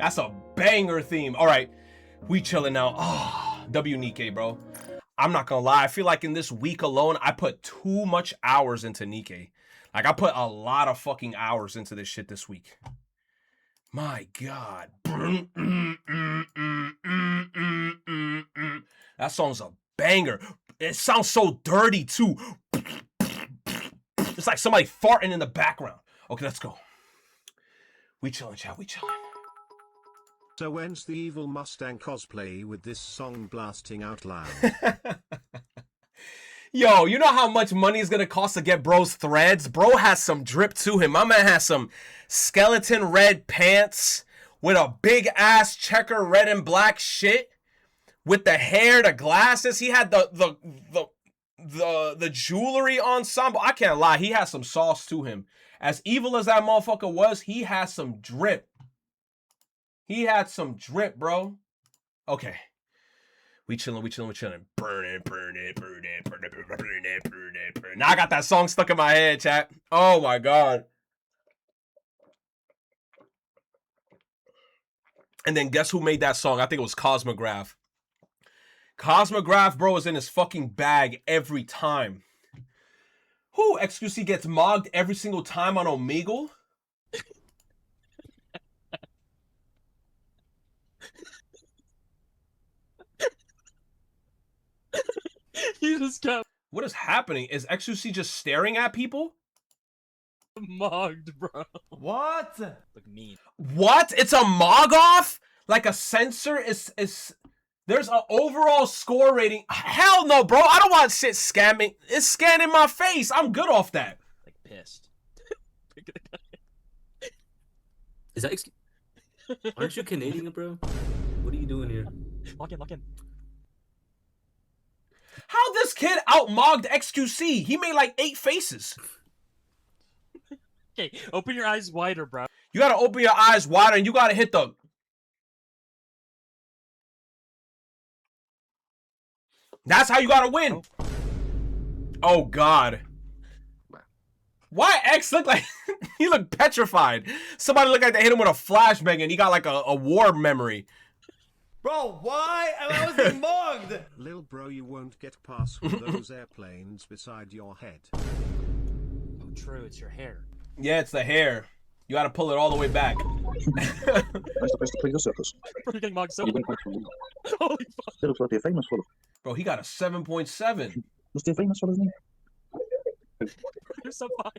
That's a banger theme. All right, we chilling now. Oh, W NIKKE, bro. I'm not gonna lie. I feel like in this week alone, I put too much hours into NIKKE. Like, I put a lot of fucking hours into this shit this week. My God. That song's a banger. It sounds so dirty, too. It's like somebody farting in the background. Okay, let's go. We chillin', chat. We chillin'. So when's the evil Mustang cosplay with this song blasting out loud? Yo, you know how much money is gonna cost to get bro's threads? Bro has some drip to him. My man has some skeleton red pants with a big ass checker red and black shit with the hair, the glasses. He had the jewelry ensemble. I can't lie, he has some sauce to him. As evil as that motherfucker was, he has some drip. He had some drip, bro. Okay. We chillin', we chillin', we chillin'. Burn it, burn it, burn it, burn it, burn it, burn it, burn it, burn it. Now I got that song stuck in my head, chat. Oh my God. And then guess who made that song? I think it was Cosmograph. Cosmograph, bro, is in his fucking bag every time. Who? XQC gets mogged every single time on Omegle? You just got What is happening? Is XQC just staring at people? mugged, bro. What? Look mean. What? It's a mog off? Like a sensor is there's an overall score rating. Hell no, bro. I don't want shit scamming. It's scanning my face. I'm good off that. Like pissed. Is that aren't you Canadian, bro? What are you doing here? Lock in, lock in. How this kid outmogged XQC? He made like 8 faces. Okay, open your eyes wider, bro. You gotta open your eyes wider and you gotta hit the... That's how you gotta win. Oh God. Why X look like... he looked petrified. Somebody looked like they hit him with a flashbang and he got like a war memory. Bro, why am I was being mugged? Lil bro, you won't get past with those airplanes beside your head. Oh, true, it's your hair. Yeah, it's the hair. You gotta pull it all the way back. Nice to play your circus. Bro, you're getting mugged so You've much. been quite familiar. Holy fuck. It looks like you're famous for it. Bro, he got a 7.7. Must you famous for his name? You're so fine.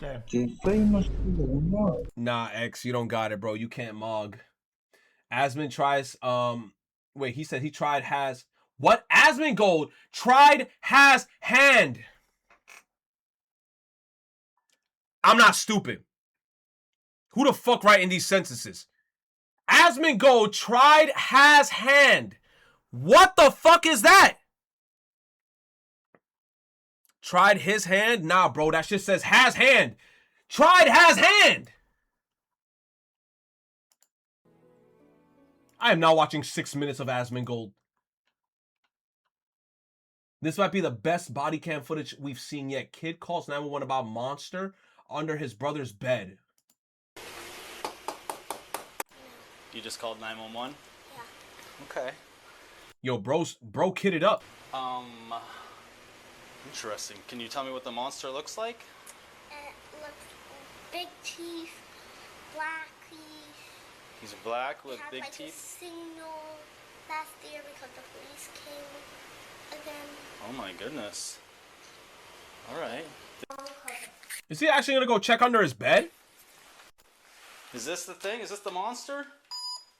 Okay. You're famous for the Nah, X, you don't got it, bro. You can't mog. Asmon tries, wait, he said he tried has, what? Asmon Gold tried has hand. I'm not stupid. Who the fuck writing these sentences? Asmon Gold tried has hand. What the fuck is that? Tried his hand? Nah, bro, that shit says has hand. Tried has hand. I am now watching 6 minutes of Asmon Gold. This might be the best body cam footage we've seen yet. Kid calls 911 about monster under his brother's bed. You just called 911? Yeah. Okay. Yo, bro kidded up. Interesting. Can you tell me what the monster looks like? It looks big teeth, black teeth. He's black with Had big like teeth? a signal last year because the police came again. Oh my goodness. Alright. Is he actually gonna go check under his bed? Is this the thing? Is this the monster?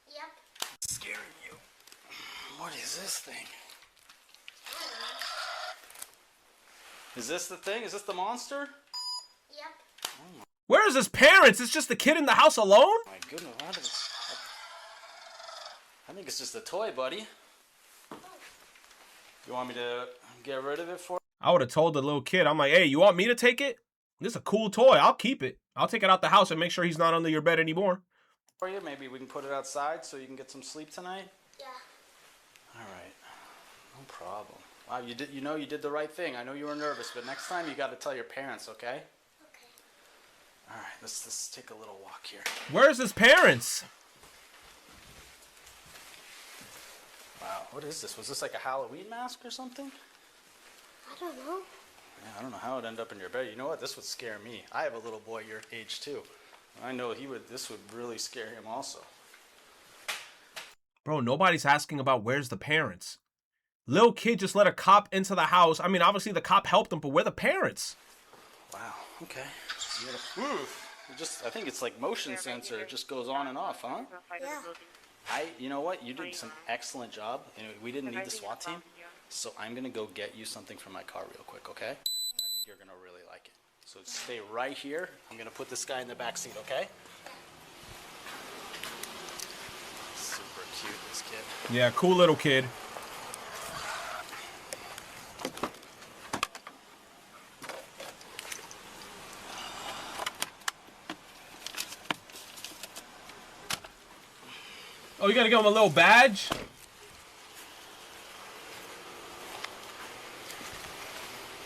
Yep. It's scaring you. What is this thing? Is this the thing? Is this the monster? Yep. Where is his parents? It's just the kid in the house alone? My goodness, how does... I think it's just a toy, buddy. You want me to get rid of it for I would have told the little kid, I'm like, hey, you want me to take it? This is a cool toy. I'll keep it. I'll take it out the house and make sure he's not under your bed anymore. you? Maybe we can put it outside so you can get some sleep tonight? Yeah. Alright. No problem. Wow, you did the right thing. I know you were nervous, but next time you gotta tell your parents, okay? Okay. Alright, let's take a little walk here. Where's his parents? Wow, what is this? Was this like a Halloween mask or something? I don't know. Yeah, I don't know how it ended up in your bed. You know what? This would scare me. I have a little boy your age too. I know this would really scare him also. Bro, nobody's asking about where's the parents. Little kid just let a cop into the house. I mean, obviously the cop helped him, but where are the parents? Wow, okay. I think it's like motion sensor. It just goes on and off, huh? Yeah. You know what? You did some excellent job. And we didn't need the SWAT team. So I'm going to go get you something from my car real quick, okay? I think you're going to really like it. So stay right here. I'm going to put this guy in the back seat, okay? Super cute, this kid. Yeah, cool little kid. Oh, you gotta give him a little badge?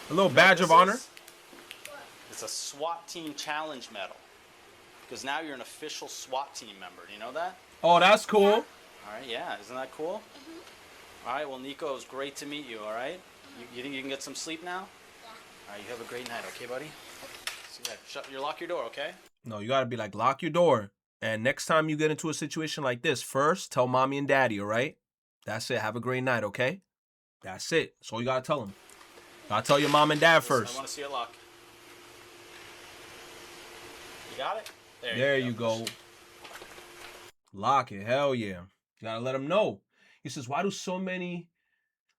A little badge of honor? It's a SWAT team challenge medal. Because now you're an official SWAT team member. Do you know that? Oh, that's cool. All right, yeah. Isn't that cool? All right, well, Nico, it was great to meet you, all right? You think you can get some sleep now? Yeah. All right, you have a great night, okay, buddy? See that? Lock your door, okay? No, you gotta be like, lock your door. And next time you get into a situation like this, first tell mommy and daddy, all right? That's it. Have a great night, okay? That's it. That's all you gotta tell them. Gotta tell your mom and dad first. I want to see it lock. You got it? There you go. Lock it. Hell yeah. You gotta let them know. He says, why do so many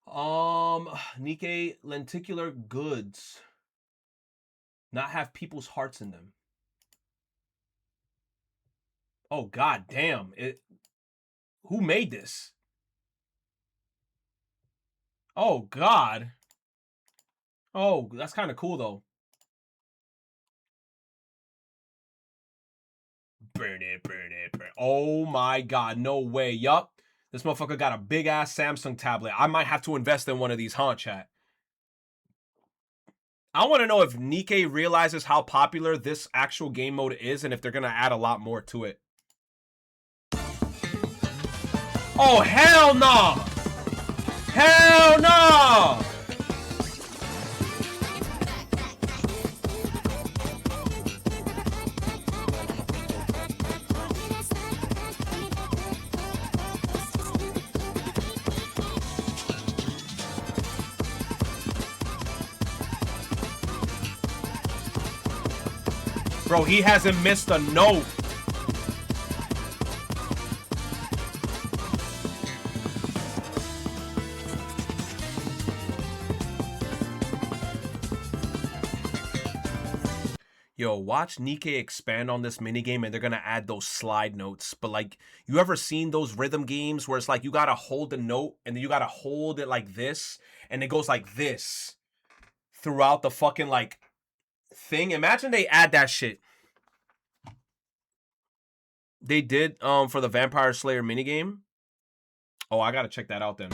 NIKKE lenticular goods not have people's hearts in them? Oh, god damn. Who made this? Oh, God. Oh, that's kind of cool, though. Burn it, burn it, burn it. Oh, my God. No way. Yup. This motherfucker got a big-ass Samsung tablet. I might have to invest in one of these, huh, chat? I want to know if NIKKE realizes how popular this actual game mode is and if they're going to add a lot more to it. Oh, hell no! Hell no! Bro, he hasn't missed a note. Yo, watch NIKKE expand on this minigame and they're gonna add those slide notes. But like, you ever seen those rhythm games where it's like you gotta hold the note and then you gotta hold it like this and it goes like this throughout the fucking like thing? Imagine they add that shit. They did for the Vampire Slayer minigame. Oh, I gotta check that out then.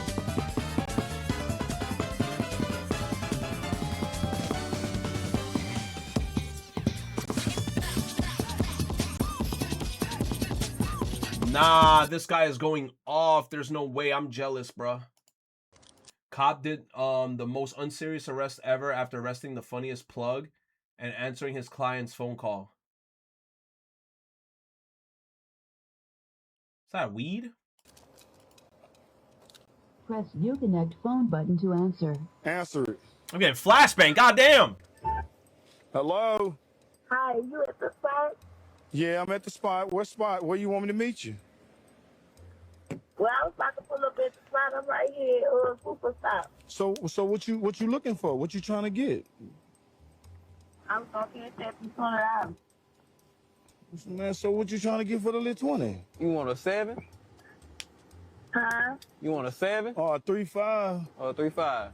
Nah, this guy is going off. There's no way. I'm jealous, bruh. Cop did the most unserious arrest ever after arresting the funniest plug and answering his client's phone call. Is that weed? Press View Connect phone button to answer. Answer it. I'm getting flashbang. Goddamn. Hello? Hi, you at the spot? Yeah, I'm at the spot. What spot? Where you want me to meet you? Well, I was about to pull up at the spot. I'm right here, Super Stop. So what you looking for? What you trying to get? I'm talking at $200. Man, so what you trying to get for the little 20? You want a 7? Huh? You want a 7? Oh, 3.5. Or 3.5?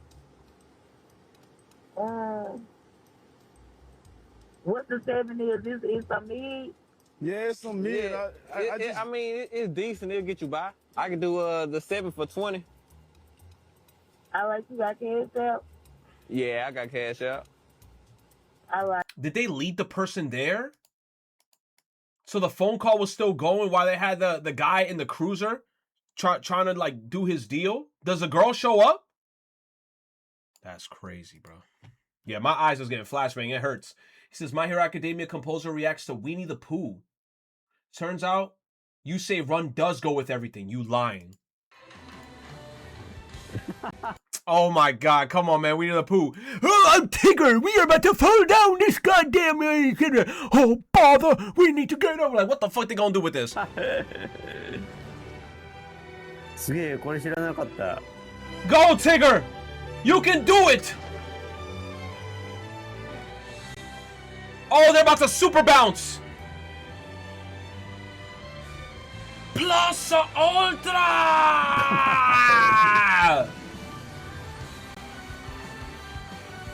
What's the 7 is? This is some meat? Yeah, it's some meat. Yeah, I mean, it's decent. It'll get you by. I can do the 7 for 20. All right, you got cash out? Yeah, I got cash out. All right. Did they leave the person there? So the phone call was still going while they had the guy in the cruiser trying to like do his deal. Does the girl show up? That's crazy, bro. Yeah, my eyes was getting flashbang. It hurts. He says, My Hero Academia composer reacts to Winnie the Pooh. Turns out, you say Run does go with everything. You lying. Oh my God, come on, man. Winnie the Pooh. Oh, I'm Tigger. We are about to fall down this goddamn... Oh, bother. We need to get over. Like, what the fuck they gonna do with this? すげえ、これ知らなかった。 Go, Tigger! You can do it! Oh, they're about to super bounce! Plus Ultra!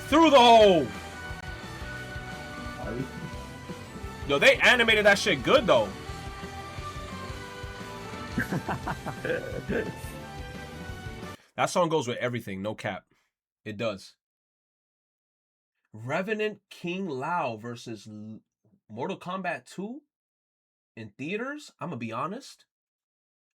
Through the hole! Yo, they animated that shit good, though. That song goes with everything, no cap. It does. Revenant King Lao versus Mortal Kombat 2 in theaters? I'm going to be honest.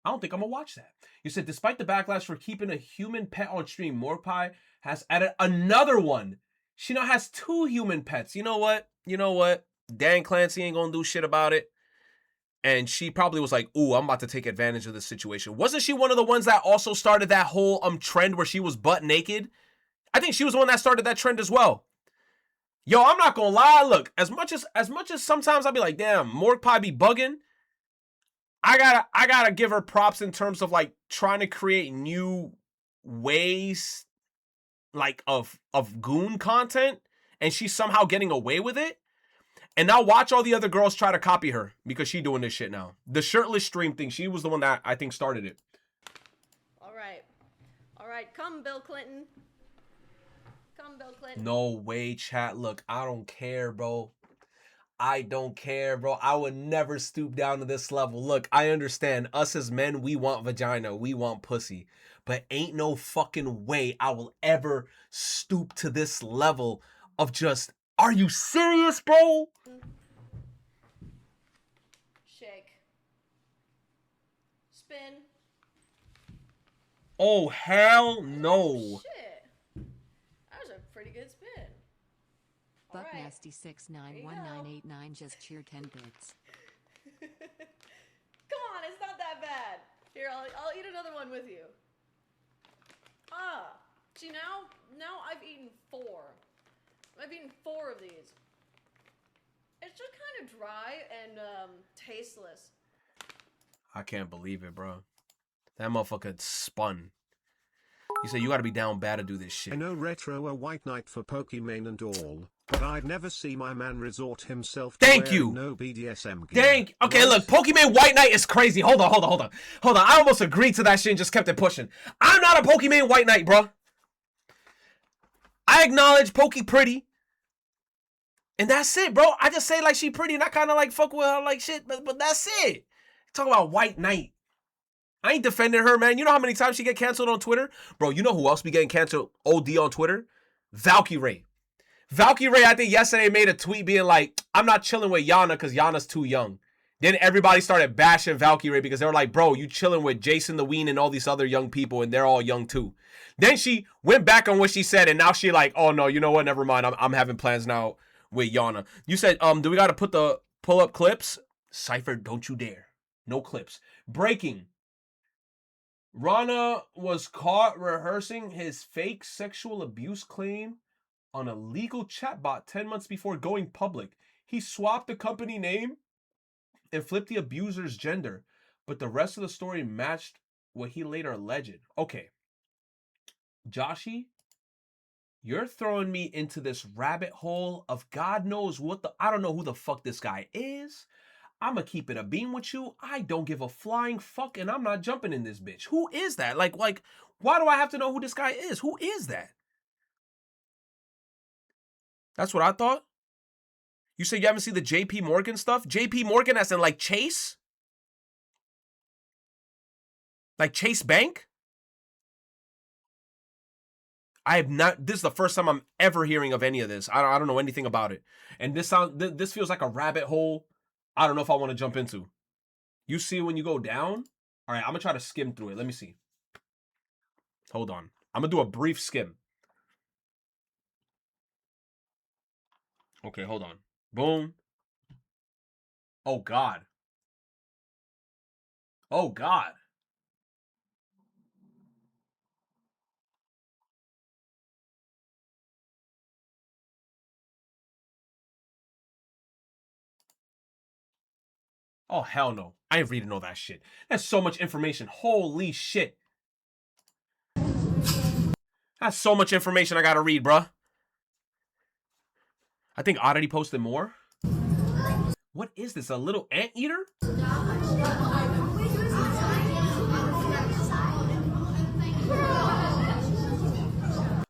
I don't think I'm going to watch that. You said, despite the backlash for keeping a human pet on stream, Morpie has added another one. She now has 2 human pets. You know what? You know what? Dan Clancy ain't going to do shit about it. And she probably was like, ooh, I'm about to take advantage of this situation. Wasn't she one of the ones that also started that whole trend where she was butt naked? I think she was the one that started that trend as well. Yo, I'm not gonna lie. Look, as much as sometimes I'll be like, damn, Morpie be bugging. I gotta give her props in terms of like trying to create new ways like of goon content, and she's somehow getting away with it. And now watch all the other girls try to copy her because she doing this shit now. The shirtless stream thing, she was the one that I think started it. All right, come Bill Clinton. Come Bill Clinton. No way, chat. Look, I don't care, bro. I don't care, bro. I would never stoop down to this level. Look, I understand. Us as men, we want vagina. We want pussy. But ain't no fucking way I will ever stoop to this level of just... Are you serious, bro? Shake. Spin. Oh, hell no. Shit. That was a pretty good spin. Buck Nasty 691989 just cheer 10 bits. Come on, it's not that bad. Here, I'll eat another one with you. See now I've eaten 4. I've eaten 4 of these. It's just kind of dry and tasteless. I can't believe it, bro. That motherfucker spun. You said you gotta be down bad to do this shit. I know retro a white knight for Pokemon and all, but I'd never see my man resort himself to Thank you. no BDSM gear. Okay, look, Pokemon White Knight is crazy. Hold on. I almost agreed to that shit and just kept it pushing. I'm not a Pokemon White Knight, bro. I acknowledge Pokey pretty. And that's it, bro. I just say like she pretty and I kind of like fuck with her like shit, but that's it. Talk about White Knight. I ain't defending her, man. You know how many times she get canceled on Twitter? Bro, you know who else be getting canceled OD on Twitter? Valkyrie. Valkyrie, I think yesterday made a tweet being like, I'm not chilling with Yana because Yana's too young. Then everybody started bashing Valkyrie because they were like, bro, you chilling with Jason the Ween and all these other young people and they're all young too. Then she went back on what she said and now she like, oh no, you know what? Never mind. I'm having plans now with Yana. You said, do we got to put the pull-up clips? Cypher, don't you dare. No clips. Breaking. Rana was caught rehearsing his fake sexual abuse claim on a legal chatbot 10 months before going public. He swapped the company name and flipped the abuser's gender, but the rest of the story matched what he later alleged. Okay. Joshy, you're throwing me into this rabbit hole of God knows what the... I don't know who the fuck this guy is. I'm gonna keep it a beam with you. I don't give a flying fuck and I'm not jumping in this bitch. Who is that? Like, why do I have to know who this guy is? Who is that? That's what I thought. You said you haven't seen the JP Morgan stuff? JP Morgan as in like Chase? Like Chase Bank? I have not, this is the first time I'm ever hearing of any of this. I don't know anything about it. And this feels like a rabbit hole I don't know if I want to jump into. You see when you go down? All right, I'm gonna try to skim through it. Let me see. Hold on. I'm gonna do a brief skim. Okay, hold on. Boom. Oh God. Oh God. Oh, hell no. I ain't reading all that shit. That's so much information. Holy shit. That's so much information I gotta read, bruh. I think Oddity posted more. What is this? A little anteater?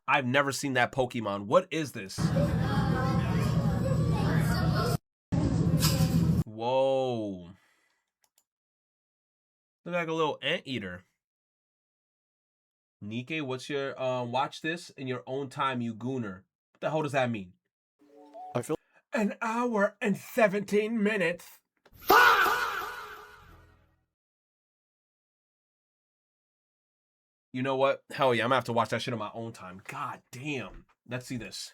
I've never seen that Pokemon. What is this? Whoa. Look like a little anteater. NIKKE, what's your watch this in your own time, you gooner? What the hell does that mean? I feel 1 hour and 17 minutes. You know what? Hell yeah, I'm gonna have to watch that shit on my own time. God damn. Let's see this.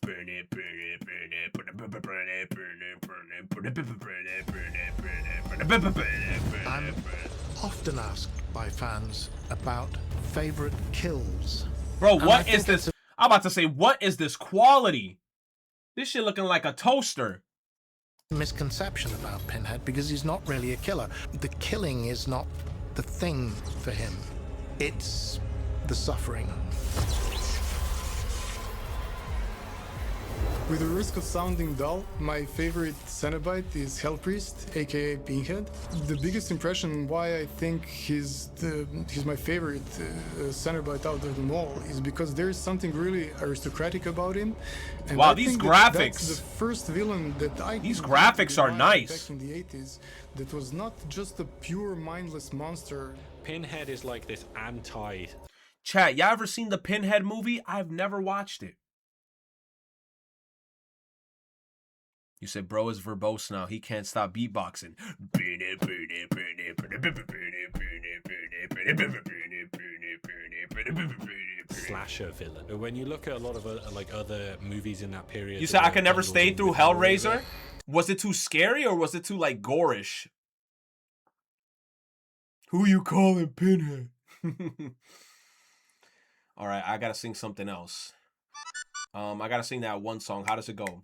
I'm often asked by fans about favorite kills. Bro, what is this? I'm about to say, what is this quality? This shit looking like a toaster. Misconception about Pinhead because he's not really a killer. The killing is not the thing for him. It's the suffering. With the risk of sounding dull, my favorite Cenobite is Hellpriest, aka Pinhead. The biggest impression why I think he's my favorite Cenobite out of them all is because there's something really aristocratic about him. And wow, I these think graphics. That's the first villain that I. These graphics are nice. Back in the 80s, that was not just a pure mindless monster. Pinhead is like this anti. Chat, y'all ever seen the Pinhead movie? I've never watched it. You said bro is verbose now. He can't stop beatboxing. Slasher villain. When you look at a lot of other movies in that period. You said I could never stay through Hellraiser? Was it too scary or was it too like gorish? Who you calling Pinhead? All right, I gotta sing something else. I gotta sing that one song. How does it go?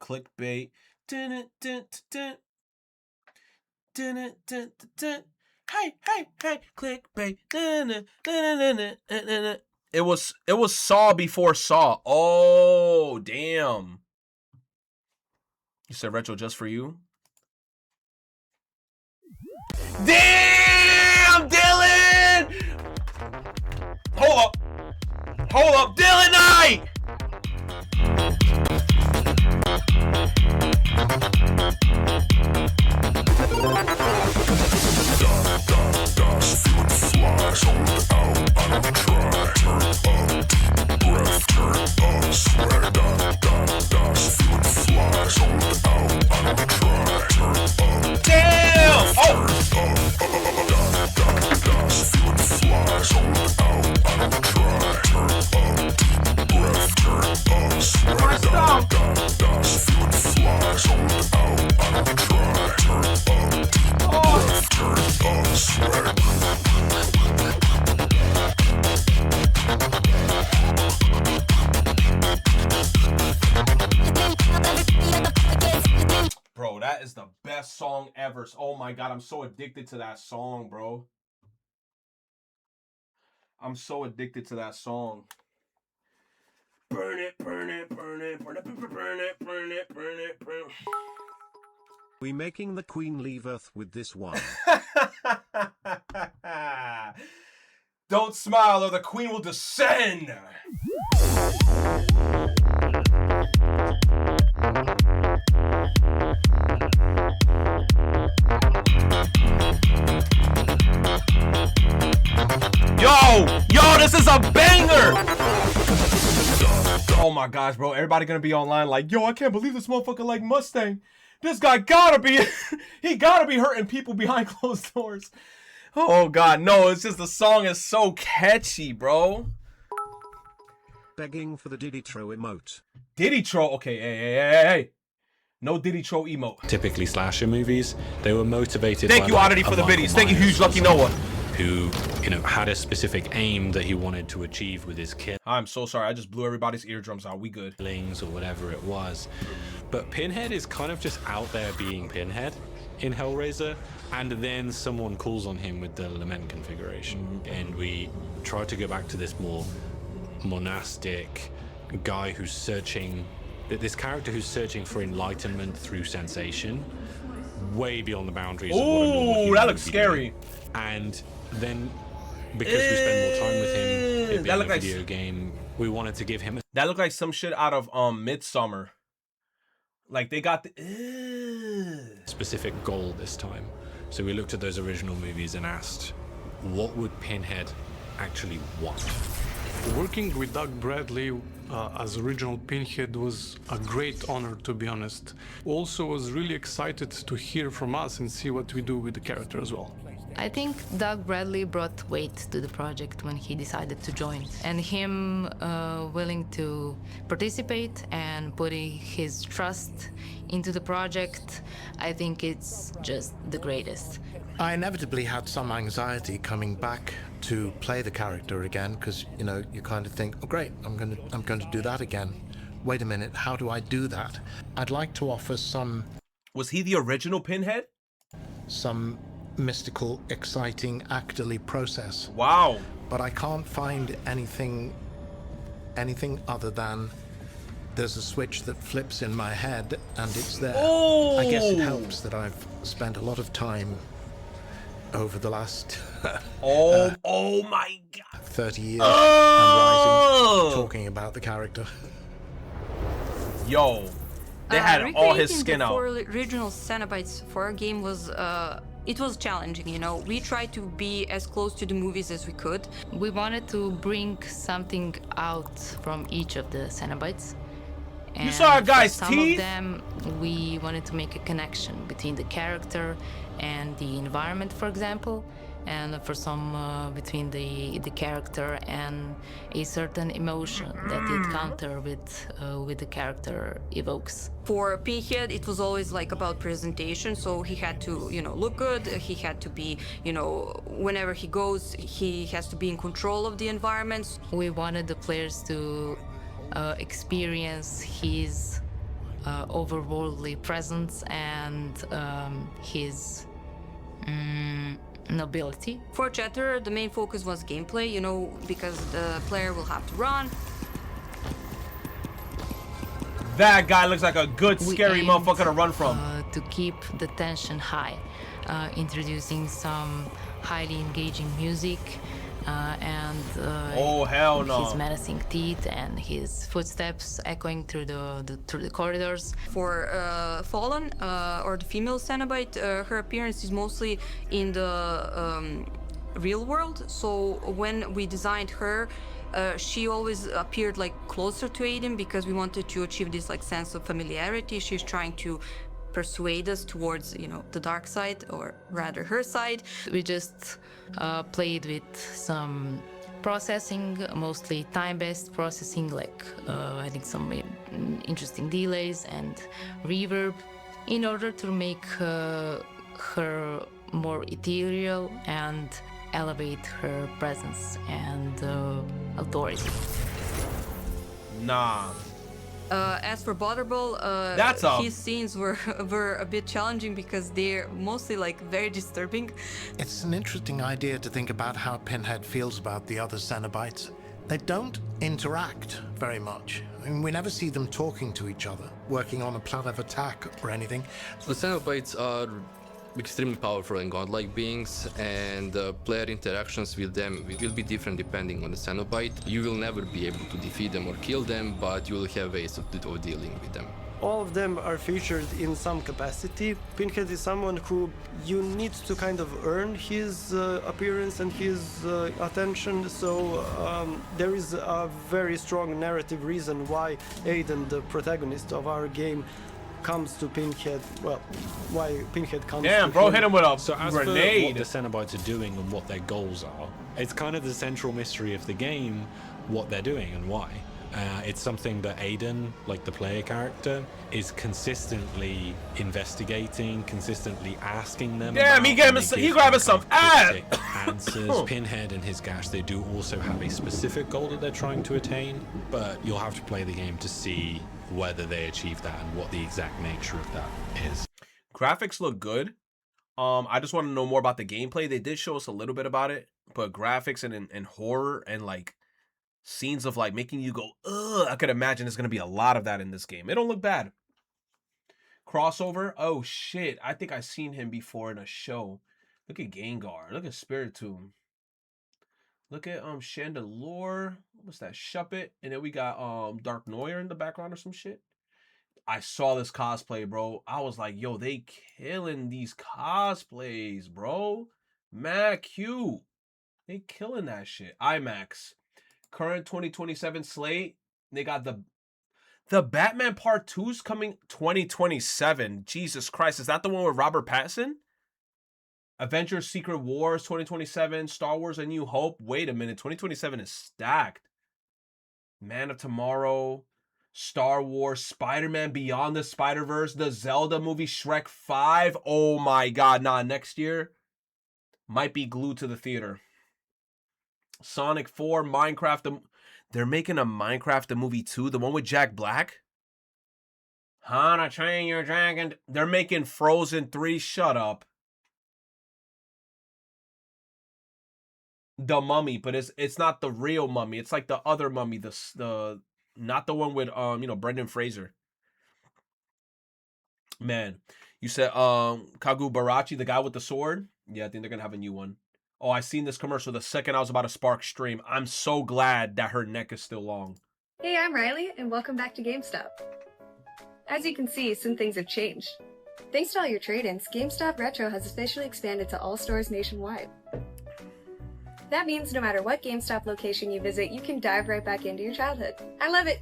Clickbait. Hey, clickbait. It was Saw before Saw. Oh, damn. You said retro just for you? Damn, Dylan! Hold up, Dylan Knight! Damn! Oh! Bro, that is the best song ever. Oh my god, I'm so addicted to that song, bro. I'm so addicted to that song. Burn it, burn it, burn it, burn it, burn it, burn it, burn it, burn it, burn it. We making the queen leave Earth with this one. Don't smile or the queen will descend. Yo, this is a banger. Oh my gosh, bro. Everybody gonna be online like, yo, I can't believe this motherfucker like Mustang. This guy gotta be, he gotta be hurting people behind closed doors. Oh God, no, it's just the song is so catchy, bro. Begging for the Diddy Tro emote. Diddy Tro, okay, hey. No Diddy Tro emote. Typically slasher movies, they were motivated Thank by you, like, Oddity, a for the Michael biddies. Thank you, Myers Huge Lucky or Noah. Who, you know, had a specific aim that he wanted to achieve with his kill. I'm so sorry, I just blew everybody's eardrums out. We good. Or whatever it was. But Pinhead is kind of just out there being Pinhead in Hellraiser, and then someone calls on him with the lament configuration. And we try to go back to this more monastic guy who's searching, this character who's searching for enlightenment through sensation, way beyond the boundaries of what a normal human that looks would be scary. doing. And then, because we spend more time with him, it being a like video game, we wanted to give him a that looked like some shit out of Midsummer. Like they got the specific goal this time. So we looked at those original movies and asked, what would Pinhead actually want? Working with Doug Bradley as original Pinhead was a great honor, to be honest. Also was really excited to hear from us and see what we do with the character as well. I think Doug Bradley brought weight to the project when he decided to join, and him willing to participate and putting his trust into the project, I think it's just the greatest. I inevitably had some anxiety coming back to play the character again, because you know you kind of think, oh great, I'm going to do that again. Wait a minute, how do I do that? I'd like to offer some. Was he the original Pinhead? Some mystical, exciting, actorly process. Wow. But I can't find anything other than there's a switch that flips in my head and it's there. Oh! I guess it helps that I've spent a lot of time over the last oh my God, 30 years and rising talking about the character. Yo, they had all his skin out. Recreating the 4 original Cenobites for our game was it was challenging, you know. We tried to be as close to the movies as we could. We wanted to bring something out from each of the Cenobites. You saw a guy's teeth? Some of them, we wanted to make a connection between the character and the environment, for example, and for some between the character and a certain emotion that the encounter with the character evokes. For Pinhead, it was always like about presentation, so he had to, you know, look good. He had to be, you know, whenever he goes, he has to be in control of the environment. We wanted the players to experience his overworldly presence and his nobility. For Chatter, the main focus was gameplay, you know, because the player will have to run. That guy looks like a good, scary motherfucker to run from. To keep the tension high, introducing some highly engaging music and oh hell no, his menacing teeth and his footsteps echoing through the corridors. For Fallen or the female Cenobite, her appearance is mostly in the real world. So when we designed her, she always appeared like closer to Aiden because we wanted to achieve this like sense of familiarity. She's trying to persuade us towards, you know, the dark side, or rather her side. We just played with some processing, mostly time-based processing, like adding some interesting delays and reverb in order to make her more ethereal and elevate her presence and authority. Nah. As for Butterball, his scenes were a bit challenging because they're mostly like very disturbing. It's an interesting idea to think about how Pinhead feels about the other Cenobites. They don't interact very much. I mean, we never see them talking to each other, working on a plan of attack or anything. The Cenobites are extremely powerful and godlike beings, and player interactions with them will be different depending on the Cenobite. You will never be able to defeat them or kill them, but you will have ways of dealing with them. All of them are featured in some capacity. Pinhead is someone who you need to kind of earn his appearance and his attention, so there is a very strong narrative reason why Aiden, the protagonist of our game, comes to Pinhead. Well, why Pinhead comes Damn, to bro, him. hit him with a So as grenade. for what the Cenobites are doing and what their goals are, it's kind of the central mystery of the game, what they're doing and why. It's something that Aiden, like the player character, is consistently investigating, consistently asking them. Damn, he about, gave and us they he give grabbing him some kind of ass. cryptic answers. Pinhead and his gash, they do also have a specific goal that they're trying to attain, but you'll have to play the game to see whether they achieve that and what the exact nature of that is. Graphics look good. I just want to know more about the gameplay. They did show us a little bit about it, but graphics and horror and like scenes of like making you go, ugh, I could imagine there's gonna be a lot of that in this game. It don't look bad. Crossover. Oh shit. I think I seen him before in a show. Look at Gengar. Look at Spiritomb. Look at Chandelure. What's that? Shuppet. And then we got Dark Noir in the background or some shit. I saw this cosplay, bro. I was like, yo, they killing these cosplays, bro. Mad cute. They killing that shit. IMAX. Current 2027 slate. They got the Batman Part 2's coming 2027. Jesus Christ. Is that the one with Robert Pattinson? Avengers Secret Wars 2027. Star Wars A New Hope. Wait a minute. 2027 is stacked. Man of Tomorrow. Star Wars. Spider-Man Beyond the Spider-Verse. The Zelda movie. Shrek 5. Oh my god. Nah, next year. Might be glued to the theater. Sonic 4, Minecraft. They're making a Minecraft the movie too. The one with Jack Black. How to Train Your Dragon. They're making Frozen 3. Shut up. The Mummy, but it's not the real Mummy. It's like the other Mummy. The not the one with Brendan Fraser. Man, you said Kagu Barachi, the guy with the sword. Yeah, I think they're gonna have a new one. Oh, I seen this commercial the second I was about to spark stream. I'm so glad that her neck is still long. Hey, I'm Riley, and welcome back to GameStop. As you can see, some things have changed. Thanks to all your trade-ins, GameStop Retro has officially expanded to all stores nationwide. That means no matter what GameStop location you visit, you can dive right back into your childhood. I love it!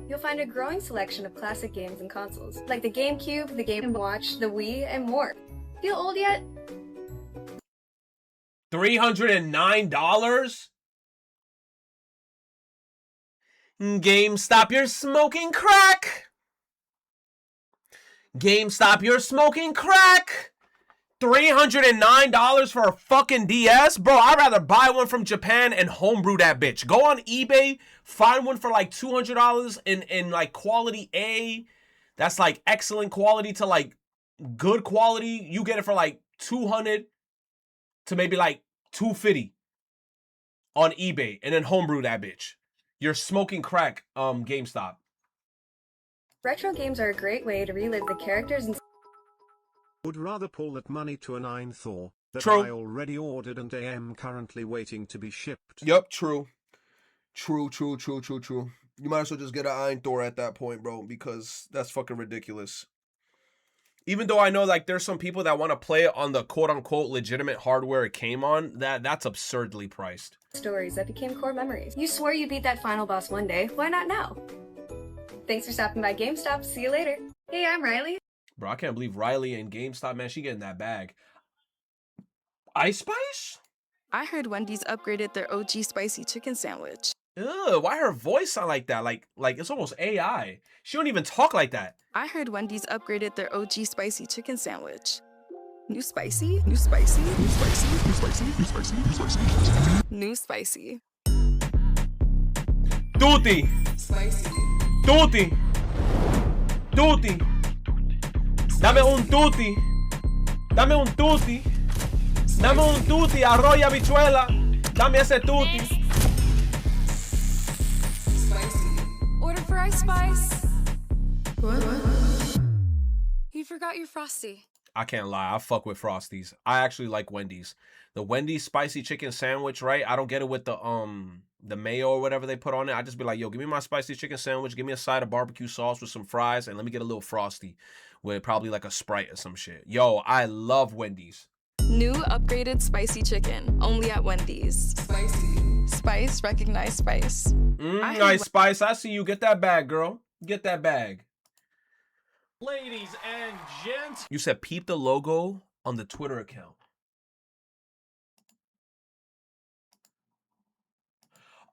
You'll find a growing selection of classic games and consoles, like the GameCube, the Game & Watch, the Wii, and more. Feel old yet? $309? GameStop, you're smoking crack! GameStop, you're smoking crack! $309 for a fucking DS? Bro, I'd rather buy one from Japan and homebrew that bitch. Go on eBay, find one for like $200 in like quality A. That's like excellent quality to like good quality. You get it for like 200 to maybe like 250 on eBay and then homebrew that bitch. You're smoking crack, GameStop. Retro games are a great way to relive the characters and Would rather pull that money to a 9 Thor that True. I already ordered and am currently waiting to be shipped. Yep, true. True. You might as well just get an Iron Thor at that point, bro, because that's fucking ridiculous. Even though I know like there's some people that want to play it on the quote-unquote legitimate hardware it came on, that's absurdly priced. stories that became core memories. You swore you'd beat that final boss one day, why not now? Thanks for stopping by GameStop, see you later. Hey, I'm Riley. Bro, I can't believe Riley and GameStop, man, she getting that bag. Ice Spice? I heard Wendy's upgraded their OG spicy chicken sandwich. Ugh, why her voice sound like that? Like it's almost AI. She don't even talk like that. I heard Wendy's upgraded their OG spicy chicken sandwich. New spicy? New spicy? New spicy? New spicy? New spicy? New spicy? New spicy. Tutti! Spicy. Tutti! Tutti! Dame un tutti! Dame un tutti! Dame un tutti, arroz y habichuela! Dame ese tutti! Spicy. Order for ice spice. What? You forgot your frosty. I can't lie. I fuck with Frosties. I actually like Wendy's. The Wendy's spicy chicken sandwich, right? I don't get it with the mayo or whatever they put on it. I just be like, yo, give me my spicy chicken sandwich. Give me a side of barbecue sauce with some fries, and let me get a little Frosty with probably like a Sprite or some shit. Yo, I love Wendy's. New upgraded spicy chicken, only at Wendy's. Spicy. Spice, recognize spice. Nice Spice. I see you. Get that bag, girl. Get that bag. Ladies and gents. You said peep the logo on the Twitter account.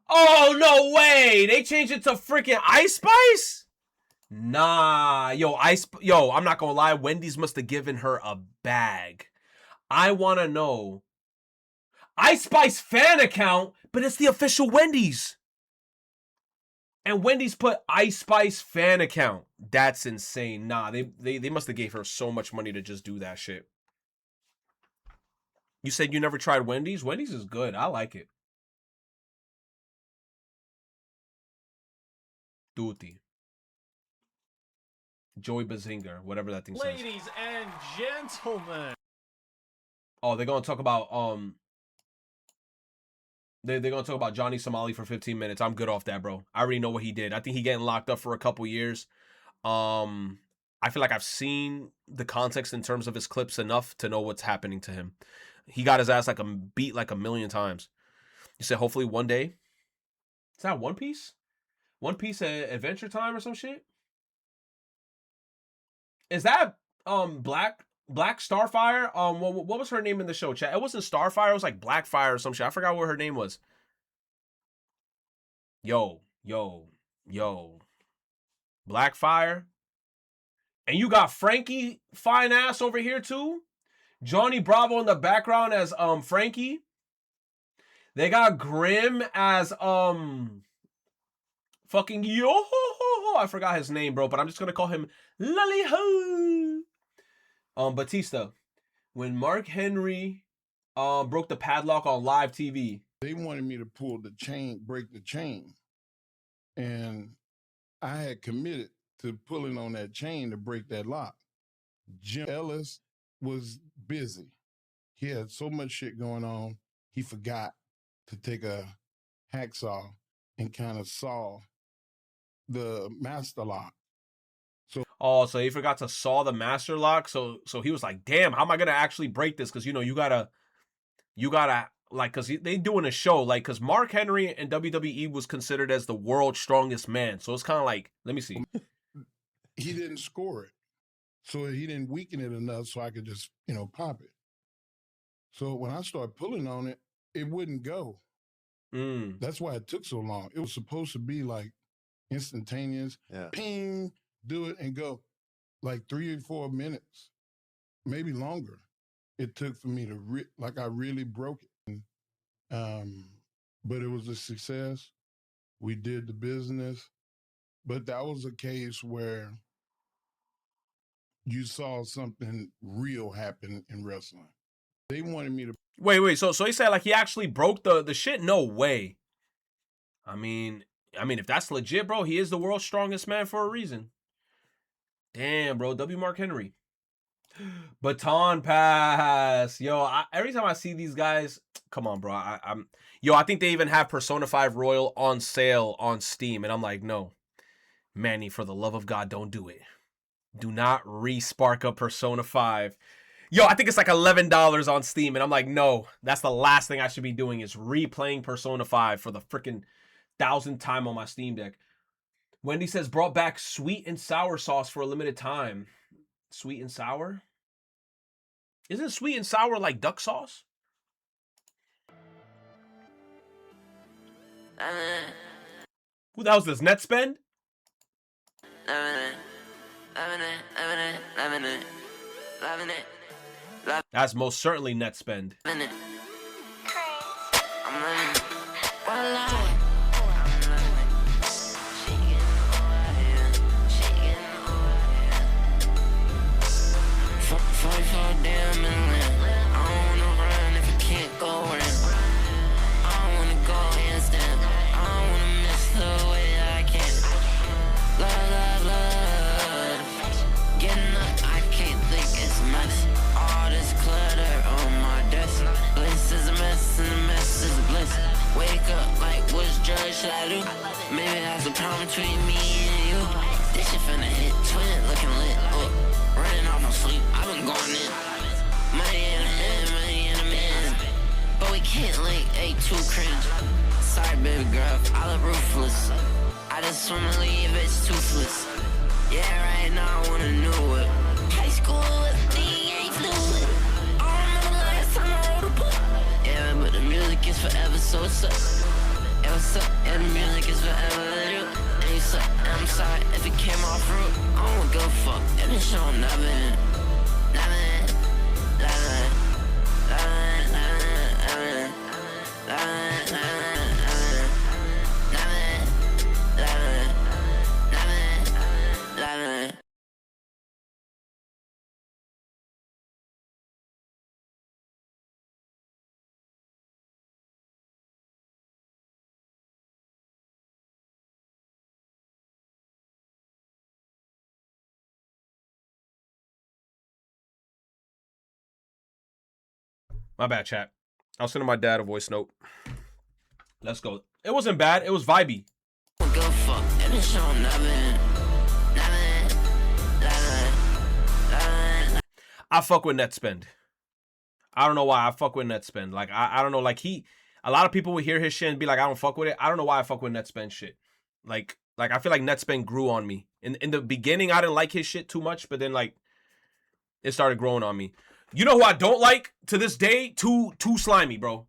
Oh, no way. They changed it to freaking Ice Spice? Nah. Yo, I'm not gonna lie. Wendy's must have given her a bag. I want to know. Ice Spice fan account, but it's the official Wendy's. And Wendy's put Ice Spice fan account. That's insane. Nah, they must have gave her so much money to just do that shit. You said you never tried Wendy's? Wendy's is good. I like it. Tutti. Joey Bazinga, whatever that thing says. Ladies and gentlemen. Oh, they're gonna talk about They're gonna talk about Johnny Somali for 15 minutes. I'm good off that, bro. I already know what he did. I think he getting locked up for a couple years. I feel like I've seen the context in terms of his clips enough to know what's happening to him. He got his ass beat like a million times. You said hopefully one day. Is that One Piece? One Piece Adventure Time or some shit? Is that Black Starfire? What was her name in the show, chat? It wasn't Starfire, it was like Blackfire or some shit. I forgot what her name was. Yo. Blackfire. And you got Frankie fine ass over here too. Johnny Bravo in the background as Frankie. They got Grim as fucking yo. I forgot his name, bro, but I'm just gonna call him Lolly Ho. Batista. When Mark Henry broke the padlock on live TV. They wanted me to pull the chain, break the chain. And I had committed to pulling on that chain to break that lock. Jim Ellis was busy. He had so much shit going on, he forgot to take a hacksaw and kind of saw the master lock. So he forgot to saw the master lock. So he was like, damn, how am I gonna actually break this? Because you gotta like, because they doing a show, like, because Mark Henry in WWE was considered as the world's strongest man. So it's kind of like, let me see. He didn't score it. So he didn't weaken it enough so I could just, pop it. So when I started pulling on it, it wouldn't go. That's why it took so long. It was supposed to be like instantaneous. Yeah. Ping, do it and go. Like 3 or 4 minutes, maybe longer. It took for me to, I really broke it. But it was a success. We did the business. But that was a case where you saw something real happen in wrestling. They wanted me to... Wait. So he said like he actually broke the shit? No way. I mean, if that's legit, bro, he is the world's strongest man for a reason. Damn, bro. W. Mark Henry. Baton pass. Yo, every time I see these guys, come on, bro. I think they even have Persona 5 Royal on sale on Steam. And I'm like, no. Manny, for the love of God, don't do it. Do not re-spark up Persona 5. Yo, I think it's like $11 on Steam. And I'm like, no. That's the last thing I should be doing is replaying Persona 5 for the freaking 1,000th time on my Steam Deck. Wendy says, brought back sweet and sour sauce for a limited time. Sweet and sour? Isn't sweet and sour like duck sauce? Who the hell's this? Net spend? That's most certainly net spend. shit finna hit. Twin looking lit. Running off no sleep. I've been going in. Money in the hand, money in the man. But we can't link, ain't too cringe. Sorry, baby girl, I look ruthless. I just wanna leave, it's toothless. Yeah, right now I wanna know it. High school, thing ain't fluid. I remember last time I wrote a book. Yeah, but the music is forever, so what's up? Yeah, what's up? Yeah, the music is forever, and you suck. And I'm sorry if it came off rude. I don't give a fuck. Yeah, this shit will never end. Never end. Never end. Never end. Never end. Never end. Never end. My bad, chat. I'll send my dad a voice note. Let's go. It wasn't bad. It was vibey. I fuck with net spend. I don't know why I fuck with net spend. Like, I don't know. Like, a lot of people would hear his shit and be like, I don't fuck with it. I don't know why I fuck with net spend shit. Like I feel like net spend grew on me. In the beginning, I didn't like his shit too much, but then, like, it started growing on me. You know who I don't like to this day? Too Slimy, bro.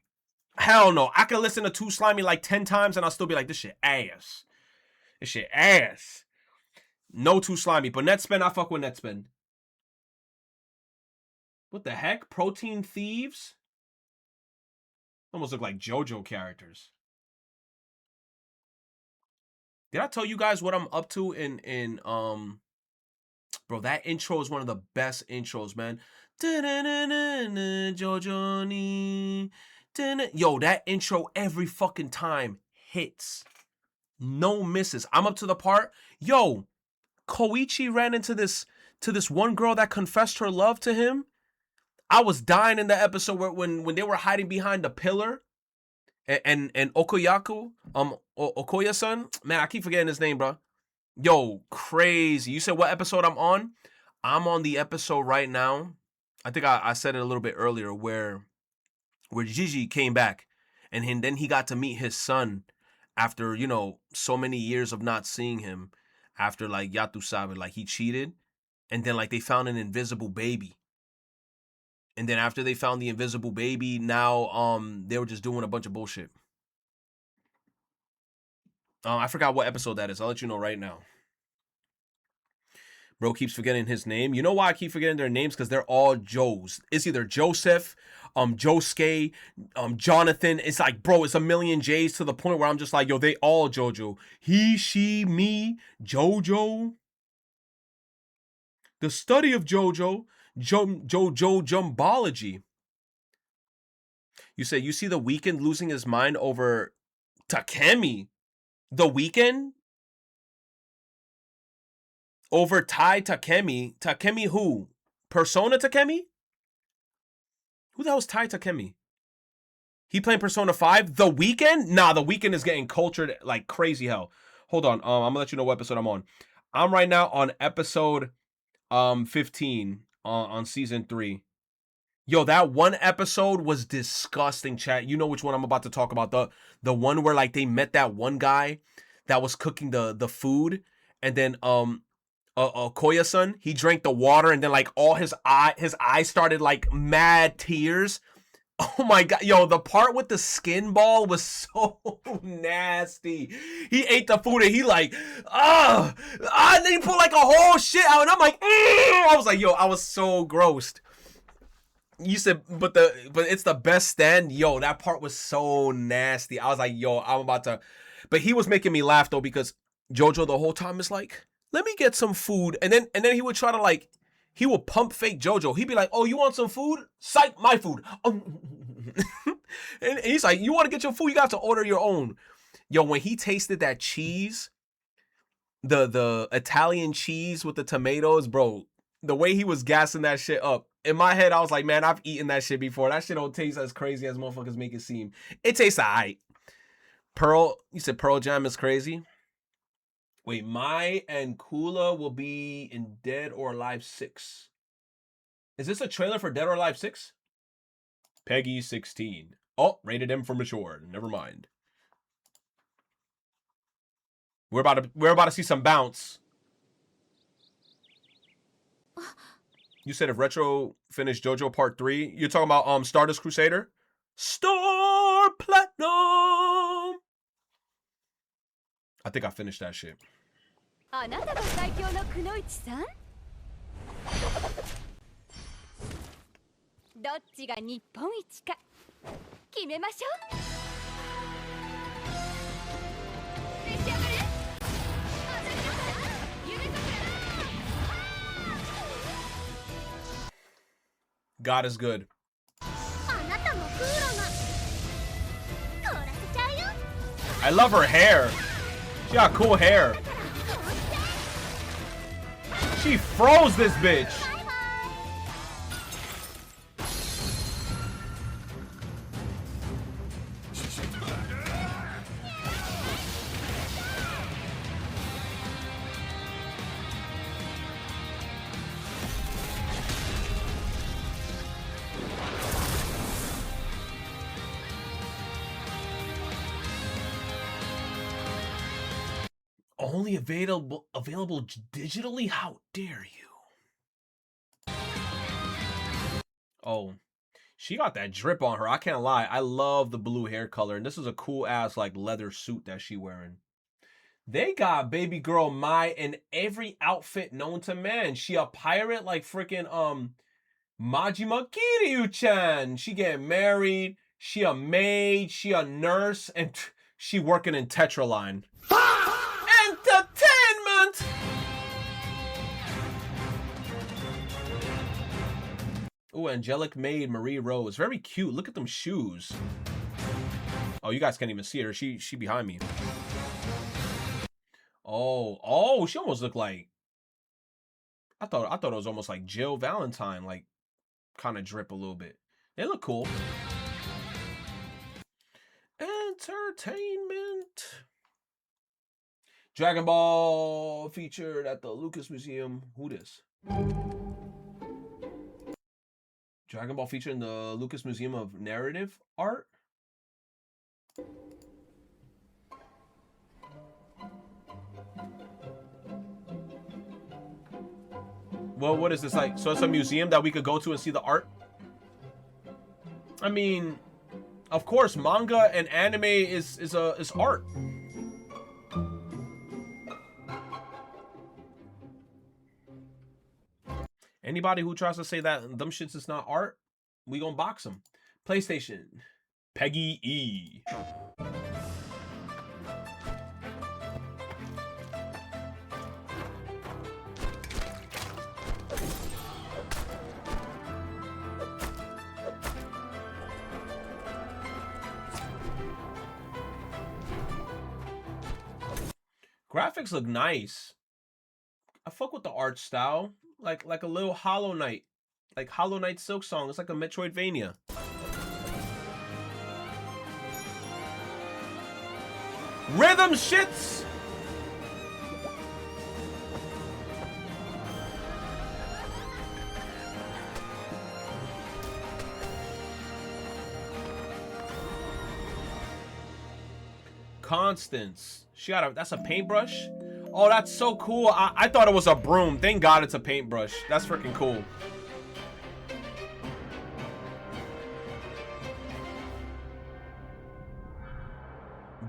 Hell no. I can listen to Too Slimy like 10 times and I'll still be like, this shit ass. This shit ass. No Too Slimy. But net spend, I fuck with net spend. What the heck? Protein thieves? Almost look like JoJo characters. Did I tell you guys what I'm up to in bro, that intro is one of the best intros, man. JoJo. Yo, that intro every fucking time hits. No misses. I'm up to the part. Yo, Koichi ran into this one girl that confessed her love to him. I was dying in the episode where when they were hiding behind the pillar and Okoyaku, Okoya-san. Man, I keep forgetting his name, bro. Yo, crazy. You said what episode I'm on? I'm on the episode right now. I think I said it a little bit earlier where Gigi came back and then he got to meet his son after, you know, so many years of not seeing him after, like, Yatu Sabe, like, he cheated. And then, like, they found an invisible baby. And then after they found the invisible baby, now they were just doing a bunch of bullshit. I forgot what episode that is. I'll let you know right now. Bro keeps forgetting his name. You know why I keep forgetting their names? Because they're all Joes. It's either Joseph, Josuke, Jonathan. It's like, bro, it's a million J's to the point where I'm just like, yo, they all JoJo. He, she, me, JoJo. The study of JoJo. JoJo Jumbology. You say you see The Weeknd losing his mind over Takemi. The Weeknd? Over Tai Takemi. Takemi who? Persona Takemi? Who the hell is Tai Takemi? He playing Persona 5? The Weeknd? Nah, The Weeknd is getting cultured like crazy hell. Hold on. I'm gonna let you know what episode I'm on. I'm right now on episode 15 on season 3. Yo, that one episode was disgusting, chat. You know which one I'm about to talk about. The one where, like, they met that one guy that was cooking the food, and then Koya-san, he drank the water, and then, like, all his eyes started, like, mad tears. Oh my god, yo, the part with the skin ball was so nasty. He ate the food and he like, and then he put like a whole shit out, and I'm like, I was like, yo, I was so grossed. You said, but it's the best stand. Yo, that part was so nasty. I was like, yo, I'm about to. But he was making me laugh though, because JoJo the whole time is like, let me get some food, and then he would try to, like, he would pump fake JoJo. He'd be like, oh, you want some food? Psych, my food. And he's like, you want to get your food? You got to order your own. Yo, when he tasted that cheese, the Italian cheese with the tomatoes, bro, the way he was gassing that shit up. In my head, I was like, man, I've eaten that shit before. That shit don't taste as crazy as motherfuckers make it seem. It tastes alright. You said Pearl Jam is crazy? Wait, Mai and Kula will be in Dead or Alive 6. Is this a trailer for Dead or Alive 6? Peggy 16. Oh, rated M for mature. Never mind. We're about to see some bounce. You said if Retro finished JoJo Part 3, you're talking about Stardust Crusader? Star Platinum! I think I finished that shit. God is good. I love her hair. She got cool hair. She froze this bitch. Only available digitally? How dare you? Oh, she got that drip on her. I can't lie. I love the blue hair color. And this is a cool ass like leather suit that she wearing. They got baby girl Mai in every outfit known to man. She a pirate like freaking Majima Kiryu-chan. She getting married. She a maid. She a nurse. And she working in Tetraline. Entertainment! Ooh, angelic maid Marie Rose. Very cute. Look at them shoes. Oh, you guys can't even see her. She behind me. Oh, she almost looked like I thought it was almost like Jill Valentine, like kind of drip a little bit. They look cool. Entertainment. Dragon Ball featured at the Lucas Museum. Who this? Dragon Ball featured in the Lucas Museum of Narrative Art. Well, what is this like? So it's a museum that we could go to and see the art? I mean, of course, manga and anime is art. Anybody who tries to say that them shits is not art, we gonna box them. PlayStation. Peggy E. Graphics look nice. I fuck with the art style. Like a little Hollow Knight. Like Hollow Knight Silk Song. It's like a Metroidvania. Rhythm shits! Constance. She got a, that's a paintbrush? Oh, that's so cool. I thought it was a broom. Thank God it's a paintbrush. That's freaking cool.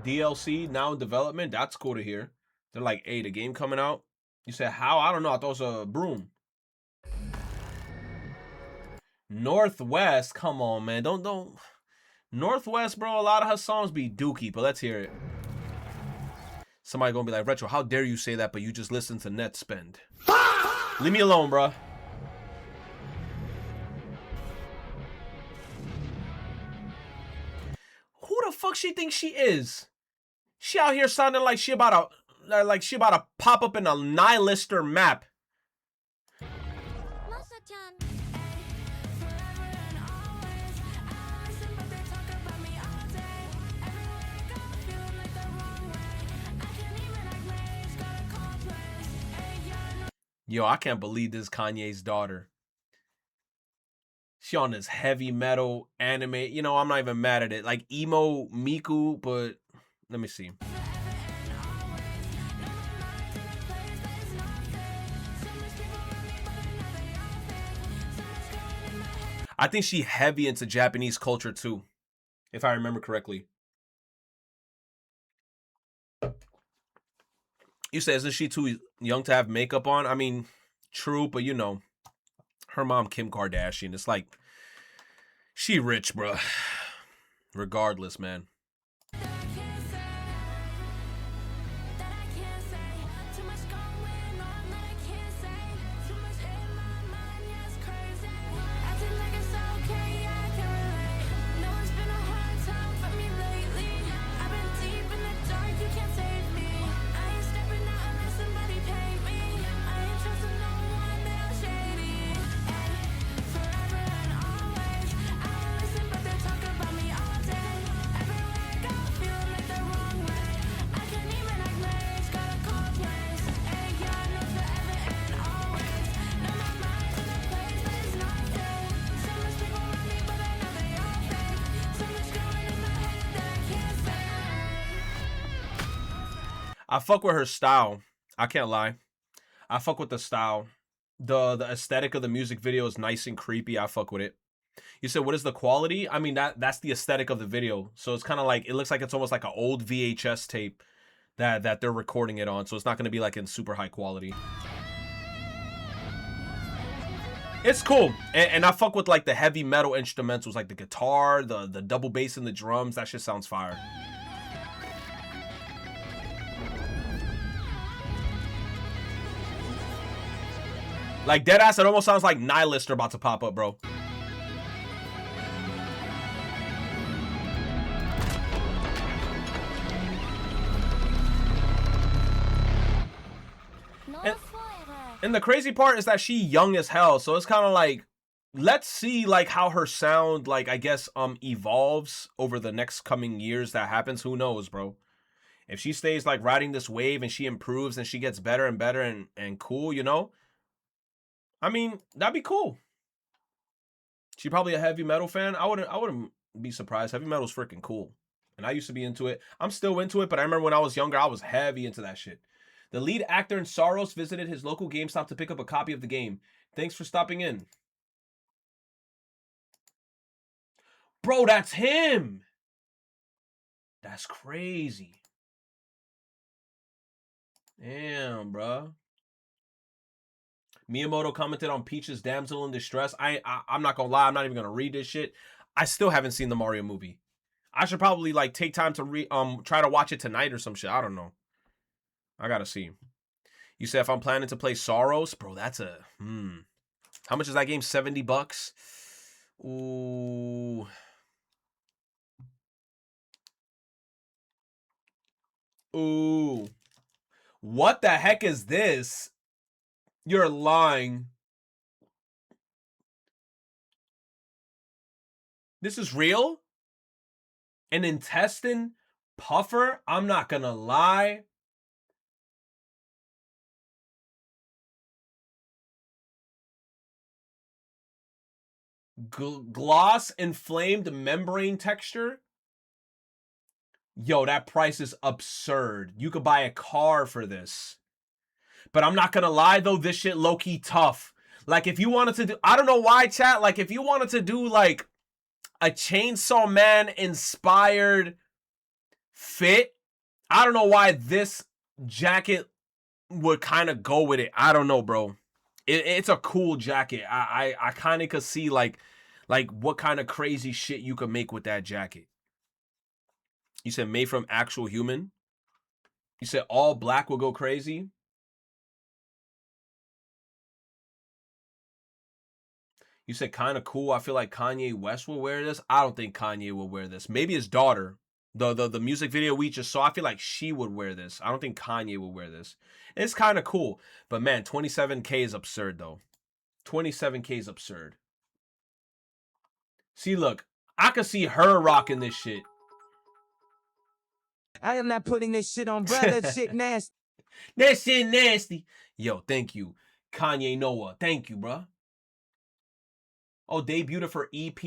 DLC now in development. That's cool to hear. They're like, hey, the game coming out. You said how? I don't know. I thought it was a broom. Northwest. Come on, man. Don't. Northwest, bro. A lot of her songs be dookie, but let's hear it. Somebody gonna be like, Retro, how dare you say that, but you just listen to Net Spend. Leave me alone, bro. Who the fuck she thinks she is? She out here sounding like she about to pop up in a Nihilister map. Yo, I can't believe this is Kanye's daughter. She on this heavy metal anime. You know, I'm not even mad at it. Like emo Miku, but let me see. I think she heavy into Japanese culture too, if I remember correctly. You said, isn't she too young to have makeup on? I mean, true, but you know, her mom Kim Kardashian. It's like, she rich, bruh. Regardless, man. I fuck with her style. I can't lie. I fuck with the style. The aesthetic of the music video is nice and creepy. I fuck with it. You said, what is the quality? I mean, that's the aesthetic of the video. So it's kind of like, it looks like it's almost like an old VHS tape that they're recording it on. So it's not going to be like in super high quality. It's cool. And I fuck with like the heavy metal instrumentals, like the guitar, the double bass and the drums. That shit sounds fire. Like, deadass, it almost sounds like Nihilist are about to pop up, bro. And the crazy part is that she young as hell, so it's kind of like, let's see like how her sound, like, I guess, evolves over the next coming years that happens. Who knows, bro? If she stays like riding this wave and she improves and she gets better and better and cool, you know? I mean, that'd be cool. She probably a heavy metal fan. I wouldn't be surprised. Heavy metal's freaking cool. And I used to be into it. I'm still into it, but I remember when I was younger, I was heavy into that shit. The lead actor in Soros visited his local GameStop to pick up a copy of the game. Thanks for stopping in. Bro, that's him. That's crazy. Damn, bro. Miyamoto commented on Peach's damsel in distress. I'm not gonna lie, I'm not even gonna read this shit. I still haven't seen the Mario movie. I should probably like take time to try to watch it tonight or some shit. I don't know. I gotta see. You said if I'm planning to play Soros, bro, that's a How much is that game? $70? Ooh. Ooh. What the heck is this? You're lying. This is real? An intestine puffer? I'm not gonna lie. Gloss inflamed membrane texture? Yo, that price is absurd. You could buy a car for this. But I'm not gonna lie though, this shit low-key tough. Like if you wanted to do, I don't know why, chat, like if you wanted to do like a Chainsaw Man inspired fit, I don't know why this jacket would kind of go with it. I don't know, bro. It's a cool jacket. I kind of could see like what kind of crazy shit you could make with that jacket. You said made from actual human. You said all black will go crazy. You said kind of cool. I feel like Kanye West will wear this. I don't think Kanye will wear this. Maybe his daughter. The music video we just saw, I feel like she would wear this. I don't think Kanye will wear this. It's kind of cool. But man, 27K is absurd though. 27K is absurd. See, look. I could see her rocking this shit. I am not putting this shit on, bro. That shit nasty. That shit nasty. Yo, thank you. Kanye Noah. Thank you, bruh. Oh, debuted for EP.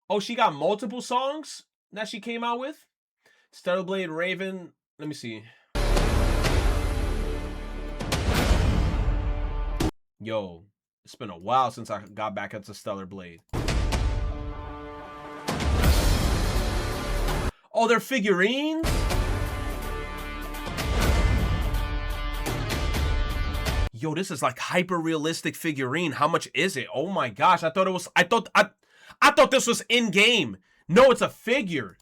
Oh, she got multiple songs that she came out with. Stellar Blade, Raven. Let me see. Yo, it's been a while since I got back into Stellar Blade. Oh, they're figurines? Yo, this is like hyper realistic figurine. How much is it? Oh my gosh, I thought this was in game. No, it's a figure.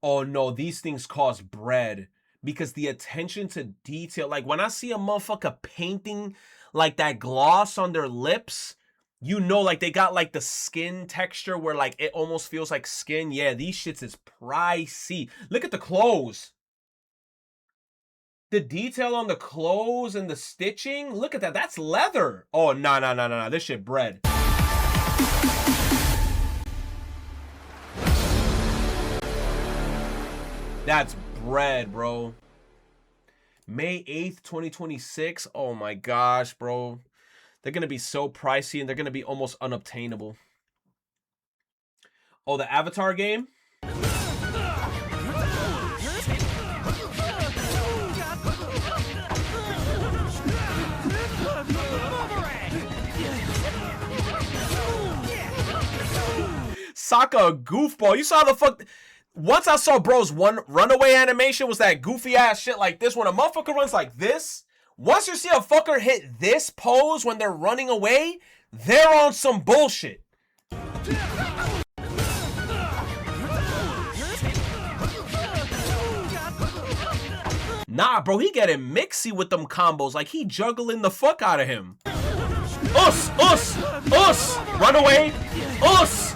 Oh no, these things cost bread because the attention to detail, like when I see a motherfucker painting like that gloss on their lips, you know, like they got like the skin texture where like it almost feels like skin. Yeah, these shits is pricey. Look at the clothes. The detail on the clothes and the stitching. Look at that. That's leather. Oh, no. This shit bread. That's bread, bro. May 8th, 2026. Oh my gosh, bro. They're going to be so pricey and they're going to be almost unobtainable. Oh, the Avatar game? Sokka a goofball. You saw the fuck... Once I saw bro's one runaway animation was that goofy ass shit like this. When a motherfucker runs like this, once you see a fucker hit this pose when they're running away, they're on some bullshit. Nah, bro, he getting mixy with them combos. Like, he juggling the fuck out of him. Us. Run away. Us.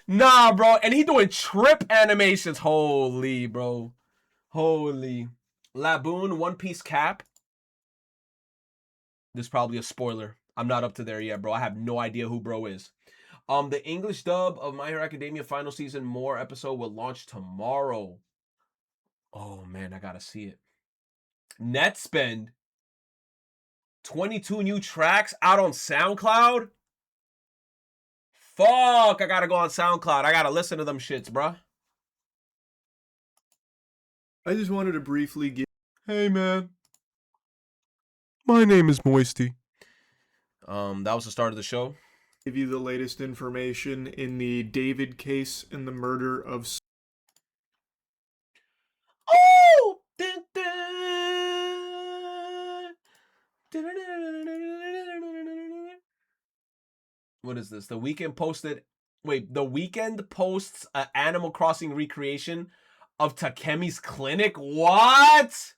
Nah, bro. And he doing trip animations. Holy, bro. Holy. Laboon, One Piece cap. This is probably a spoiler. I'm not up to there yet, bro. I have no idea who bro is. The English dub of My Hero Academia final season more episode will launch tomorrow. Oh, man, I gotta see it. Net spend. 22 new tracks out on SoundCloud. Fuck, I gotta go on SoundCloud. I gotta listen to them shits, bruh. I just wanted to briefly give... Hey, man. My name is Moisty. That was the start of the show. Give you the latest information in the David case in the murder of... Oh! What is this? The Weeknd posted... Wait, The Weeknd posts an Animal Crossing recreation of Takemi's clinic? What?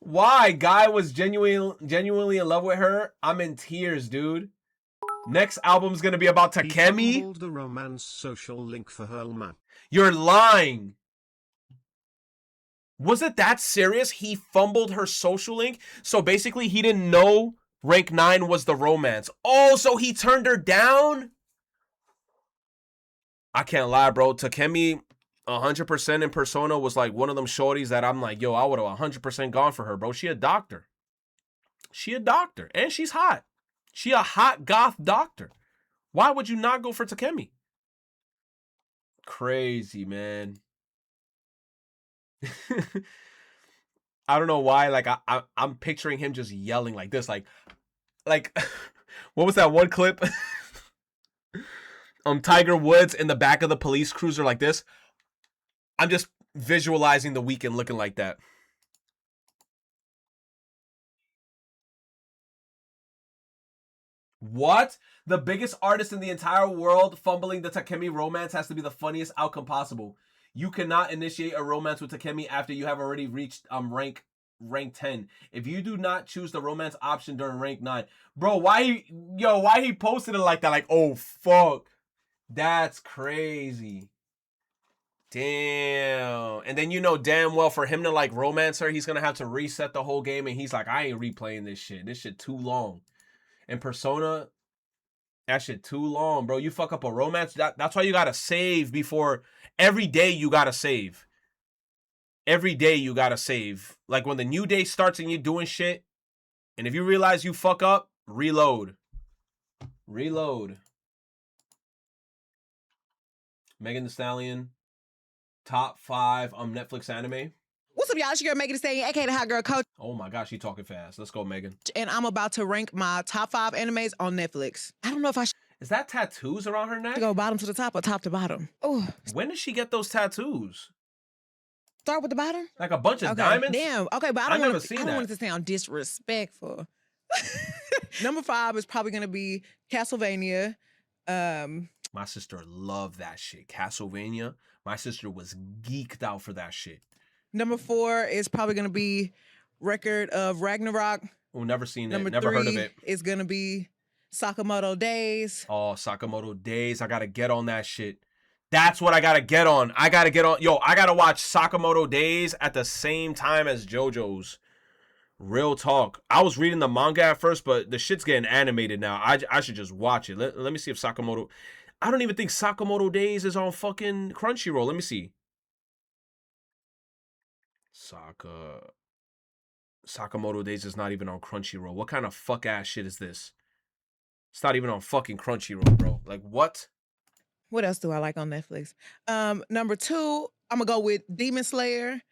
Why? Guy was genuinely in love with her? I'm in tears, dude. Next album's gonna be about Takemi. He fumbled the romance social link for Hurlman. You're lying. Was it that serious? He fumbled her social link? So basically he didn't know rank 9 was the romance. Oh, so he turned her down? I can't lie, bro. Takemi 100% in Persona was like one of them shorties that I'm like, yo, I would have 100% gone for her, bro. She a doctor. She a doctor. And she's hot. She a hot goth doctor. Why would you not go for Takemi? Crazy, man. I don't know why. Like I'm picturing him just yelling like this, like what was that one clip? Tiger Woods in the back of the police cruiser like this. I'm just visualizing The Weeknd looking like that. What? The biggest artist in the entire world fumbling the Takemi romance has to be the funniest outcome possible. You cannot initiate a romance with Takemi after you have already reached rank 10. If you do not choose the romance option during rank 9. Bro, why he posted it like that? Like, oh fuck. That's crazy. Damn. And then you know damn well for him to like romance her, he's gonna have to reset the whole game, and he's like, I ain't replaying this shit. This shit too long. And Persona, that shit too long, bro. You fuck up a romance. That's why you gotta save before every day. You gotta save. Every day you gotta save. Like when the new day starts and you're doing shit, and if you realize you fuck up, reload. Reload. Megan Thee Stallion, top 5 Netflix anime. What's up, y'all? It's your girl Megan Thee Stallion, aka the Hot Girl Coach. Oh my gosh, she talking fast. Let's go, Megan. And I'm about to rank my top 5 animes on Netflix. I don't know if I should Is that tattoos around her neck? go bottom to the top or top to bottom. Oh, When did she get those tattoos? start with the bottom? Like a bunch of Okay, diamonds? damn. Okay, but I I don't never want seen I don't that. want it to sound disrespectful. Number 5 is probably gonna be Castlevania. My sister loved that shit. Castlevania. My sister was geeked out for that shit. Number 4 is probably gonna be Record of Ragnarok. Oh, never seen Number it. Never 3 heard of it. is gonna be Sakamoto Days. Oh, Sakamoto Days. I gotta get on that shit. That's what I gotta get on. I gotta get on. Yo, I gotta watch Sakamoto Days at the same time as JoJo's. Real talk. I was reading the manga at first, but the shit's getting animated now. I should just watch it. Let me see if Sakamoto... I don't even think Sakamoto Days is on fucking Crunchyroll. Let me see. Sakamoto Days is not even on Crunchyroll. What kind of fuck-ass shit is this? It's not even on fucking Crunchyroll, bro. Like, what? What else do I like on Netflix? Number 2, I'm gonna go with Demon Slayer.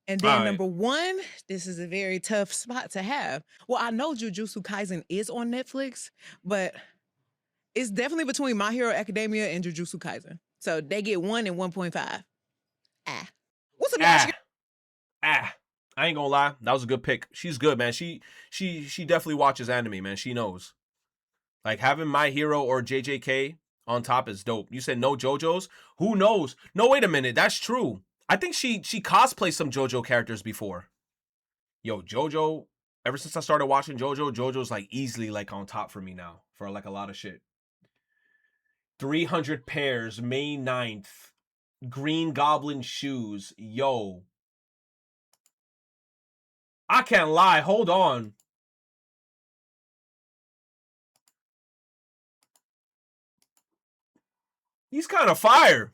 And then All right. number 1, this is a very tough spot to have. Well, I know Jujutsu Kaisen is on Netflix, but it's definitely between My Hero Academia and Jujutsu Kaisen. So they get 1 and 1.5. What's up, y'all? I ain't gonna lie. That was a good pick. She's good, man. She definitely watches anime, man. She knows. Like, having My Hero or JJK on top is dope. You said no JoJo's? Who knows? No, wait a minute. That's true. I think she cosplayed some JoJo characters before. Yo, JoJo, ever since I started watching JoJo's like easily like on top for me now for like a lot of shit. 300 pairs, May 9th. Green Goblin shoes. Yo. I can't lie. Hold on. He's kind of fire.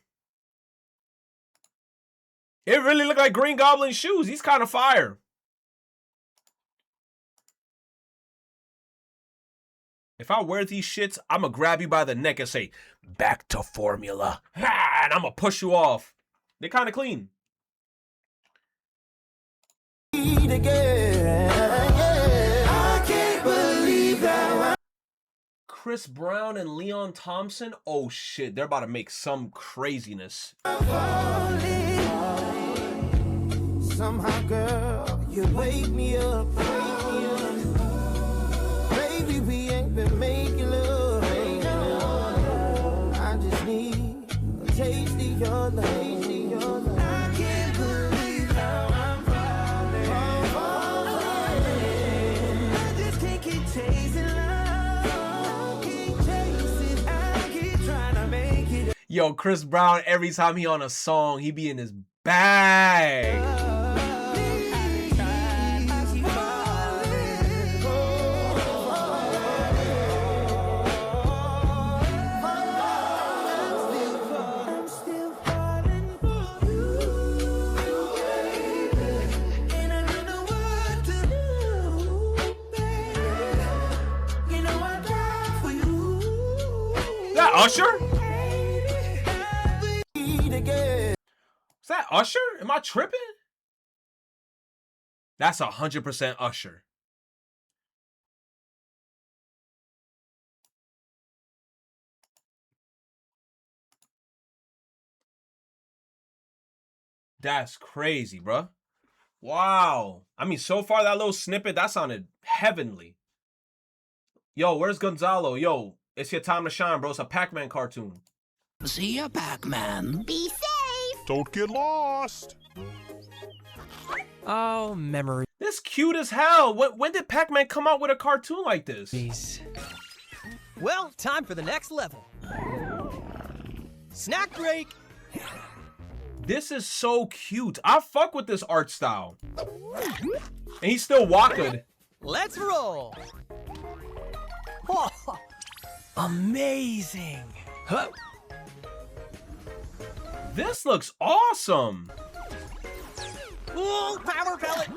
It really looked like Green Goblin shoes. He's kind of fire. If I wear these shits, I'm going to grab you by the neck and say, back to formula. And I'm going to push you off. They're kind of clean. Chris Brown and Leon Thompson? Oh shit, they're about to make some craziness. Somehow, girl, you wake me up. Baby, we ain't been making love. I just need a taste of your love. I can't believe how I'm falling. I just can't keep chasing love. Keep chasing, I keep trying to make it. Yo, Chris Brown, every time he on a song, he be in his bag. Usher? Is that Usher? Am I tripping? That's 100% Usher. That's crazy, bruh. Wow. I mean, so far, that little snippet, that sounded heavenly. Yo, where's Gonzalo? Yo, it's your time to shine, bro. It's a Pac-Man cartoon. See ya, Pac-Man. Be safe. Don't get lost. Oh, memory. This cute as hell. When did Pac-Man come out with a cartoon like this? Well, time for the next level. Snack break. This is so cute. I fuck with this art style. And he's still walking. Let's roll. Oh, amazing. Huh. This looks awesome. Ooh, power pellet.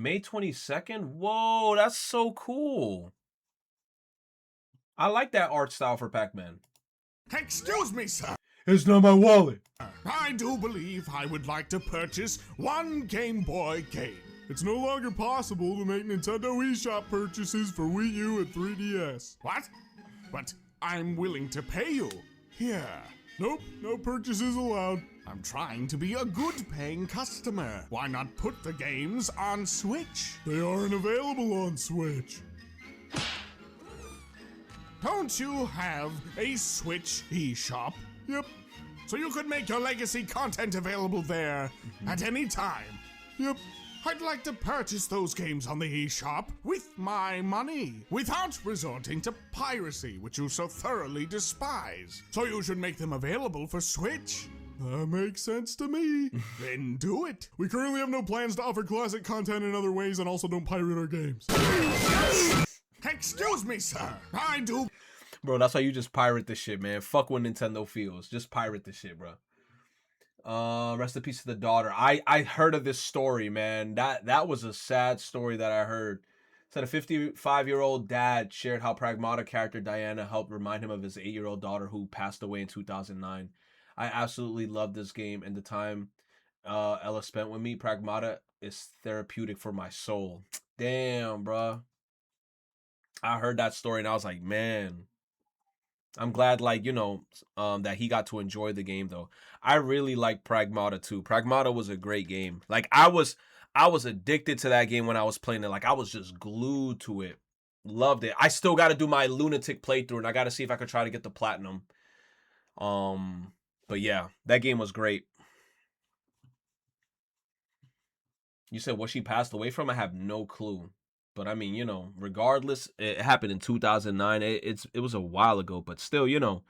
May 22nd? Whoa, that's so cool. I like that art style for Pac-Man. Excuse me, sir. It's not my wallet. I do believe I would like to purchase one Game Boy game. It's no longer possible to make Nintendo eShop purchases for Wii U and 3DS. What? But I'm willing to pay you. Here. Nope, no purchases allowed. I'm trying to be a good paying customer. Why not put the games on Switch? They aren't available on Switch. Don't you have a Switch eShop? Yep. So you could make your legacy content available there at any time. Yep. I'd like to purchase those games on the eShop with my money, without resorting to piracy, which you so thoroughly despise. So you should make them available for Switch. That makes sense to me. Then do it. We currently have no plans to offer classic content in other ways and also don't pirate our games. Excuse me, sir. I do. Bro, that's why you just pirate this shit, man. Fuck what Nintendo feels. Just pirate this shit, bro. Rest in peace to the daughter. I heard of this story, man. That was a sad story that I heard. Said a 55-year-old dad shared how Pragmata character Diana helped remind him of his 8-year-old daughter who passed away in 2009. I absolutely love this game and the time Ella spent with me. Pragmata is therapeutic for my soul. Damn, bro. I heard that story and I was like, man. I'm glad, like, you know, that he got to enjoy the game, though. I really like Pragmata, too. Pragmata was a great game. Like, I was addicted to that game when I was playing it. Like, I was just glued to it. Loved it. I still got to do my lunatic playthrough, and I got to see if I could try to get the platinum. But yeah, that game was great. You said what she passed away from? I have no clue. But I mean, you know, regardless, it happened in 2009. It was a while ago, but still, you know,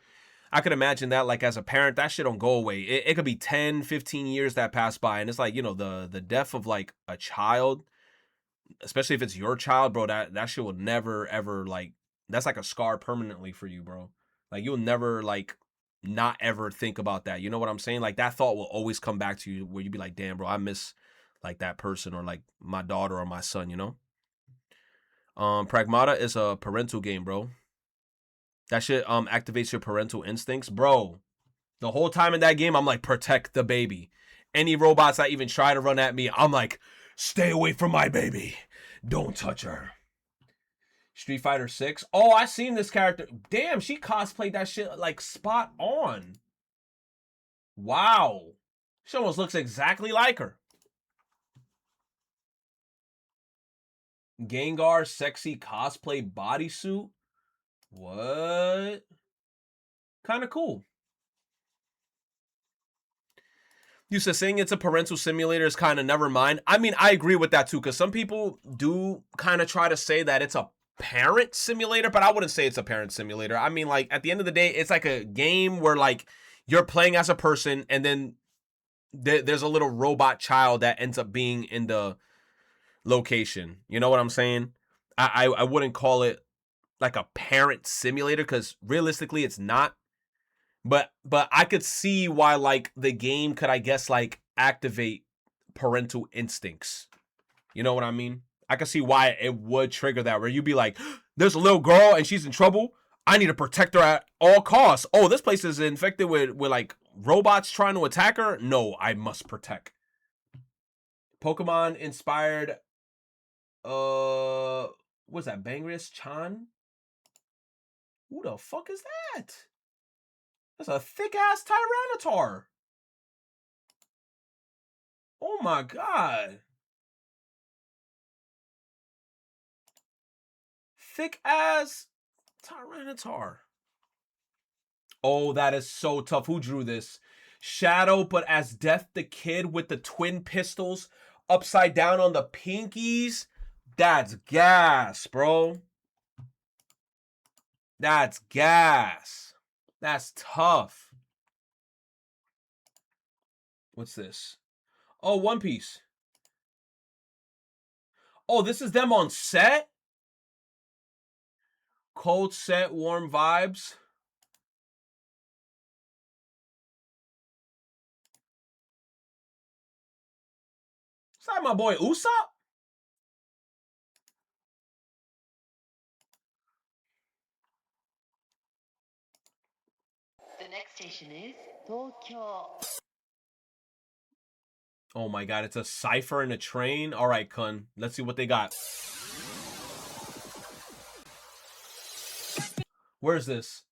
I could imagine that, like, as a parent, that shit don't go away. It could be 10, 15 years that pass by, and it's like, you know, the death of, like, a child, especially if it's your child, bro, that shit will never, ever, like, that's like a scar permanently for you, bro. Like, you'll never, like, not ever think about that. You know what I'm saying? Like, that thought will always come back to you where you'd be like, damn, bro, I miss, like, that person or, like, my daughter or my son, you know? Pragmata is a parental game, bro. That shit activates your parental instincts. Bro, the whole time in that game, I'm like, protect the baby. Any robots that even try to run at me, I'm like, stay away from my baby. Don't touch her. Street Fighter 6. Oh, I seen this character. Damn, she cosplayed that shit like spot on. Wow. She almost looks exactly like her. Gengar sexy cosplay bodysuit. What? Kind of cool. You said saying it's a parental simulator is kind of never mind. I mean, I agree with that too, because some people do kind of try to say that it's a parent simulator, but I wouldn't say it's a parent simulator. I mean, like, at the end of the day, it's like a game where, like, you're playing as a person, and then there's a little robot child that ends up being in the location. You know what I'm saying? I wouldn't call it like a parent simulator because realistically it's not. But I could see why, like, the game could, I guess, like, activate parental instincts. You know what I mean? I could see why it would trigger that, where you'd be like, there's a little girl and she's in trouble. I need to protect her at all costs. Oh, this place is infected with like robots trying to attack her. No, I must protect. Pokemon inspired what's that? Bangris Chan? Who the fuck is that? That's a thick ass Tyranitar. Oh my god. Thick ass Tyranitar. Oh, that is so tough. Who drew this? Shadow, but as Death the Kid with the twin pistols upside down on the pinkies. That's gas, bro. That's gas. That's tough. What's this? Oh, One Piece. Oh, this is them on set? Cold set, warm vibes. Is that my boy Usopp? The next station is Tokyo. Oh my god, it's a cipher in a train. All right, Kun. Let's see what they got. Where's this?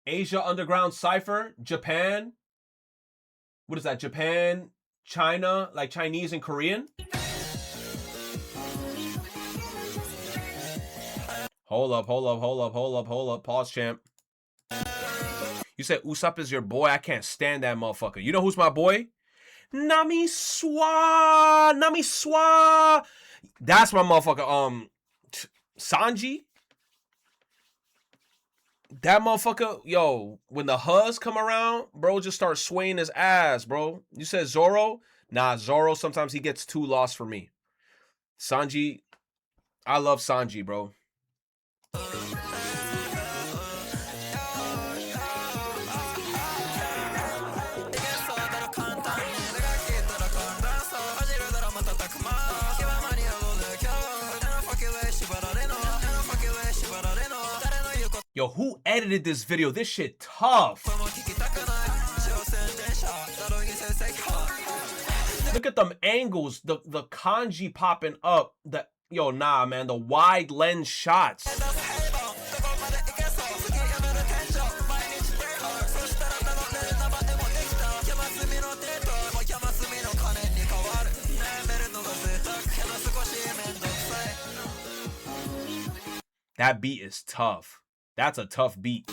Asia Underground Cipher, Japan. What is that? Japan, China, like Chinese and Korean? Hold up. Pause, champ. You said Usopp is your boy. I can't stand that motherfucker. You know who's my boy? Nami Swa. That's my motherfucker. Sanji. That motherfucker, yo, when the Huz come around, bro, just start swaying his ass, bro. You said Zoro? Nah, Zoro, sometimes he gets too lost for me. Sanji, I love Sanji, bro. Yo, who edited this video? This shit tough. Look at them angles, the kanji popping up. Yo, nah, man, the wide lens shots. That beat is tough. That's a tough beat.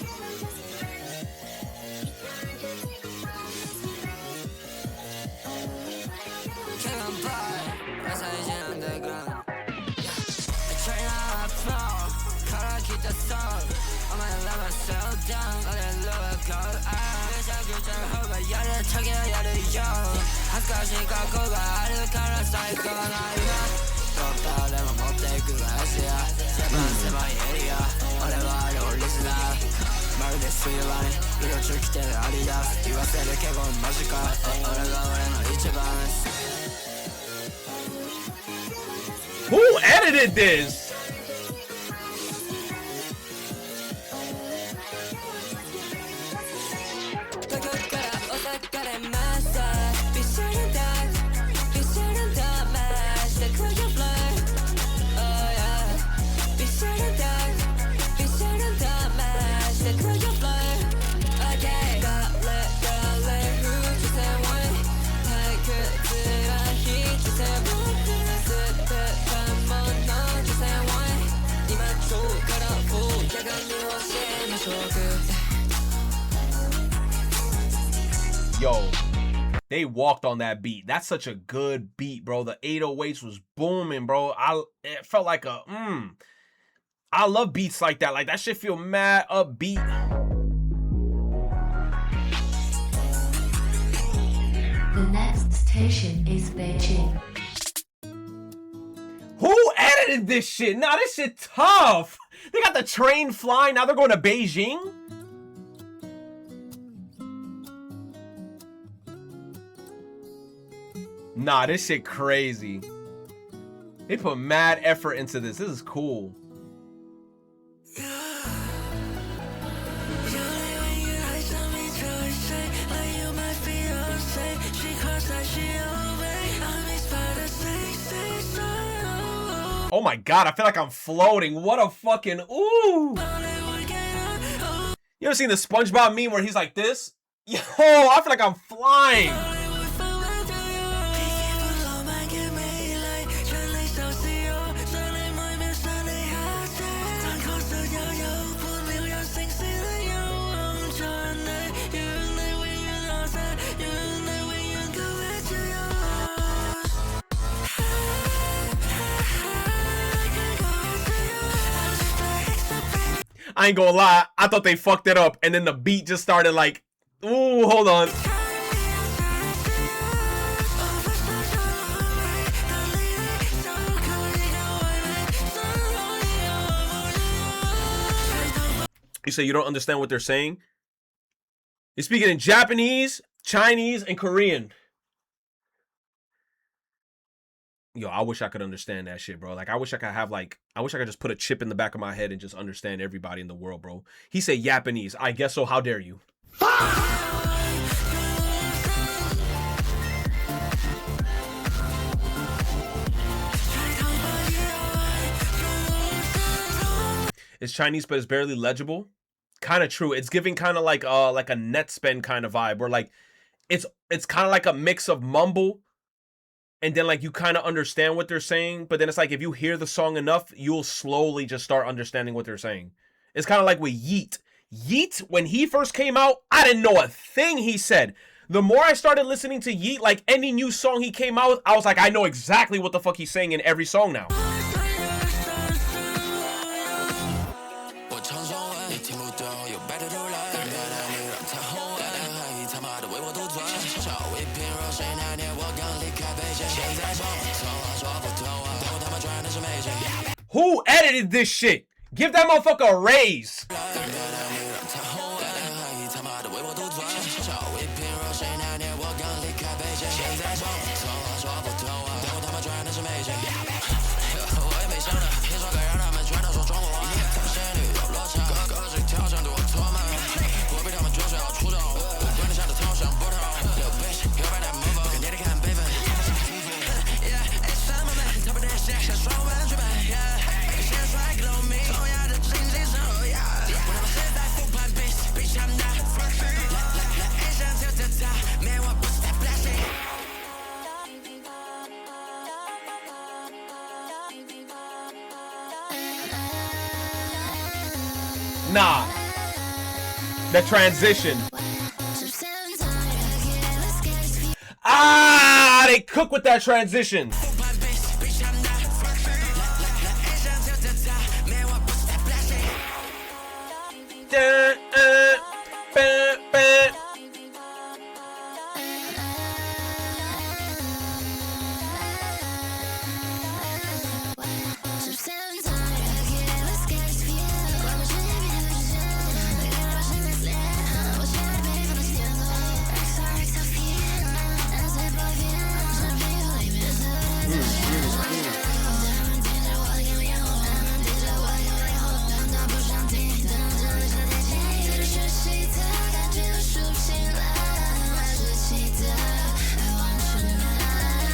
Who edited this? Yo, they walked on that beat. That's such a good beat, bro. The 808s was booming, bro. It felt like a I love beats like that. Like that shit feel mad upbeat. The next station is Beijing. Who edited this shit? Nah, this shit tough. They got the train flying. Now they're going to Beijing. Nah, this shit crazy. They put mad effort into this. This is cool. Oh my god, I feel like I'm floating. What a fucking ooh. You ever seen the SpongeBob meme where he's like this? Yo, I feel like I'm flying. I ain't gonna lie. I thought they fucked it up, and then the beat just started like, ooh, hold on. You say you don't understand what they're saying? You're speaking in Japanese, Chinese, and Korean. Yo, I wish I could understand that shit, bro. Like, I wish I could just put a chip in the back of my head and just understand everybody in the world, bro. He said Japanese. I guess so. How dare you? It's Chinese, but it's barely legible. Kind of true. It's giving kind of like a net spend kind of vibe, where like it's kind of like a mix of mumble, and then like you kind of understand what they're saying, but then it's like if you hear the song enough, you'll slowly just start understanding what they're saying. It's kind of like with Yeet. Yeet, when he first came out, I didn't know a thing he said. The more I started listening to Yeet, like any new song he came out with, I was like, I know exactly what the fuck he's saying in every song now. Who edited this shit? Give that motherfucker a raise. Nah. The transition. Ah, they cook with that transition.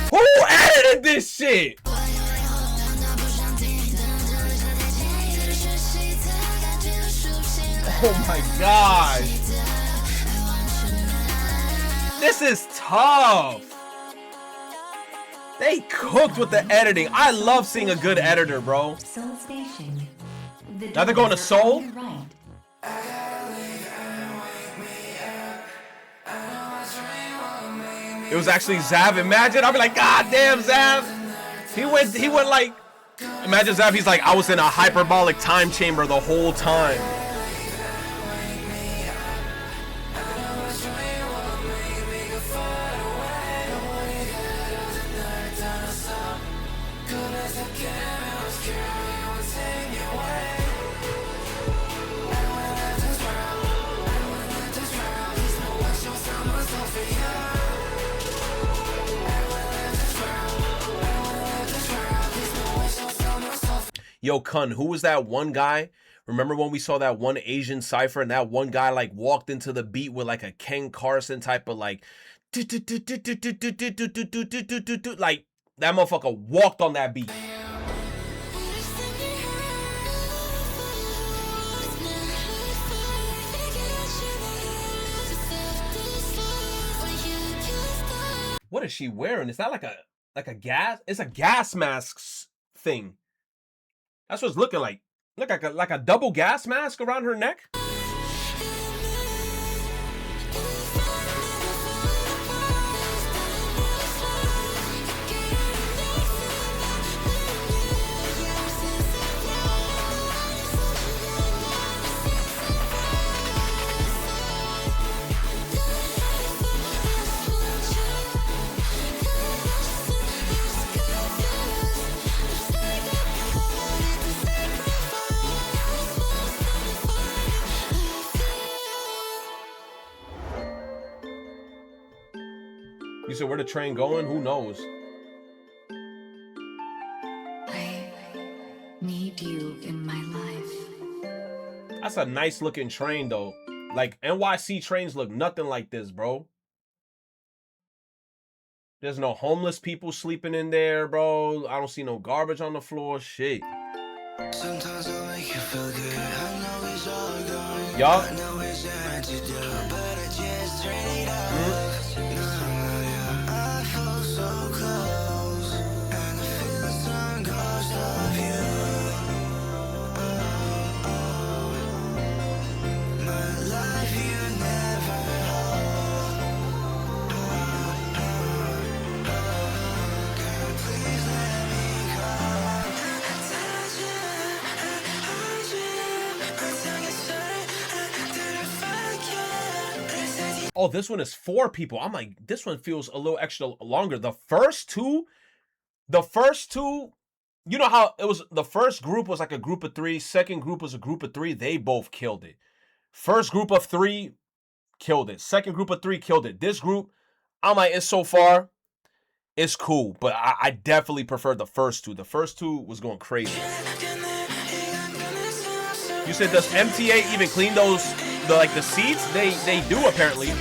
Who edited this shit? Oh my gosh. This is tough. They cooked with the editing. I love seeing a good editor, bro. Soul Station. Now they're going to Soul? It was actually Zav. Imagine, I'll be like, God damn, Zav. He went like, imagine Zav, he's like, I was in a hyperbolic time chamber the whole time. Yo, Kun, who was that one guy? Remember when we saw that one Asian cipher and that one guy like walked into the beat with like a Ken Carson type of like like that motherfucker walked on that beat. What is she wearing? Is that like a gas? It's a gas mask thing. That's what it's looking like. Look like a double gas mask around her neck. You said where the train going? Who knows? I need you in my life. That's a nice looking train though. Like NYC trains look nothing like this, bro. There's no homeless people sleeping in there, bro. I don't see no garbage on the floor. Shit. Sometimes I make you feel good. I know it's all gone. Yup. I know it's your antidote, but I just turn it off. I feel so close, and I feel some ghost of you. My life you never hold. Can you please let me go? Touch you, hold you, until you say, did I forget? Oh, this one is 4 people. I'm like, this one feels a little extra longer. The first two, you know how it was, the first group was like a group of 3, second group was a group of 3, they both killed it. First group of 3 killed it. Second group of 3 killed it. This group, I'm like, it's so far, it's cool, but I definitely prefer the first 2. The first 2 was going crazy. You said, does MTA even clean those, the seats? They do apparently.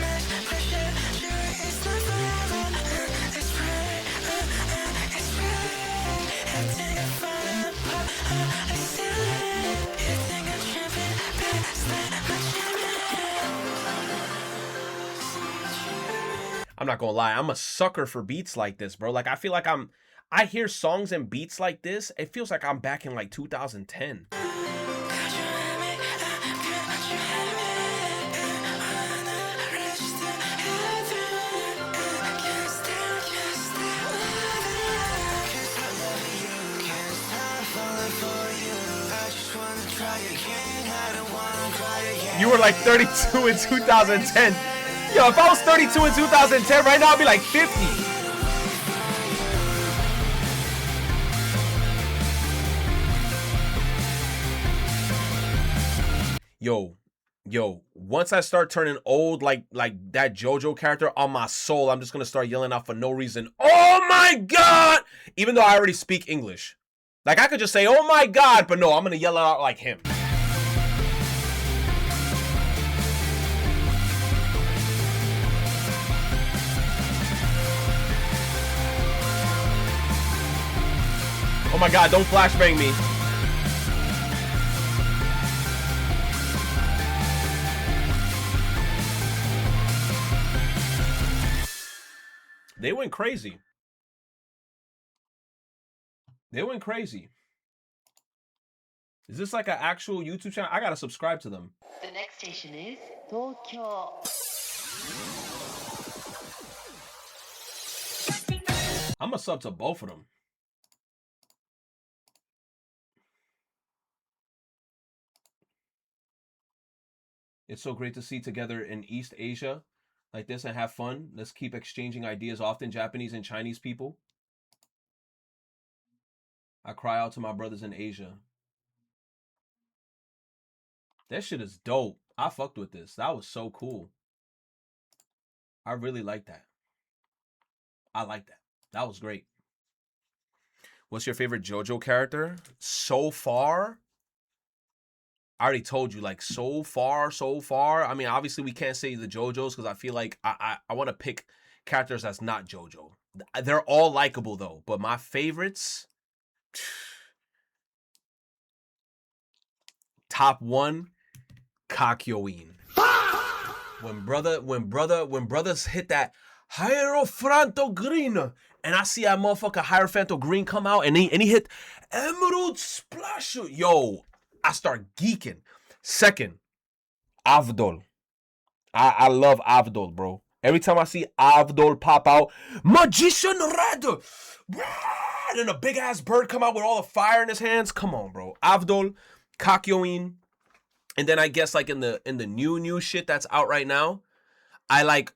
I'm not gonna lie, I'm a sucker for beats like this, bro. Like, I feel like I hear songs and beats like this, it feels like I'm back in like 2010. You were like 32 in 2010. Yo, if I was 32 in 2010, right now I'd be like 50. Yo, once I start turning old like that JoJo character, on my soul, I'm just gonna start yelling out for no reason, oh my god! Even though I already speak English. Like, I could just say, oh my god, but no, I'm gonna yell out like him. Oh my god, don't flashbang me. They went crazy. They went crazy. Is this like an actual YouTube channel? I gotta subscribe to them. The next station is Tokyo. I'm a sub to both of them. It's so great to see together in East Asia like this and have fun. Let's keep exchanging ideas often, Japanese and Chinese people. I cry out to my brothers in Asia. That shit is dope. I fucked with this. That was so cool. I really like that. I like that. That was great. What's your favorite JoJo character? So far? I already told you, like, so far. I mean, obviously we can't say the JoJos because I feel like I want to pick characters that's not JoJo. They're all likable though, but my favorites, top 1, Kakyoin. When brothers hit that Hierophanto Green, and I see that motherfucker Hierophanto Green come out and he hit Emerald Splash. Yo, I start geeking. Second, Avdol. I love Avdol, bro. Every time I see Avdol pop out, Magician Red, and a big ass bird come out with all the fire in his hands. Come on, bro. Avdol, Kakyoin, and then I guess like in the new shit that's out right now, I like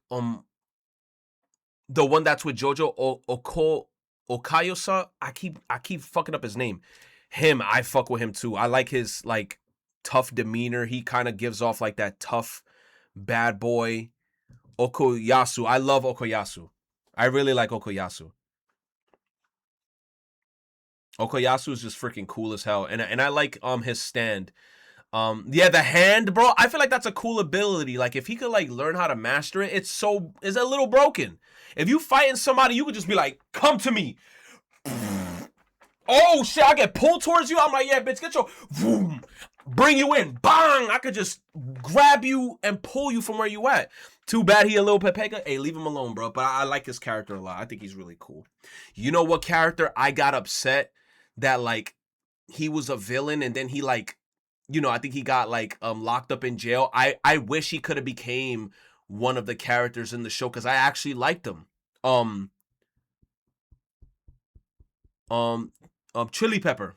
the one that's with JoJo Okayosa. I keep fucking up his name. Him, I fuck with him too. I like his like tough demeanor. He kind of gives off like that tough bad boy. Okoyasu. I love Okoyasu. I really like Okuyasu. Okuyasu is just freaking cool as hell. And I like his stand. Yeah, the hand, bro. I feel like that's a cool ability. Like if he could like learn how to master it, it's a little broken. If you fighting somebody, you could just be like, come to me. Oh shit, I get pulled towards you. I'm like, yeah, bitch, get your boom, bring you in. Bang! I could just grab you and pull you from where you at. Too bad he a little pepega. Hey, leave him alone, bro. But I like his character a lot. I think he's really cool. You know what character I got upset that like he was a villain and then he like, you know, I think he got like locked up in jail. I wish he could have became one of the characters in the show because I actually liked him. Chili Pepper.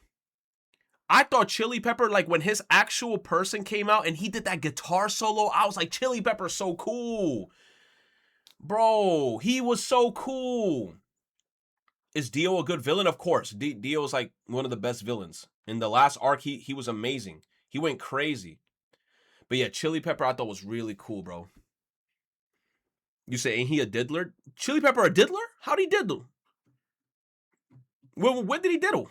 I thought Chili Pepper, like when his actual person came out and he did that guitar solo, I was like, Chili Pepper's so cool. Bro, he was so cool. Is Dio a good villain? Of course. Dio is like one of the best villains. In the last arc, he was amazing. He went crazy. But yeah, Chili Pepper I thought was really cool, bro. You say, ain't he a diddler? Chili Pepper a diddler? How'd he diddle? When did he diddle?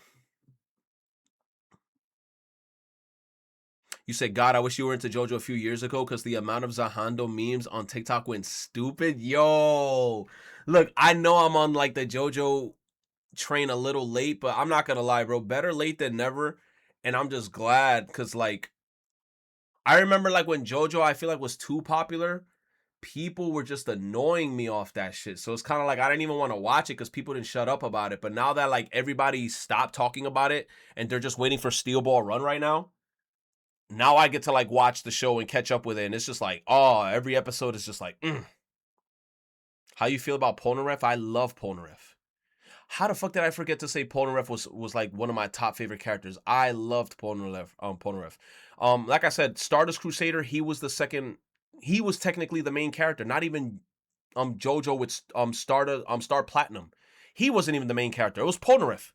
You said, God, I wish you were into JoJo a few years ago because the amount of Zahando memes on TikTok went stupid. Yo, look, I know I'm on like the JoJo train a little late, but I'm not going to lie, bro. Better late than never. And I'm just glad because like, I remember like when JoJo, I feel like was too popular. People were just annoying me off that shit. So it's kind of like I didn't even want to watch it because people didn't shut up about it. But now that like everybody stopped talking about it and they're just waiting for Steel Ball Run right now I get to like watch the show and catch up with it. And it's just like, oh, every episode is just like, How you feel about Polnareff? I love Polnareff. How the fuck did I forget to say Polnareff was like one of my top favorite characters? I loved Polnareff. Like I said, Stardust Crusader, he was the second. He was technically the main character, not even JoJo with Star Platinum. He wasn't even the main character. It was Polnareff.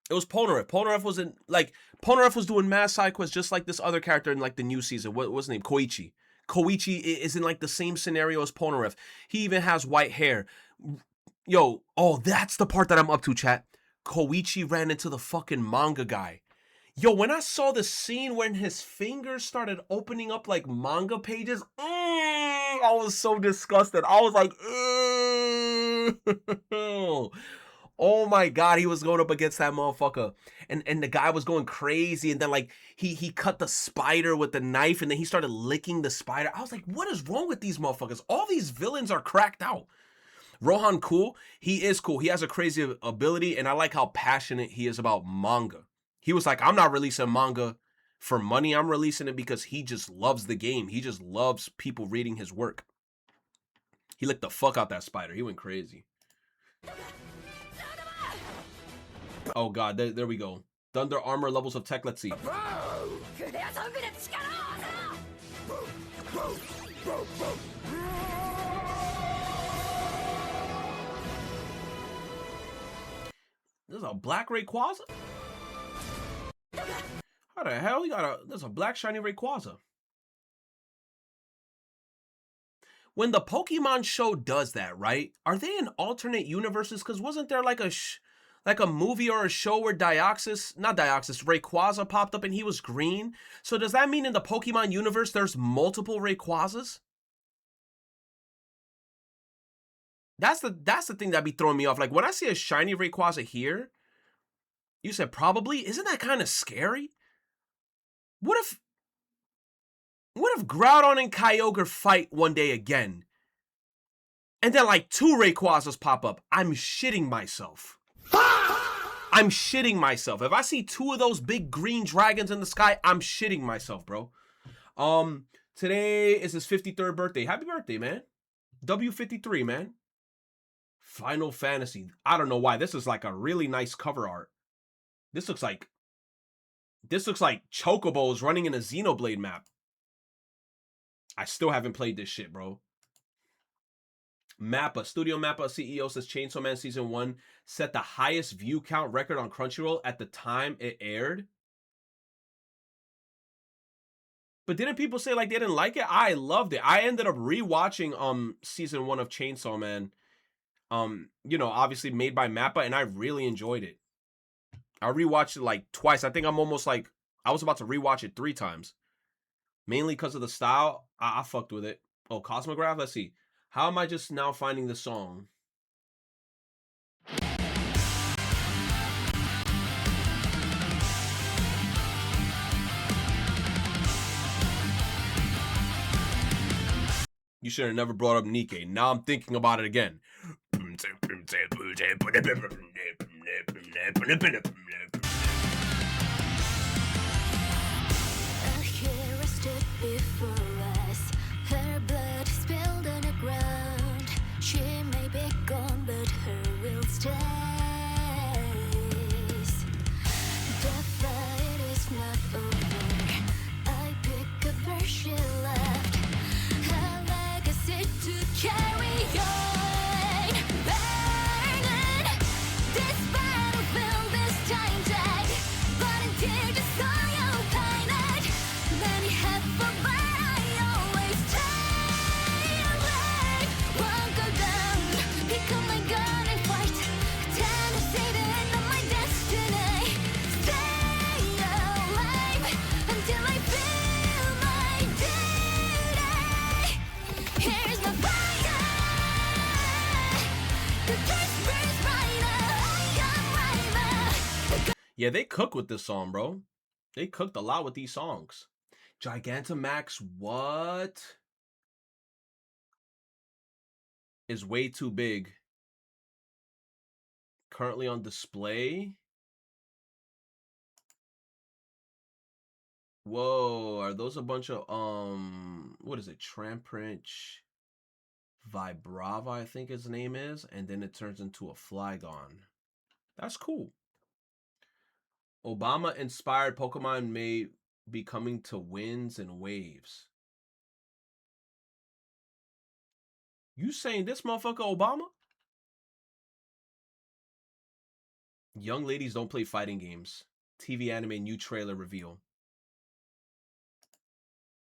Polnareff wasn't like Polnareff was doing mad side quests just like this other character in like the new season. What was his name? Koichi. Koichi is in like the same scenario as Polnareff. He even has white hair. Yo, oh, that's the part that I'm up to, chat. Koichi ran into the fucking manga guy. Yo, when I saw the scene when his fingers started opening up like manga pages, I was so disgusted. I was like, oh my god, he was going up against that motherfucker. And the guy was going crazy. And then like he cut the spider with the knife and then he started licking the spider. I was like, what is wrong with these motherfuckers? All these villains are cracked out. Rohan cool. He is cool. He has a crazy ability and I like how passionate he is about manga. He was like, I'm not releasing manga for money. I'm releasing it because he just loves the game. He just loves people reading his work. He licked the fuck out that spider. He went crazy. Oh god, there we go. Thunder armor levels of tech. Let's see. There's a black Rayquaza? How the hell you got there's a black shiny Rayquaza? When the Pokemon show does that, right? Are they in alternate universes? Because wasn't there like a movie or a show where Rayquaza popped up and he was green? So does that mean in the Pokemon universe there's multiple Rayquazas? That's the thing that be throwing me off. Like when I see a shiny Rayquaza here, you said probably. Isn't that kind of scary? What if Groudon and Kyogre fight one day again? And then like 2 Rayquazas pop up. I'm shitting myself. I'm shitting myself. If I see 2 of those big green dragons in the sky, I'm shitting myself, bro. Today is his 53rd birthday. Happy birthday, man. W53, man. Final Fantasy. I don't know why. This is like a really nice cover art. This looks like Chocobos running in a Xenoblade map. I still haven't played this shit, bro. Studio Mappa CEO says Chainsaw Man Season 1 set the highest view count record on Crunchyroll at the time it aired. But didn't people say like they didn't like it? I loved it. I ended up rewatching season 1 of Chainsaw Man. You know, obviously made by Mappa, and I really enjoyed it. I rewatched it like twice. I think I'm almost like I was about to rewatch it 3 times. Mainly because of the style. I fucked with it. Oh, Cosmograph? Let's see. How am I just now finding the song? You should have never brought up NIKKE. Now I'm thinking about it again. Hero stood before us. Her blood spilled on the ground. She may be gone, but her will stays. The fight is not over. I pick up where she left. Her legacy to carry on. Burning. This battlefield is tainted. But until the soil painted. Many have fought, but I always stay alive. Won't go down. Pick up my gun and fight. Turn to see the end of my destiny. Stay alive until I feel my duty. Here's my fire. The torch burns brighter. I am braver. Yeah, they cook with this song, bro. They cooked a lot with these songs. Gigantamax, what? Is way too big. Currently on display. Whoa, are those a bunch of what is it? Tramprinch Vibrava, I think his name is, and then it turns into a Flygon. That's cool. Obama inspired Pokemon may be coming to winds and waves. You saying this motherfucker Obama? Young ladies don't play fighting games. TV anime new trailer reveal.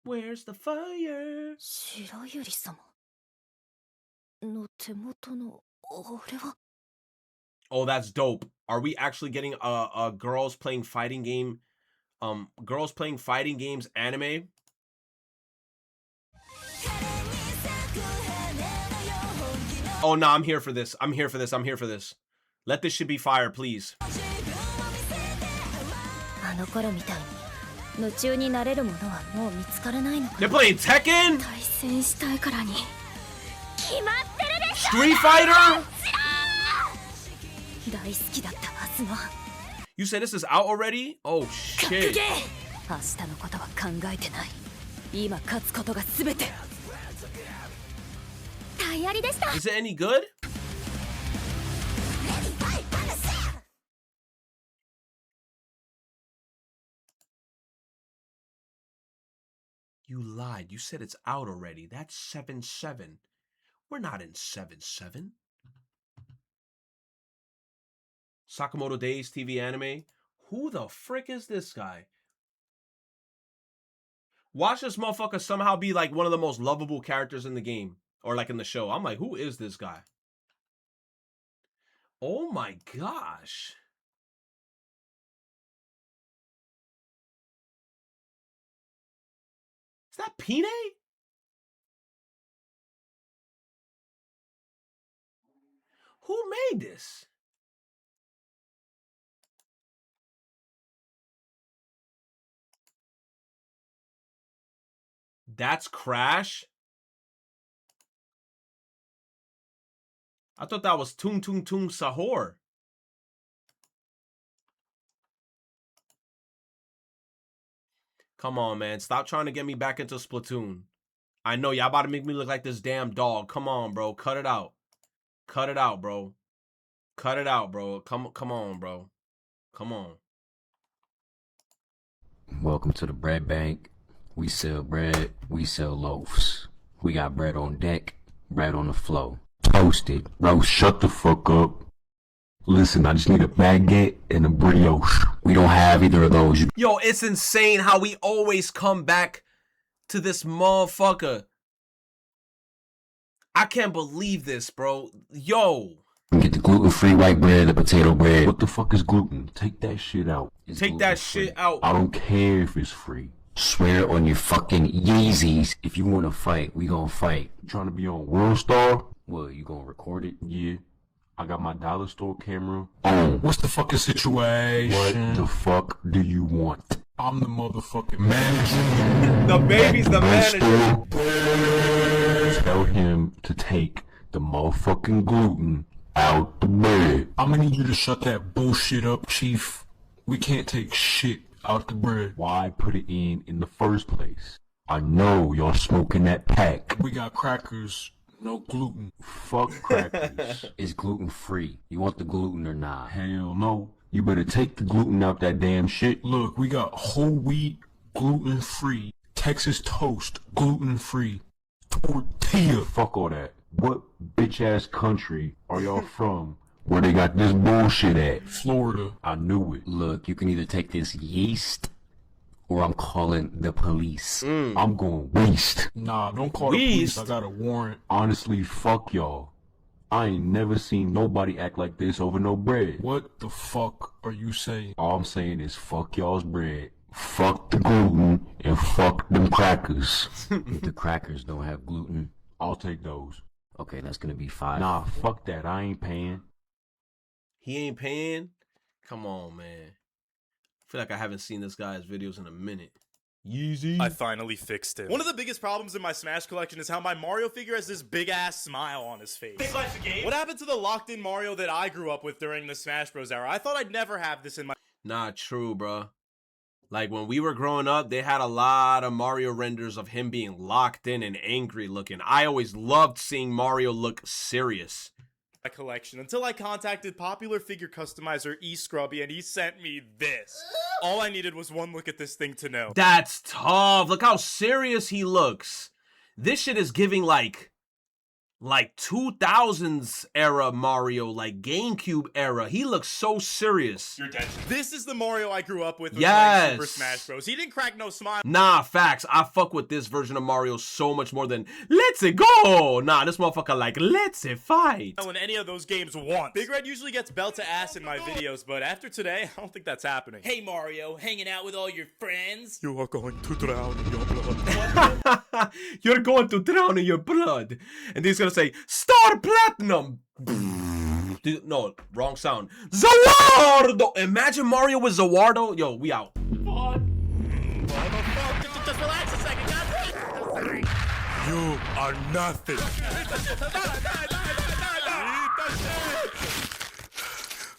Where's the fire? 白百合様の手元の俺は Oh, that's dope. Are we actually getting a girls playing fighting game? Girls playing fighting games anime? Oh no, I'm here for this. I'm here for this. I'm here for this. Let this shit be fire, please. あの頃みたいに夢中になれるものはもう見つからないのか They're playing Tekken? 対戦したいからに決まってるでしょ Street Fighter? 大好きだったはずの You said this is out already? Oh 格 shit. ゲー明日のことは考えてない今勝つことが全てタイヤリでした Is it any good? You lied. You said it's out already. That's 7-7. We're not in 7-7. Sakamoto Days TV anime. Who the frick is this guy? Watch this motherfucker somehow be like one of the most lovable characters in the game. Or like in the show. I'm like, who is this guy? Oh my gosh. Is that Pine? Who made this? That's Crash? I thought that was Tung Tung Tung Sahur. Come on, man. Stop trying to get me back into Splatoon. I know y'all about to make me look like this damn dog. Come on, bro. Cut it out. Cut it out, bro. Cut it out, bro. Come on, bro. Come on. Welcome to the bread bank. We sell bread, we sell loaves. We got bread on deck, bread on the floor. Toasted. Bro, shut the fuck up. Listen, I just need a baguette and a brioche. We don't have either of those. Yo, it's insane how we always come back to this motherfucker. I can't believe this, bro. Yo. Get the gluten-free white bread, the potato bread. What the fuck is gluten? Take that shit out. It's Take that shit out. I don't care if it's free. Swear it on your fucking Yeezys. If you want to fight, we gonna fight. Trying to be on World Star? Well, you gonna record it? Yeah. I got my dollar store camera on. What's the fucking situation? What the fuck do you want? I'm the motherfucking manager. The baby's the manager. Tell him to take the motherfucking gluten out the bread. I'm gonna need you to shut that bullshit up, Chief. We can't take shit out the bread. Why put it in the first place? I know y'all smoking that pack. We got crackers, no gluten. Fuck crackers. It's gluten free. You want the gluten or not? Hell no. You better take the gluten out that damn shit. Look, we got whole wheat, gluten free. Texas toast, gluten free. Tortilla. Fuck all that. What bitch ass country are y'all from where they got this bullshit at? Florida. I knew it. Look, you can either take this yeast or I'm calling the police. I'm going waste. Nah, don't call the police. I got a warrant. Honestly, fuck y'all. I ain't never seen nobody act like this over no bread. What the fuck are you saying? All I'm saying is fuck y'all's bread. Fuck the gluten and fuck them crackers. If the crackers don't have gluten, I'll take those. Okay, that's gonna be $5. Nah, fuck that. I ain't paying. He ain't paying? Come on, man. I feel like I haven't seen this guy's videos in a minute. Yeezy. I finally fixed it. One of the biggest problems in my Smash collection is how my Mario figure has this big ass smile on his face. What happened to the locked in Mario that I grew up with during the Smash Bros era? I thought I'd never have this in my... Not true, bro. Like when we were growing up, they had a lot of Mario renders of him being locked in and angry looking. I always loved seeing Mario look serious. My collection until I contacted popular figure customizer eScrubby and he sent me this. All I needed was one look at this thing to know. That's tough. Look how serious he looks. This shit is giving like 2000s era Mario, like GameCube era. He looks so serious. You're dead. This is the Mario I grew up with when yes. playing Super Smash Bros. He didn't crack no smile. Nah, facts. I fuck with this version of Mario so much more than let's it go. Nah, this motherfucker like let's it fight. When any of those games once. Big Red usually gets belt to ass in my videos, but after today, I don't think that's happening. Hey Mario, hanging out with all your friends? You are going to drown in your blood. You're going to drown in your blood. And he's gonna say, Star Platinum! No, wrong sound. Zawardo! Imagine Mario with Zawardo. Yo, we out. Just relax a second, guys. You are nothing.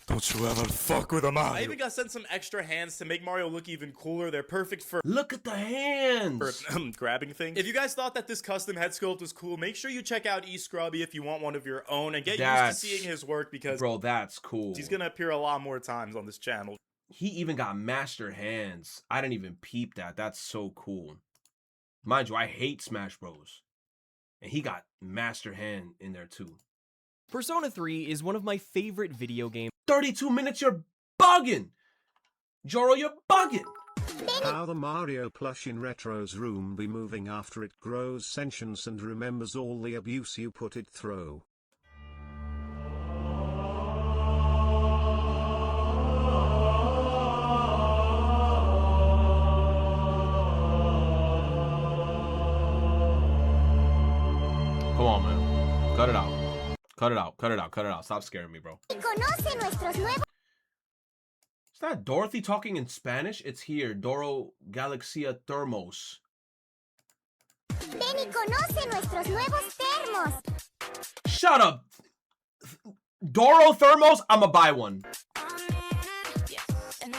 Don't you ever fuck with a Mario. I even got sent some extra hands to make Mario look even cooler. They're perfect for... Look at the hands! For grabbing things. If you guys thought that this custom head sculpt was cool, make sure you check out eScrubby if you want one of your own and get used to seeing his work because... Bro, that's cool. He's gonna appear a lot more times on this channel. He even got master hands. I didn't even peep that. That's so cool. Mind you, I hate Smash Bros. And he got master hand in there too. Persona 3 is one of my favorite video games. 32 minutes, you're bugging! Joro, you're bugging! How the Mario plush in Retro's room be moving after it grows sentience and remembers all the abuse you put it through. Come on, man. Cut it out. Cut it out, cut it out, cut it out. Stop scaring me, bro. Is that Dorothy talking in Spanish? It's here. Doro Galaxia Thermos. Ven y conoce nuestros nuevos termos. Shut up. Doro Thermos? I'ma buy one. En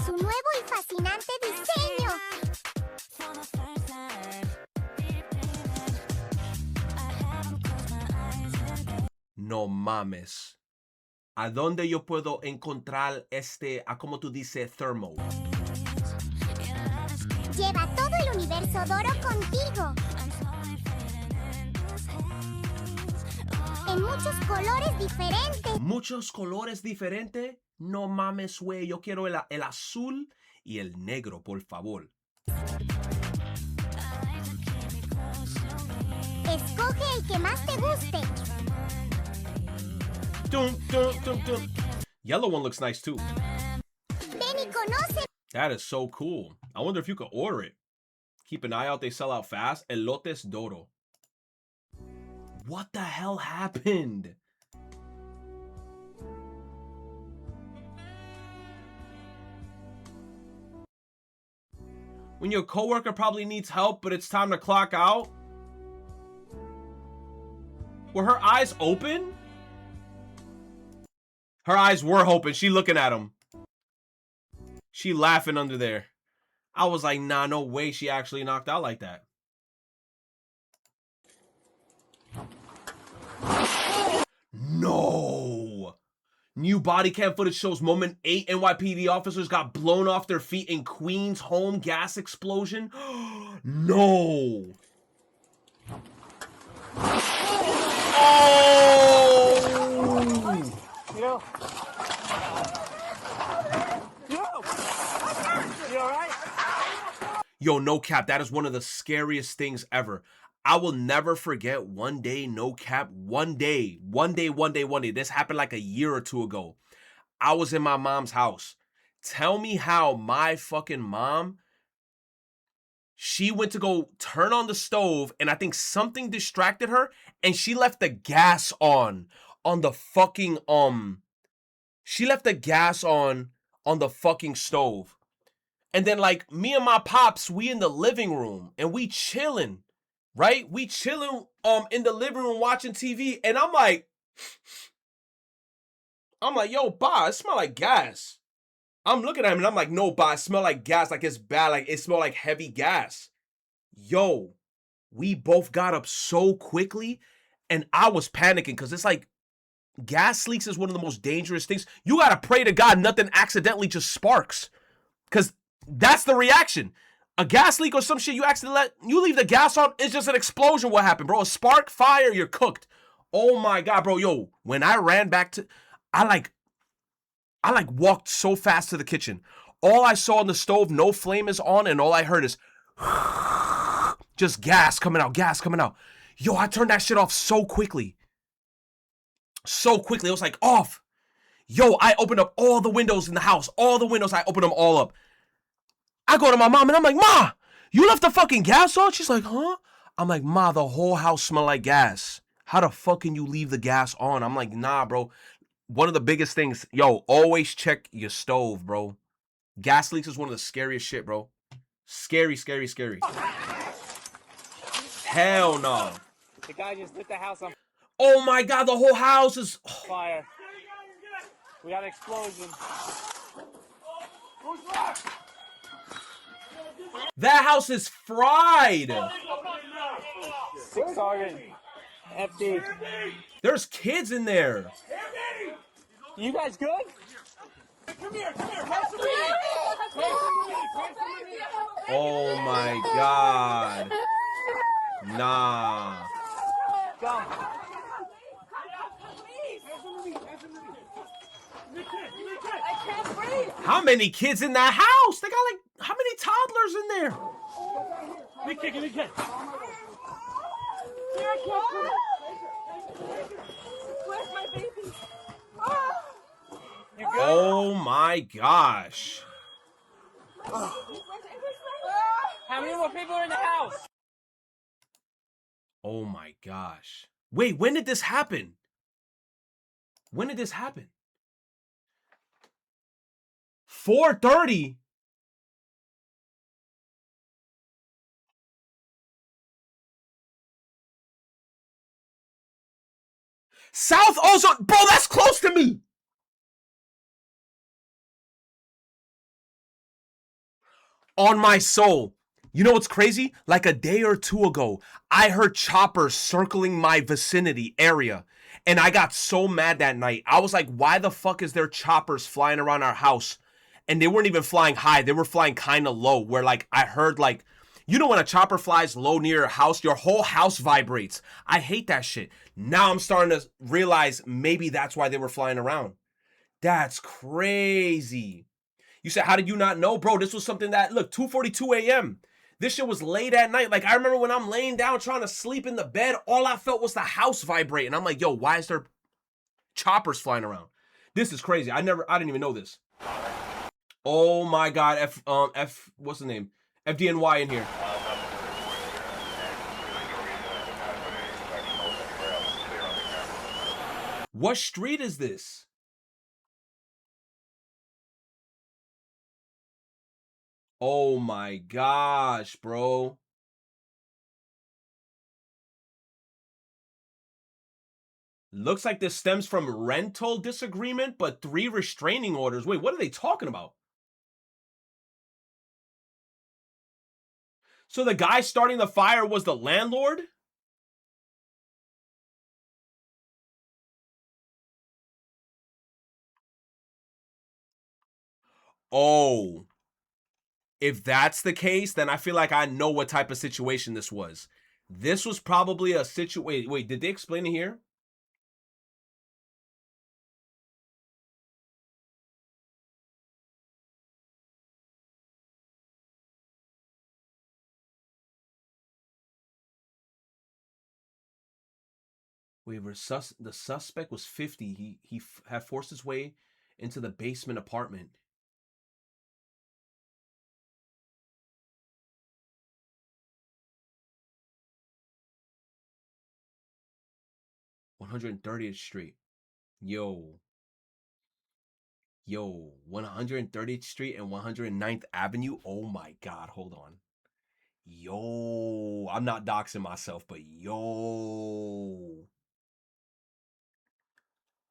su nuevo y fascinante diseño. No mames. ¿A dónde yo puedo encontrar este, como tú dices, thermo? Lleva todo el universo Doro contigo. En muchos colores diferentes. ¿Muchos colores diferentes? No mames, güey. Yo quiero el azul y el negro, por favor. Escoge el que más te guste. Dun, dun, dun, dun. Yellow one looks nice too. Ven y conoce. That is so cool. I wonder if you could order it. Keep an eye out. They sell out fast. Elotes Doro. What the hell happened? When your coworker probably needs help, but it's time to clock out? Were her eyes open? Her eyes were open. She looking at him. She laughing under there. I was like, nah, no way she actually knocked out like that. No. New body cam footage shows moment 8 NYPD officers got blown off their feet in Queens home gas explosion. No. Oh. Yo. Yo. You all right? Yo, no cap. That is one of the scariest things ever. I will never forget one day, no cap, one day. This happened like a year or two ago. I was in my mom's house. Tell me how my fucking mom, she went to go turn on the stove and I think something distracted her and she left the gas on the fucking, she left the gas on the fucking stove. And then like me and my pops, we in the living room and we chilling. Right? We chilling in the living room watching TV. And I'm like, yo, ba, it smell like gas. I'm looking at him and I'm like, no, ba, it smell like gas. Like it's bad. Like it smell like heavy gas. Yo, we both got up so quickly and I was panicking because it's like gas leaks is one of the most dangerous things. You got to pray to God nothing accidentally just sparks because that's the reaction. A gas leak or some shit, you leave the gas on, it's just an explosion. What happened, bro? A spark, fire, you're cooked. Oh my God, bro. Yo, when I ran back to, I walked so fast to the kitchen. All I saw on the stove, no flame is on, and all I heard is just gas coming out. Yo, I turned that shit off so quickly. It was like off. Yo, I opened up all the windows in the house. I opened them all up. I go to my mom and I'm like, Ma, you left the fucking gas on? She's like, huh? I'm like, Ma, the whole house smell like gas. How the fuck can you leave the gas on? I'm like, nah, bro. One of the biggest things, yo, always check your stove, bro. Gas leaks is one of the scariest shit, bro. Scary. Hell no. The guy just lit the house on Oh my God, the whole house is fire. We got an explosion. Who's left? That house is fried. 6 Sergeant. FD. There's kids in there. You guys good? Come here. Oh my God. Nah. Go. How many kids in that house? They got like, how many toddlers in there? Give me a kick. Where's my baby? Oh my gosh. How many more people are in the house? Oh my gosh. Wait, when did this happen? 4:30. South Ozone, bro, that's close to me. On my soul. You know what's crazy? Like a day or two ago, I heard choppers circling my vicinity area. And I got so mad that night. I was like, why the fuck is there choppers flying around our house? And they weren't even flying high. They were flying kind of low. Where like I heard like, you know when a chopper flies low near your house, your whole house vibrates. I hate that shit. Now I'm starting to realize maybe that's why they were flying around. That's crazy. You said, how did you not know? Bro, this was something that, look, 2:42 a.m. This shit was late at night. Like, I remember when I'm laying down trying to sleep in the bed, all I felt was the house vibrate. And I'm like, yo, why is there choppers flying around? This is crazy. I didn't even know this. Oh my God. What's the name? FDNY in here. What street is this? Oh my gosh, bro. Looks like this stems from rental disagreement, but 3 restraining orders. Wait, what are they talking about? So the guy starting the fire was the landlord? Oh. If that's the case, then I feel like I know what type of situation this was. This was probably a situation. Wait, did they explain it here? Wait, the suspect was 50. He had forced his way into the basement apartment. (130th Street). Yo, 130th Street and 109th Avenue. Oh my God, hold on. Yo, I'm not doxing myself, but yo.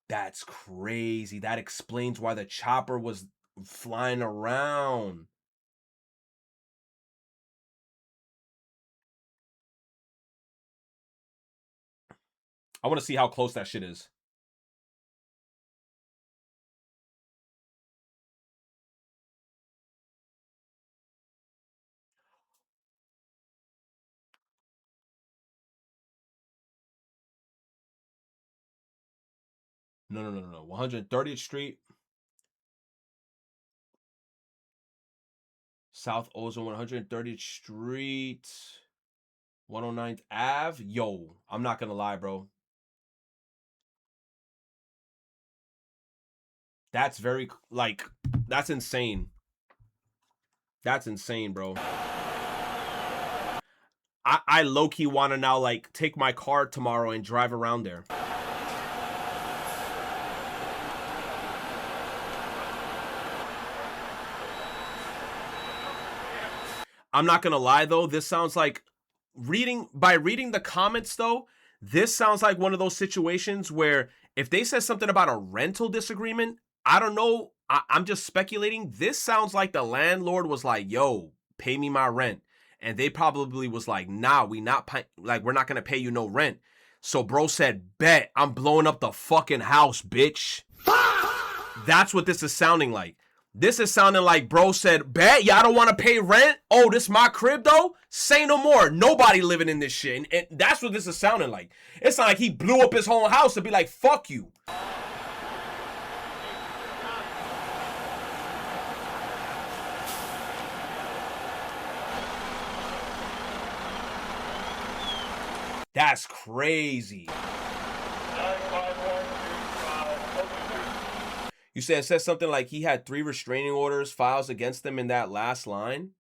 That's crazy. That explains why the chopper was flying around. I want to see how close that shit is. No. 130th Street. South Ozone, 130th Street. 109th Ave. Yo, I'm not going to lie, bro. That's very, like, that's insane. That's insane, bro. I low-key want to now, like, take my car tomorrow and drive around there. I'm not gonna lie though, this sounds like reading the comments though, this sounds like one of those situations where if they said something about a rental disagreement, I don't know, I'm just speculating. This sounds like the landlord was like, yo, pay me my rent. And they probably was like, nah, we're not gonna pay you no rent. So bro said, bet, I'm blowing up the fucking house, bitch. That's what this is sounding like. This is sounding like bro said, bet, y'all don't want to pay rent? Oh, this my crib though? Say no more. Nobody living in this shit. And that's what this is sounding like. It's not like he blew up his whole house to be like, fuck you. That's crazy. You said it says something like he had 3 restraining orders, files against them in that last line.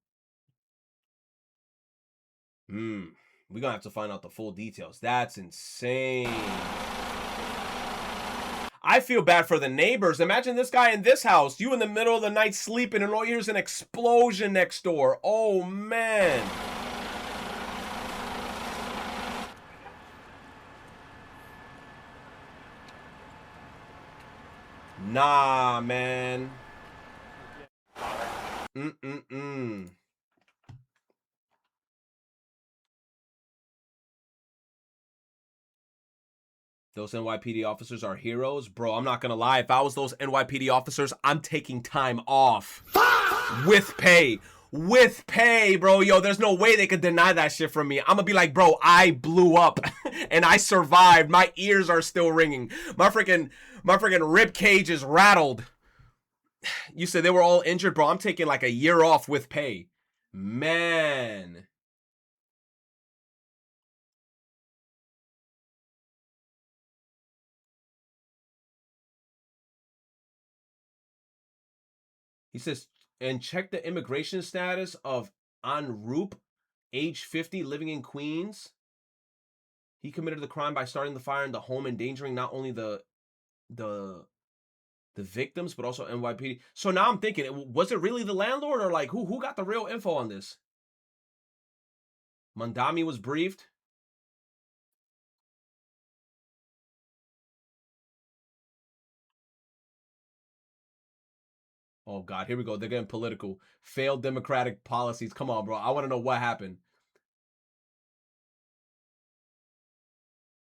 We're gonna have to find out the full details. That's insane. I feel bad for the neighbors. Imagine this guy in this house, you in the middle of the night sleeping, and all you hear is an explosion next door. Oh man. Nah, man. Those NYPD officers are heroes? Bro, I'm not gonna lie. If I was those NYPD officers, I'm taking time off. With pay. With pay, bro. Yo, there's no way they could deny that shit from me. I'm gonna be like, bro, I blew up and I survived. My ears are still ringing. My freaking My freaking rib cage is rattled. You said they were all injured, bro. I'm taking like a year off with pay. Man. He says, and check the immigration status of Anrup, age 50, living in Queens. He committed the crime by starting the fire in the home, endangering not only the victims, but also NYPD. So now I'm thinking, was it really the landlord, or like who got the real info on this? Mandami was briefed. Oh, God, here we go. They're getting political. Failed democratic policies. Come on, bro. I want to know what happened.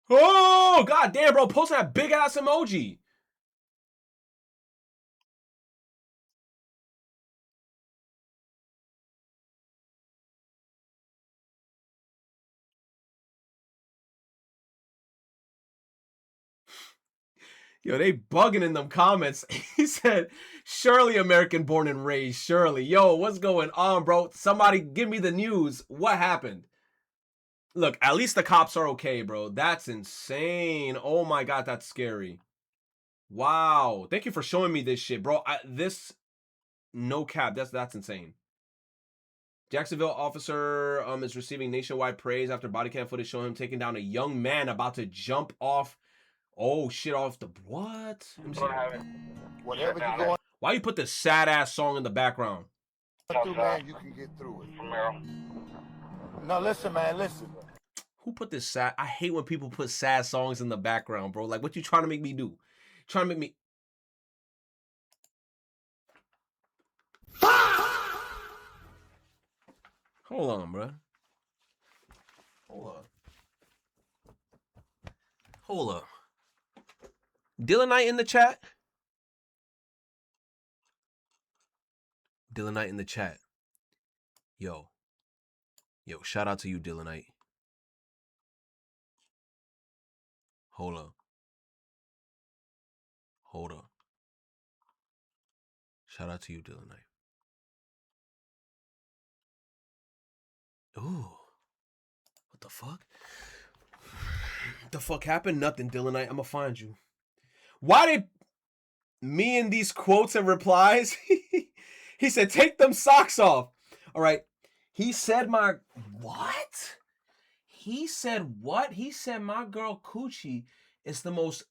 Oh, God damn, bro. Post that big-ass emoji. Yo, they bugging in them comments. He said, surely American born and raised. Surely. Yo, what's going on, bro? Somebody give me the news. What happened? Look, at least the cops are okay, bro. That's insane. Oh my God, that's scary. Wow. Thank you for showing me this shit, bro. No cap. That's insane. Jacksonville officer is receiving nationwide praise after body cam footage showing him taking down a young man about to jump off. Oh shit! Off the what? Whatever you going Why you put this sad ass song in the background? through, man, you can get through it. No, listen, man, listen. Who put this sad? I hate when people put sad songs in the background, bro. Like, what you trying to make me do? Trying to make me? Hold on, bro. Hold on. Hold up. Dylan Knight in the chat. Dylan Knight in the chat. Yo, shout out to you, Dylan Knight. Hold up. Hold up. Shout out to you, Dylan Knight. Ooh. What the fuck? What the fuck happened? Nothing, Dylan Knight. I'm gonna find you. Why did me in these quotes and replies? He said, take them socks off. All right. He said what? He said what? He said my girl Coochie is the most.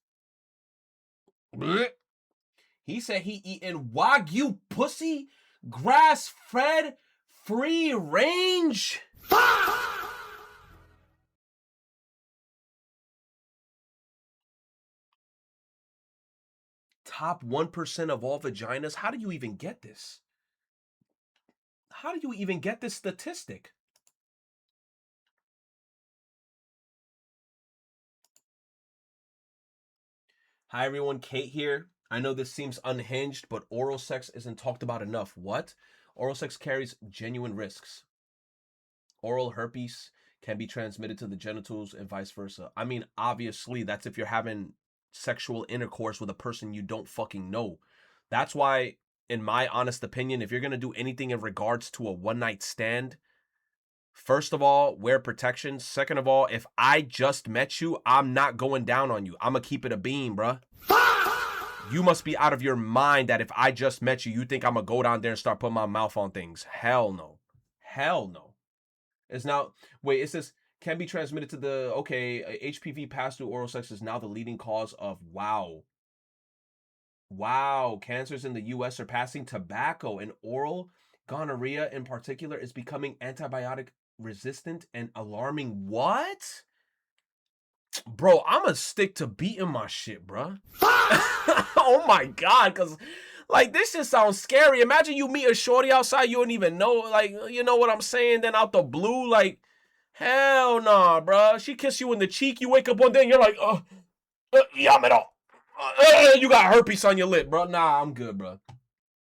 He said he eating Wagyu pussy, grass-fed, free range. Top 1% of all vaginas. How do you even get this? How do you even get this statistic? Hi everyone, Kate here. I know this seems unhinged, but oral sex isn't talked about enough. What? Oral sex carries genuine risks. Oral herpes can be transmitted to the genitals and vice versa. I mean, obviously, that's if you're having sexual intercourse with a person you don't fucking know. That's why, in my honest opinion, if you're going to do anything in regards to a one-night stand, first of all, wear protection. Second of all, if I just met you, I'm not going down on you. I'm going to keep it a beam, bruh. You must be out of your mind that if I just met you, you think I'm going to go down there and start putting my mouth on things. Hell no. Hell no. It's now, wait, it says, can be transmitted to the, okay, HPV passed through oral sex is now the leading cause of, wow, cancers in the U.S. surpassing tobacco, and oral gonorrhea in particular is becoming antibiotic resistant and alarming. What? Bro, I'm gonna stick to beating my shit, bro. Oh my God, because like this just sounds scary. Imagine you meet a shorty outside, you don't even know, like, you know what I'm saying? Then out the blue, like, hell nah, bro. She kiss you in the cheek, you wake up one day and you're like, yum it all. You got herpes on your lip, bro. Nah, I'm good, bro.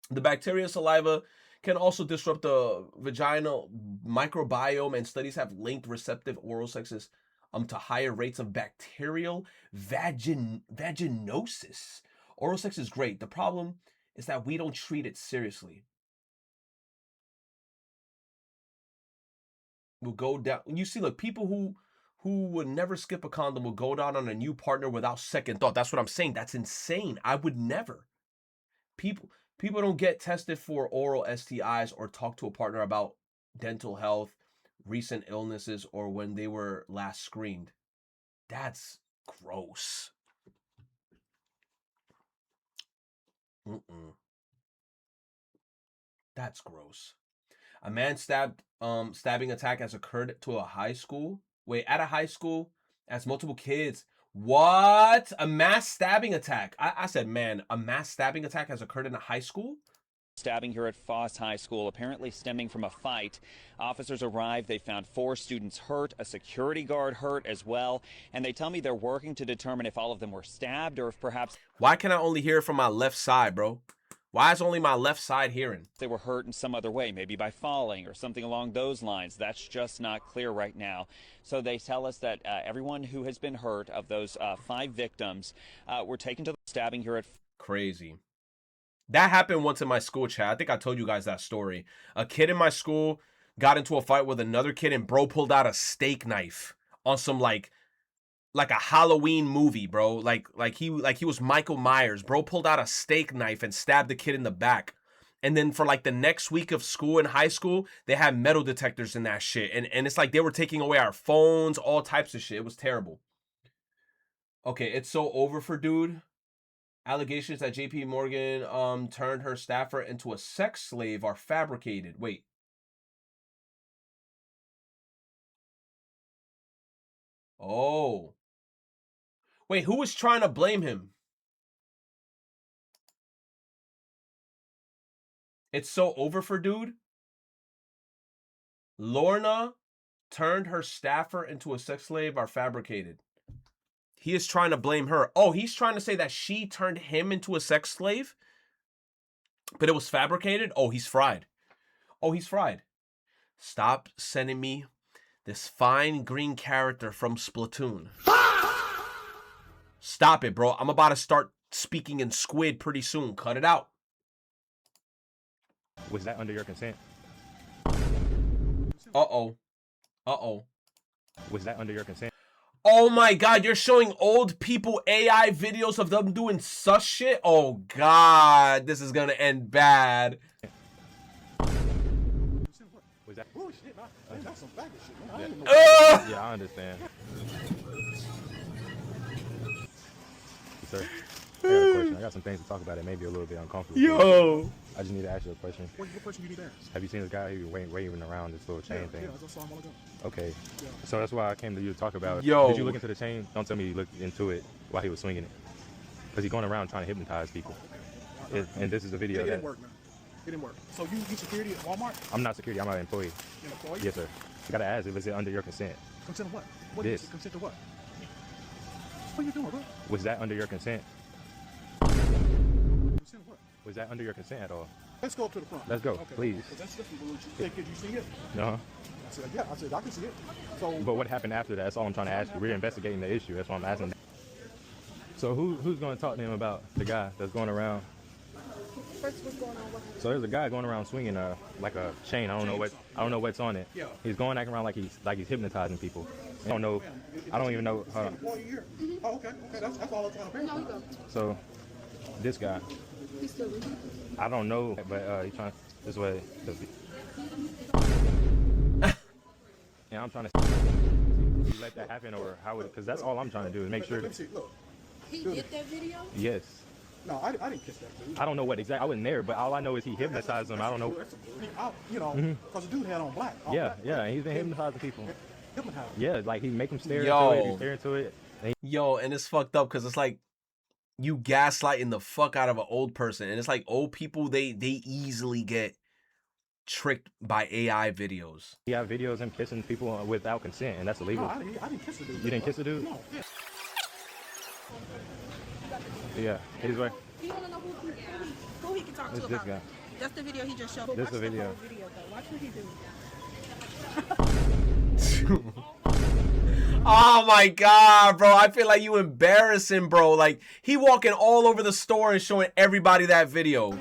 The bacteria saliva can also disrupt the vaginal microbiome, and studies have linked receptive oral sexes to higher rates of bacterial vaginosis. Oral sex is great. The problem is that we don't treat it seriously. We'll go down. You see, look, people who would never skip a condom will go down on a new partner without second thought. That's what I'm saying. That's insane. I would never. People don't get tested for oral STIs or talk to a partner about dental health, recent illnesses, or when they were last screened. That's gross. That's gross. A man stabbing attack has occurred to a high school. Wait, at a high school, as multiple kids. What? A mass stabbing attack. I said, man, a mass stabbing attack has occurred in a high school? Stabbing here at Foss High School, apparently stemming from a fight. Officers arrived. They found 4 students hurt, a security guard hurt as well. And they tell me they're working to determine if all of them were stabbed or if perhaps... Why can I only hear it from my left side, bro? Why is only my left side hearing? They were hurt in some other way, maybe by falling or something along those lines. That's just not clear right now. So they tell us that everyone who has been hurt, of those 5 victims, were taken to the stabbing here at... Crazy. That happened once in my school chat. I think I told you guys that story. A kid in my school got into a fight with another kid and bro pulled out a steak knife on some like a Halloween movie, bro. Like he was Michael Myers. Bro pulled out a steak knife and stabbed the kid in the back. And then for like the next week of school in high school, they had metal detectors in that shit. And it's like they were taking away our phones, all types of shit. It was terrible. Okay, it's so over for dude. Allegations that JP Morgan turned her staffer into a sex slave are fabricated. Wait. Oh. Wait, who was trying to blame him? It's so over for dude. Lorna turned her staffer into a sex slave are fabricated. He is trying to blame her. Oh, he's trying to say that she turned him into a sex slave, but it was fabricated? Oh, he's fried. Oh, he's fried. Stop sending me this fine green character from Splatoon. Stop it, bro. I'm about to start speaking in squid pretty soon. Cut it out. Was that under your consent? Uh-oh. Uh-oh. Was that under your consent? Oh my God, you're showing old people AI videos of them doing sus shit? Oh God, this is gonna end bad. Was that? Oh shit, that's some faggot shit, man. I ain't Yeah. Yeah, I understand. Sir, I got a question. I got some things to talk about. It may be a little bit uncomfortable. Yo. I just need to ask you a question. What question do you need to ask? Have you seen this guy who waving around this little chain thing? Yeah, I just saw him all ago. Okay. Yeah. So that's why I came to you to talk about it. Yo. Did you look into the chain? Don't tell me you looked into it while he was swinging it. Because he's going around trying to hypnotize people. And this is a video. It didn't work, man. It didn't work. So you security at Walmart? I'm not security. I'm an employee. You're an employee? Yes, sir. You got to ask if it's under your consent. Consent to what? What This. is consent to what? What are you doing, bro? Was that under your consent? Consent to what? Was that under your consent at all? Let's go up to the front. Let's go, okay. please. That's different. Did you see it? Uh-huh. I said, yeah. I said, I can see it. So. But what happened after that? That's all I'm trying to ask you. We're investigating the issue. That's why I'm asking. So who's going to talk to him about the guy that's going around? First, what's going on? So there's a guy going around swinging like a chain. I don't know what's on it. Yeah. He's going acting around like he's hypnotizing people. I don't know. I don't even know. Oh, okay. That's all I'm trying to figure out. So this guy. He's still with you. I don't know, but he's trying this way. Yeah, I'm trying to you let that happen or how would, because that's all I'm trying to do is make sure. Let me see. Look. He did that video? Yes. No, I didn't kiss that dude. I don't know what exactly. I wasn't there, but all I know is he hypnotized them. I don't know. You know, because the dude had on black. Yeah, and he's been hypnotizing people. Hypnotizing. Yeah, like he make them stare Yo. into it. He stare into it. Yo, and it's fucked up because it's like you gaslighting the fuck out of an old person. And it's like old people, they easily get tricked by AI videos. He have videos of him kissing people without consent, and that's illegal. No, I didn't kiss the dude. You didn't kiss the dude? No. Yeah, his way. You want to know who he can talk It's to this about guy. it. That's the video he just showed. This is the video. Watch what he do. Oh my God, bro. I feel like you embarrassing, bro. Like, he walking all over the store and showing everybody that video.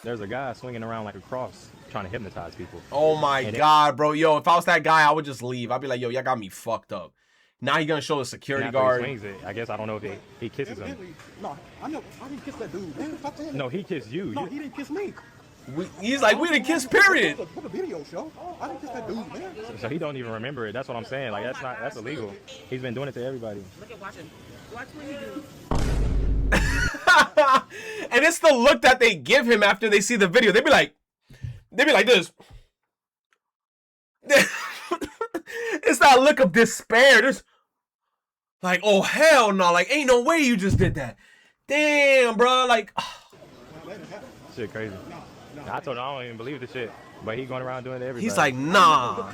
There's a guy swinging around like a cross trying to hypnotize people. Oh my God, bro. Yo, if I was that guy, I would just leave. I'd be like, yo, y'all got me fucked up. Now you're gonna show the security guard. He swings it. I guess I don't know if he kisses him. No, I didn't kiss that dude, man. Stop saying No, that. he kissed you. No, he didn't kiss me. He's like, we didn't kiss, period. Put the video show. I didn't kiss that dude, man. So he don't even remember it. That's what I'm saying. Like that's illegal. He's been doing it to everybody. Look at watching. Watch what he do. And it's the look that they give him after they see the video. They be like this. It's that look of despair. There's like, oh hell no, like ain't no way you just did that. Damn, bro, like Shit crazy. I told him I don't even believe the shit, but he going around doing it to everybody. he's like, nah.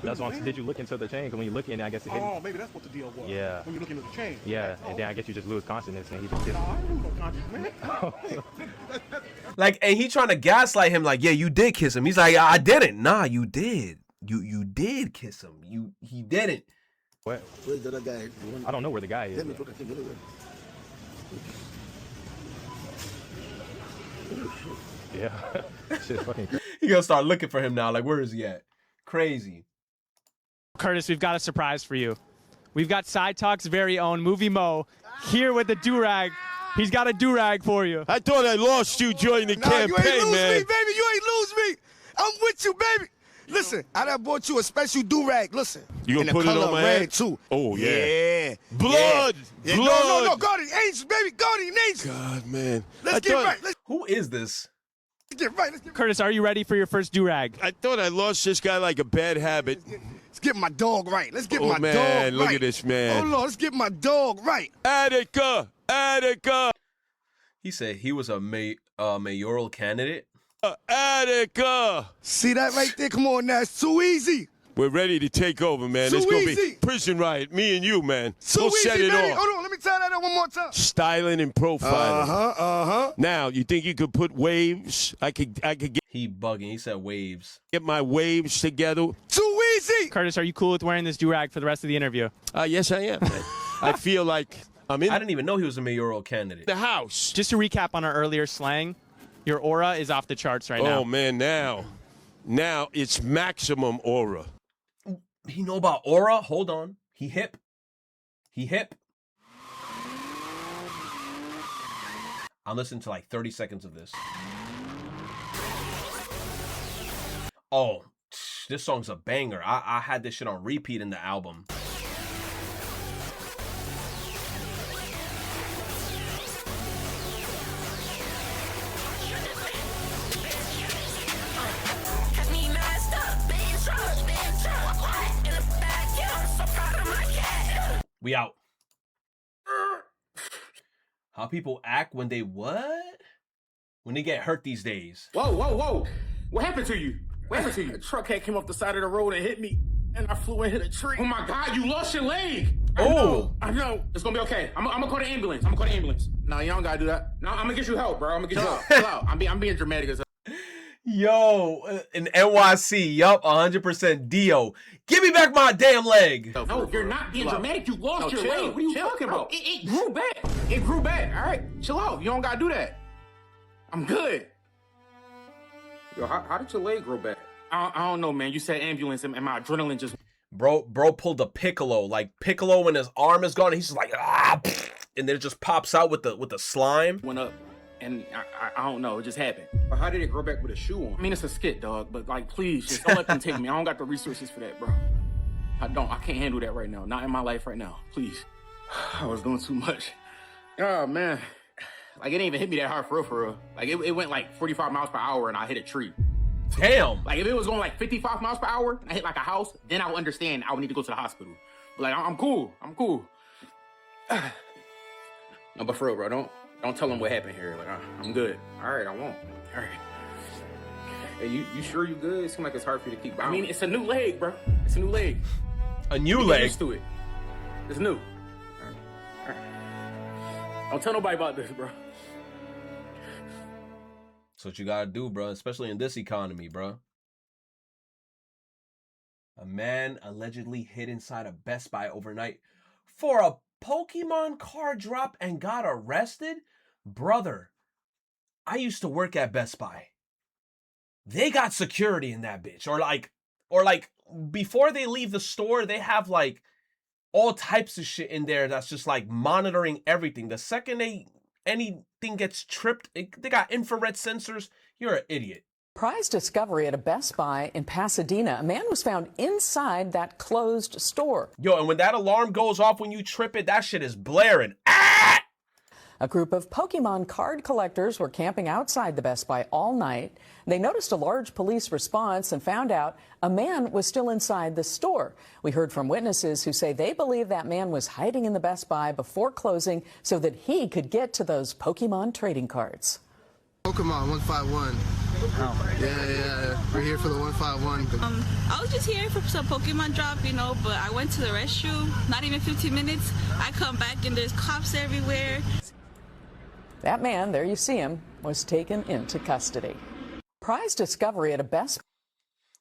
That's why. Did you look into the chain? Because when you look in, I guess it hit. Oh, maybe that's what the deal was. Yeah. When you look into the chain. Yeah, and then I guess you just lose consciousness and he just gets. No, I don't lose no conscience, man. Like, and he trying to gaslight him, like, yeah, you did kiss him. He's like, I didn't. Nah, you did. You did kiss him. He didn't. What? Where's the other guy? I don't know where the guy is. Let me look at him anyway. Yeah. Shit fucking crazy. He gonna start looking for him now. Like, where is he at? Crazy. Curtis, we've got a surprise for you. We've got Side Talk's very own Movie Mo here with the do-rag. He's got a do-rag for you. I thought I lost you during the campaign, you ain't lose man. me, baby. You ain't lose me. I'm with you, baby. Listen, I done bought you a special do-rag. Listen. You gonna in put the it color on my red, head? too. Oh, yeah. Yeah. Blood. Yeah. Blood. No. Guardian Angels, baby. Guardian Angels. God, man. Let's get right. Who is this? Let's get right. Let's get Curtis, are you ready for your first do-rag? I thought I lost this guy like a bad habit. Let's get my dog right. Let's get Oh, my man, dog right. look at this, man. Hold on. Let's get my dog right. Attica. He said he was a mayoral candidate. Attica. See that right there? Come on now. It's too easy. We're ready to take over, man. Too It's gonna easy. be prison riot. Me and you, man. Too We'll easy, set it baby. off. Hold on. Let me tie that up one more time. Styling and profiling. Uh-huh. Now, you think you could put waves? I could get. He bugging. He said waves. Get my waves together. Too easy. Curtis, are you cool with wearing this do-rag for the rest of the interview? Yes, I am, man. I feel like I'm in I didn't even know he was a mayoral candidate. the house. Just to recap on our earlier slang, your aura is off the charts right now. Oh, man, now it's maximum aura. He know about aura? Hold on. He hip. I'll listen to like 30 seconds of this. Oh, this song's a banger. I had this shit on repeat in the album. We out. How people act when they what? When they get hurt these days. Whoa. What happened to you? What happened to you? A truck had came off the side of the road and hit me. And I flew and hit a tree. Oh my God, you lost your leg. I know. It's gonna be okay. I'm gonna call the ambulance. No, you don't gotta do that. No, I'm gonna get you help, bro. I'm gonna get you help. Chill out. I'm being dramatic as hell. Yo, in NYC, yup, 100% Dio. Give me back my damn leg. No, you're not being dramatic. You lost your leg. What are you talking about? It grew back. It grew back. All right, chill out. You don't gotta do that. I'm good. Yo, how did your leg grow back? I don't know, man. You said ambulance, and my adrenaline just. Bro pulled a Piccolo. Like Piccolo when his arm is gone, he's just like and then it just pops out with the slime. Went up. And I don't know, it just happened. But how did it grow back with a shoe on? I mean, it's a skit, dog, but like, please, just don't let them take me. I don't got the resources for that, bro. I can't handle that right now. Not in my life right now, please. I was doing too much. Oh, man. Like, it didn't even hit me that hard for real. Like, it went like 45 miles per hour and I hit a tree. Damn. Like, if it was going like 55 miles per hour and I hit like a house, then I would understand I would need to go to the hospital. But like, I'm cool. No, but for real, bro, Don't tell them what happened here. Like, I'm good. All right, I won't. All right. Hey, you sure you good? It seems like it's hard for you to keep bouncing. I mean, it's a new leg, bro. It's a new leg. A new Get leg? used to it. It's new. All right. Don't tell nobody about this, bro. That's what you gotta do, bro. Especially in this economy, bro. A man allegedly hid inside a Best Buy overnight for a Pokemon card drop and got arrested? Brother, I used to work at Best Buy. They got security in that bitch. Or like before they leave the store, they have like all types of shit in there that's just like monitoring everything. The second anything gets tripped, they got infrared sensors. You're an idiot. Surprise discovery at a Best Buy in Pasadena. A man was found inside that closed store. Yo, and when that alarm goes off when you trip it, that shit is blaring. A group of Pokemon card collectors were camping outside the Best Buy all night. They noticed a large police response and found out a man was still inside the store. We heard from witnesses who say they believe that man was hiding in the Best Buy before closing so that he could get to those Pokemon trading cards. Pokemon 151. Oh. Yeah. We're here for the 151. I was just here for some Pokemon drop, you know, but I went to the restroom, not even 15 minutes. I come back and there's cops everywhere. That man, there you see him, was taken into custody. Prize discovery at a Best Buy.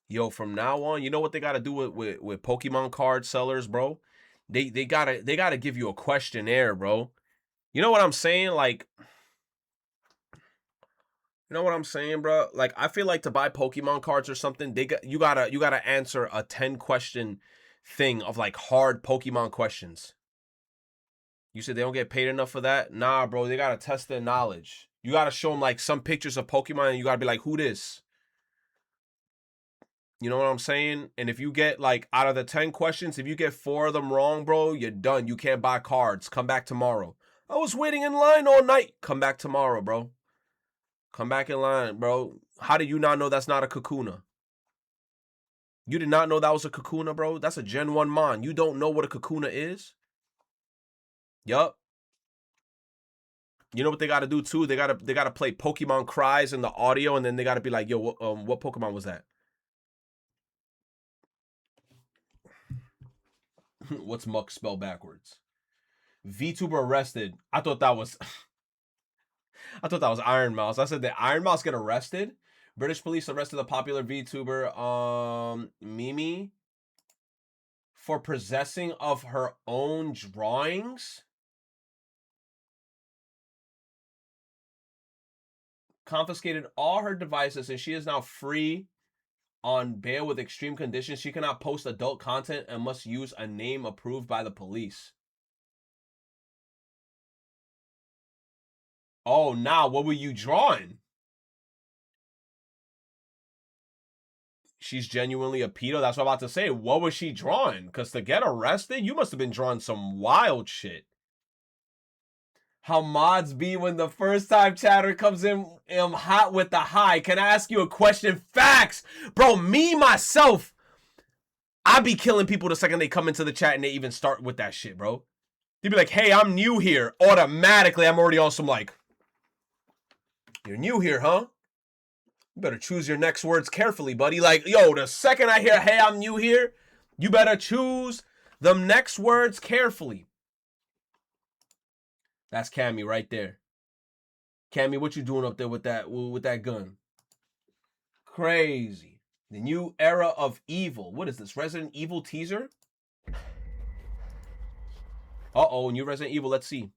Yo, from now on, you know what they got to do with Pokemon card sellers, bro? They gotta give you a questionnaire, bro. You know what I'm saying? Like, you know what I'm saying, bro? Like, I feel like to buy Pokemon cards or something, you gotta answer a 10-question thing of like hard Pokemon questions. You said they don't get paid enough for that? Nah, bro, they gotta test their knowledge. You gotta show them like some pictures of Pokemon and you gotta be like, who this? You know what I'm saying? And if you get like out of the 10 questions, if you get 4 of them wrong, bro, you're done. You can't buy cards. Come back tomorrow. I was waiting in line all night. Come back tomorrow, bro. Come back in line, bro. How did you not know that's not a Kakuna? You did not know that was a Kakuna, bro? That's a Gen 1 Mon. You don't know what a Kakuna is? Yup. You know what they got to do too? They got to play Pokemon cries in the audio, and then they got to be like, yo, what Pokemon was that? What's Muck spelled backwards? VTuber arrested. I thought that was Iron Mouse. I said, did Iron Mouse get arrested? British police arrested a popular VTuber, Mimi, for possessing of her own drawings. Confiscated all her devices, and she is now free on bail with extreme conditions. She cannot post adult content and must use a name approved by the police. Oh, now what were you drawing? She's genuinely a pedo. That's what I'm about to say. What was she drawing? Because to get arrested, you must have been drawing some wild shit. How mods be when the first time chatter comes in hot with the high. Can I ask you a question? Facts. Bro, me, myself, I be killing people the second they come into the chat and they even start with that shit, bro. They be like, hey, I'm new here. Automatically, I'm already on some like, you're new here, huh? You better choose your next words carefully, buddy. Like, yo, the second I hear, hey, I'm new here, you better choose them next words carefully. That's Cammy right there. Cammy, what you doing up there with that gun? Crazy. The new era of evil. What is this? Resident Evil teaser? Uh-oh, new Resident Evil. Let's see.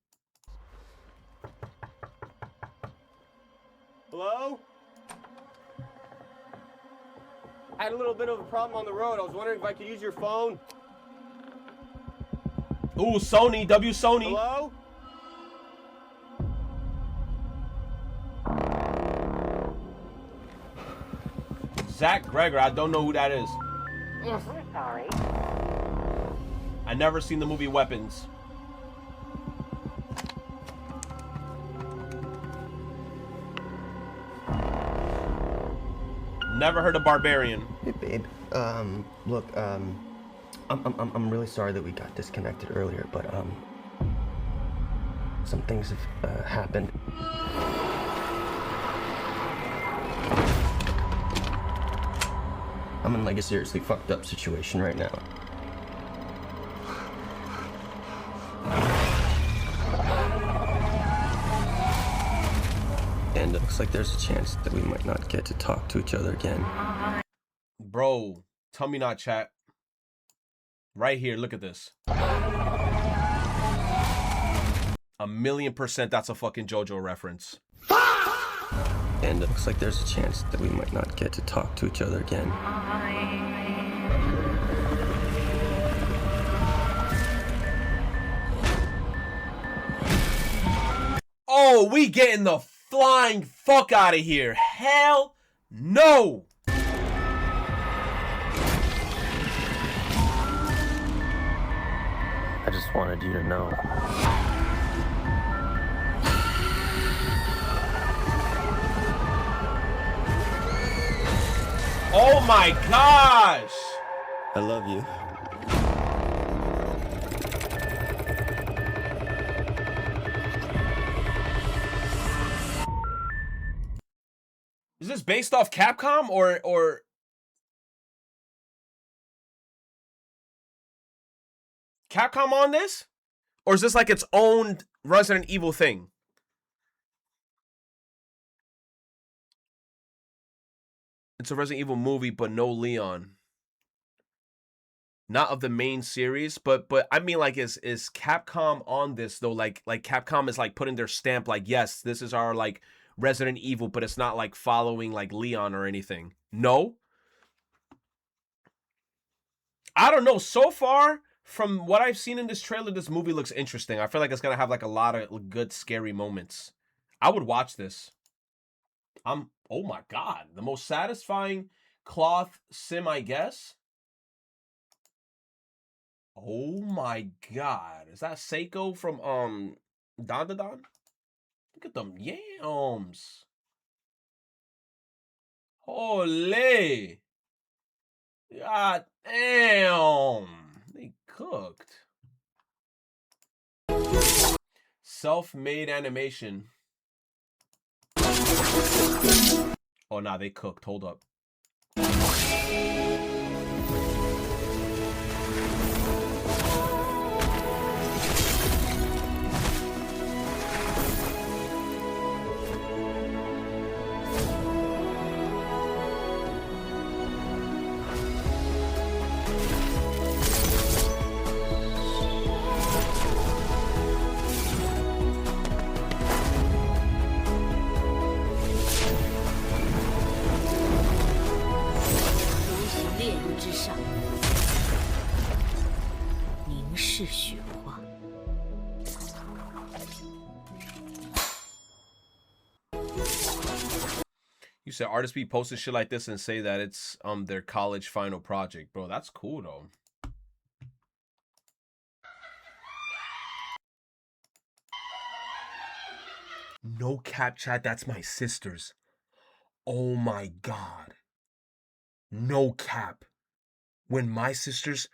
Hello? I had a little bit of a problem on the road. I was wondering if I could use your phone. Ooh, Sony. W Sony. Hello? Zach Greger. I don't know who that is. Yes, we're sorry. I never seen the movie Weapons. Never heard of Barbarian. Hey, babe. Look, I'm really sorry that we got disconnected earlier, but some things have happened. I'm in like a seriously fucked up situation right now. And it looks like there's a chance that we might not get to talk to each other again. Bro, tell me not, chat. Right here, look at this. 1,000,000% that's a fucking JoJo reference. And it looks like there's a chance that we might not get to talk to each other again. Oh, we getting the flying fuck out of here. Hell no. I just wanted you to know. Oh my gosh. I love you. Is this based off Capcom or Capcom on this? Or is this like its own Resident Evil thing? It's a Resident Evil movie, but no Leon. Not of the main series, but I mean, like, is Capcom on this though? Like Capcom is like putting their stamp, like, yes, this is our like Resident Evil, but it's not like following like Leon or anything. No. I don't know. So far, from what I've seen in this trailer, this movie looks interesting. I feel like it's gonna have like a lot of good scary moments. I would watch this. Oh my god, the most satisfying cloth sim, I guess. Oh my god, is that Seiko from Don? Look at them yams. Holy. God damn. They cooked. Self-made animation. Oh, nah, they cooked. Hold up. You said artists be posting shit like this and say that it's their college final project. Bro, that's cool though. No cap, chat, that's my sister's. Oh my god. No cap. When my sisters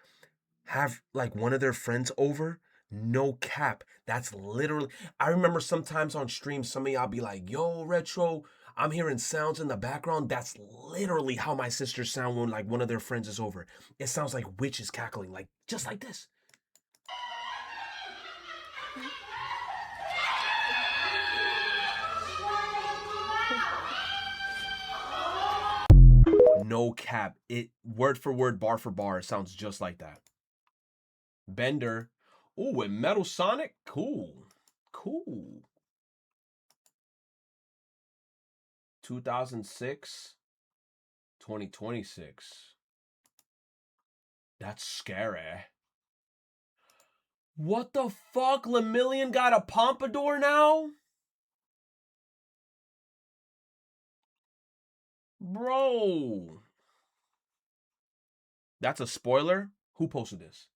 have like one of their friends over, no cap, that's literally, I remember sometimes on stream some of y'all be like, yo, Retro, I'm hearing sounds in the background. That's literally how my sisters sound when like one of their friends is over. It sounds like witches cackling, like just like this. No cap, it word for word, bar for bar, it sounds just like that. Bender. Ooh, and Metal Sonic? Cool. Cool. 2006. 2026. That's scary. What the fuck? Lemillion got a pompadour now? Bro. That's a spoiler? Who posted this?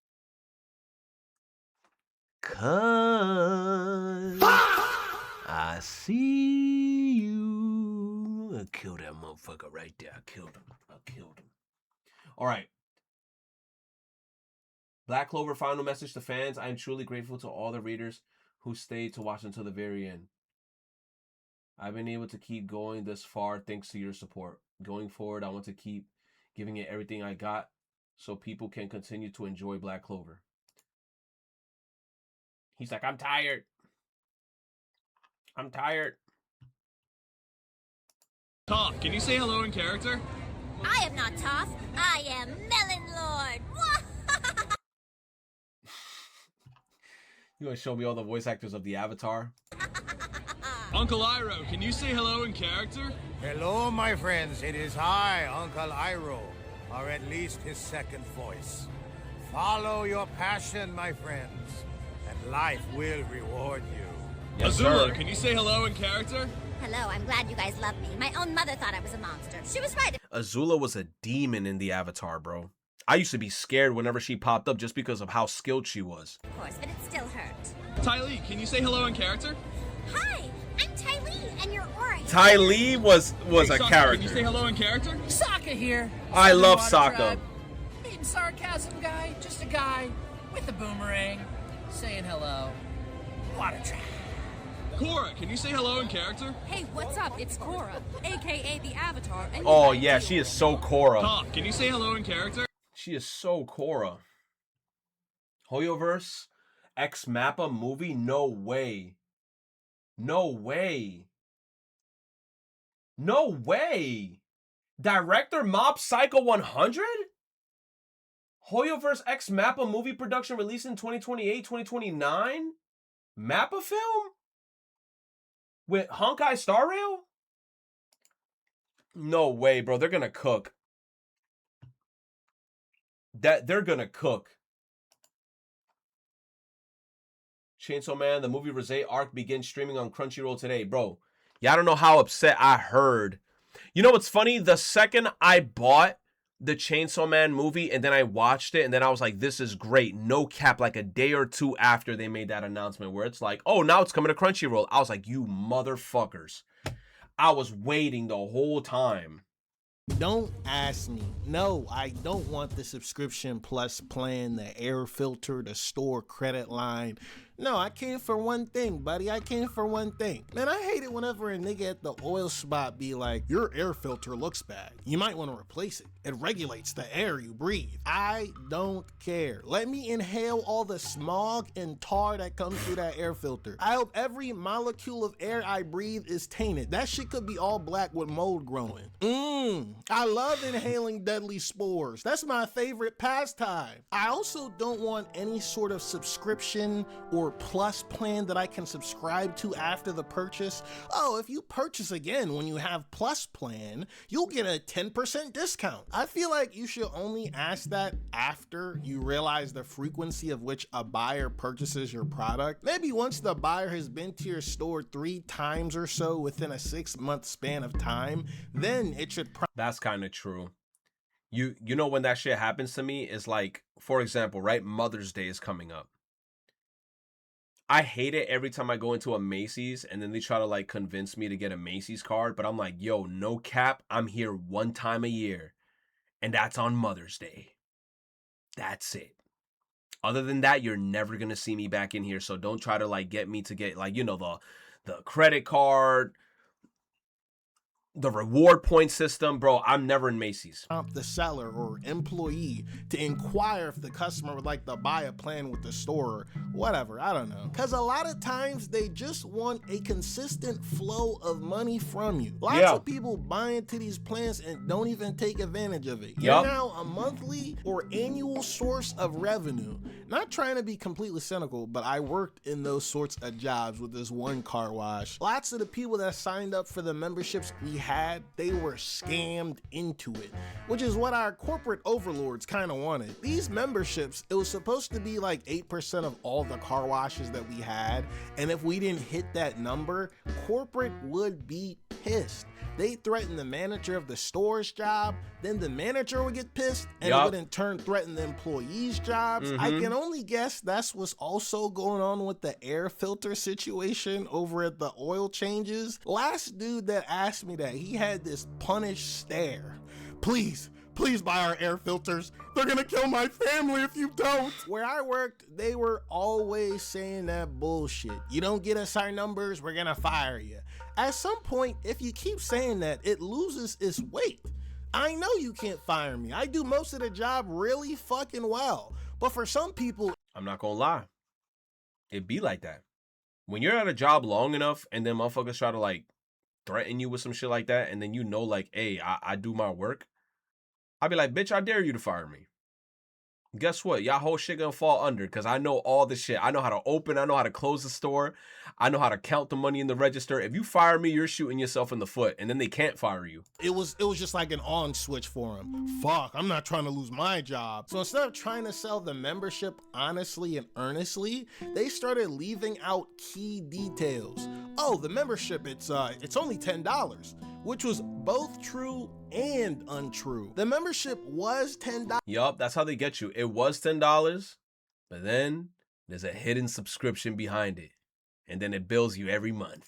Cause I see you. I killed that motherfucker right there. I killed him. All right. Black Clover final message to fans. I am truly grateful to all the readers who stayed to watch until the very end. I've been able to keep going this far thanks to your support. Going forward, I want to keep giving it everything I got so people can continue to enjoy Black Clover. He's like, I'm tired. I'm tired. Toph, can you say hello in character? I am not Toph. I am Melon Lord. You want to show me all the voice actors of the Avatar? Uncle Iroh, can you say hello in character? Hello, my friends. It is I, Uncle Iroh, or at least his second voice. Follow your passion, my friends, and life will reward you. Yes, Azula, sir. can you say hello in character? Hello, I'm glad you guys love me. My own mother thought I was a monster. She was right. Azula was a demon in the Avatar, bro. I used to be scared whenever she popped up just because of how skilled she was. Of course, but it still hurt. Ty Lee, can you say hello in character? Hi, I'm Ty Lee, and you're orange. Ty Lee was Hey, a Sokka, character. Can you say hello in character? Sokka here. I love Water Sokka. Tribe. Being sarcasm guy, just a guy with a boomerang, saying hello. Water Tribe. Korra, can you say hello in character? Hey, what's up? It's Korra, aka the Avatar. And Oh yeah, she is so Korra. Tom, can you say hello in character? She is so Korra. Hoyoverse X Mappa movie? No way. No way. No way. Director Mob Psycho 100? Hoyoverse X Mappa movie production released in 2028, 2029? Mappa film? With Honkai Star Rail? No way, bro. They're gonna cook. They're gonna cook. Chainsaw Man, the movie Rosé arc begins streaming on Crunchyroll today. Bro, y'all don't know how upset I heard. You know what's funny? The second I bought the Chainsaw Man movie and then I watched it and then I was like, this is great. No cap, like a day or two after they made that announcement where it's like, oh, now it's coming to Crunchyroll. I was like, you motherfuckers. I was waiting the whole time. Don't ask me. No, I don't want the subscription plus plan, the air filter, the store credit line. No, I came for one thing, buddy. I came for one thing. Man, I hate it whenever a nigga at the oil spot be like, your air filter looks bad. You might want to replace it. It regulates the air you breathe. I don't care. Let me inhale all the smog and tar that comes through that air filter. I hope every molecule of air I breathe is tainted. That shit could be all black with mold growing. I love inhaling deadly spores. That's my favorite pastime. I also don't want any sort of subscription or plus plan that I can subscribe to after the purchase. Oh, if you purchase again when you have plus plan, you'll get a 10% discount. I feel like you should only ask that after you realize the frequency of which a buyer purchases your product. Maybe once the buyer has been to your store 3 times or so within a 6-month span of time, then it should That's kind of true. You know when that shit happens to me is like, for example, right? Mother's Day is coming up. I hate it every time I go into a Macy's and then they try to like convince me to get a Macy's card, but I'm like, yo, no cap, I'm here one time a year and that's on Mother's Day. That's it. Other than that, you're never going to see me back in here, so don't try to like get me to get like, you know, the credit card, the reward point system. Bro, I'm never in Macy's. The seller or employee to inquire if the customer would like to buy a plan with the store or whatever, I don't know. Because a lot of times they just want a consistent flow of money from you. Lots of people buy into these plans and don't even take advantage of it. You're now a monthly or annual source of revenue. Not trying to be completely cynical, but I worked in those sorts of jobs with this one car wash. Lots of the people that signed up for the memberships we had, they were scammed into it, which is what our corporate overlords kind of wanted. These memberships, it was supposed to be like 8% of all the car washes that we had, and if we didn't hit that number, corporate would be pissed. They threatened the manager of the store's job, then the manager would get pissed, and it would in turn threaten the employees' jobs. I can only guess that's what's also going on with the air filter situation over at the oil changes. Last dude that asked me that, he had this punished stare. Please buy our air filters. They're gonna kill my family if you don't. Where I worked, they were always saying that bullshit. You don't get us our numbers, we're gonna fire you. At some point, if you keep saying that, it loses its weight. I know you can't fire me. I do most of the job really fucking well. But for some people, I'm not gonna lie, it be like that. When you're at a job long enough and then motherfuckers try to like threaten you with some shit like that, and then you know like, hey, I do my work, I'll be like, bitch, I dare you to fire me. guess what? Y'all whole shit gonna fall under because I know all the shit. I know how to open. I know how to close the store. I know how to count the money in the register. If you fire me, you're shooting yourself in the foot, and then they can't fire you. It was just like an on switch for him. Fuck, I'm not trying to lose my job. So instead of trying to sell the membership honestly and earnestly, they started leaving out key details. Oh, the membership, it's only $10, which was both true and untrue. The membership was $10. Yup, that's how they get you. It was $10, but then there's a hidden subscription behind it. And then it bills you every month.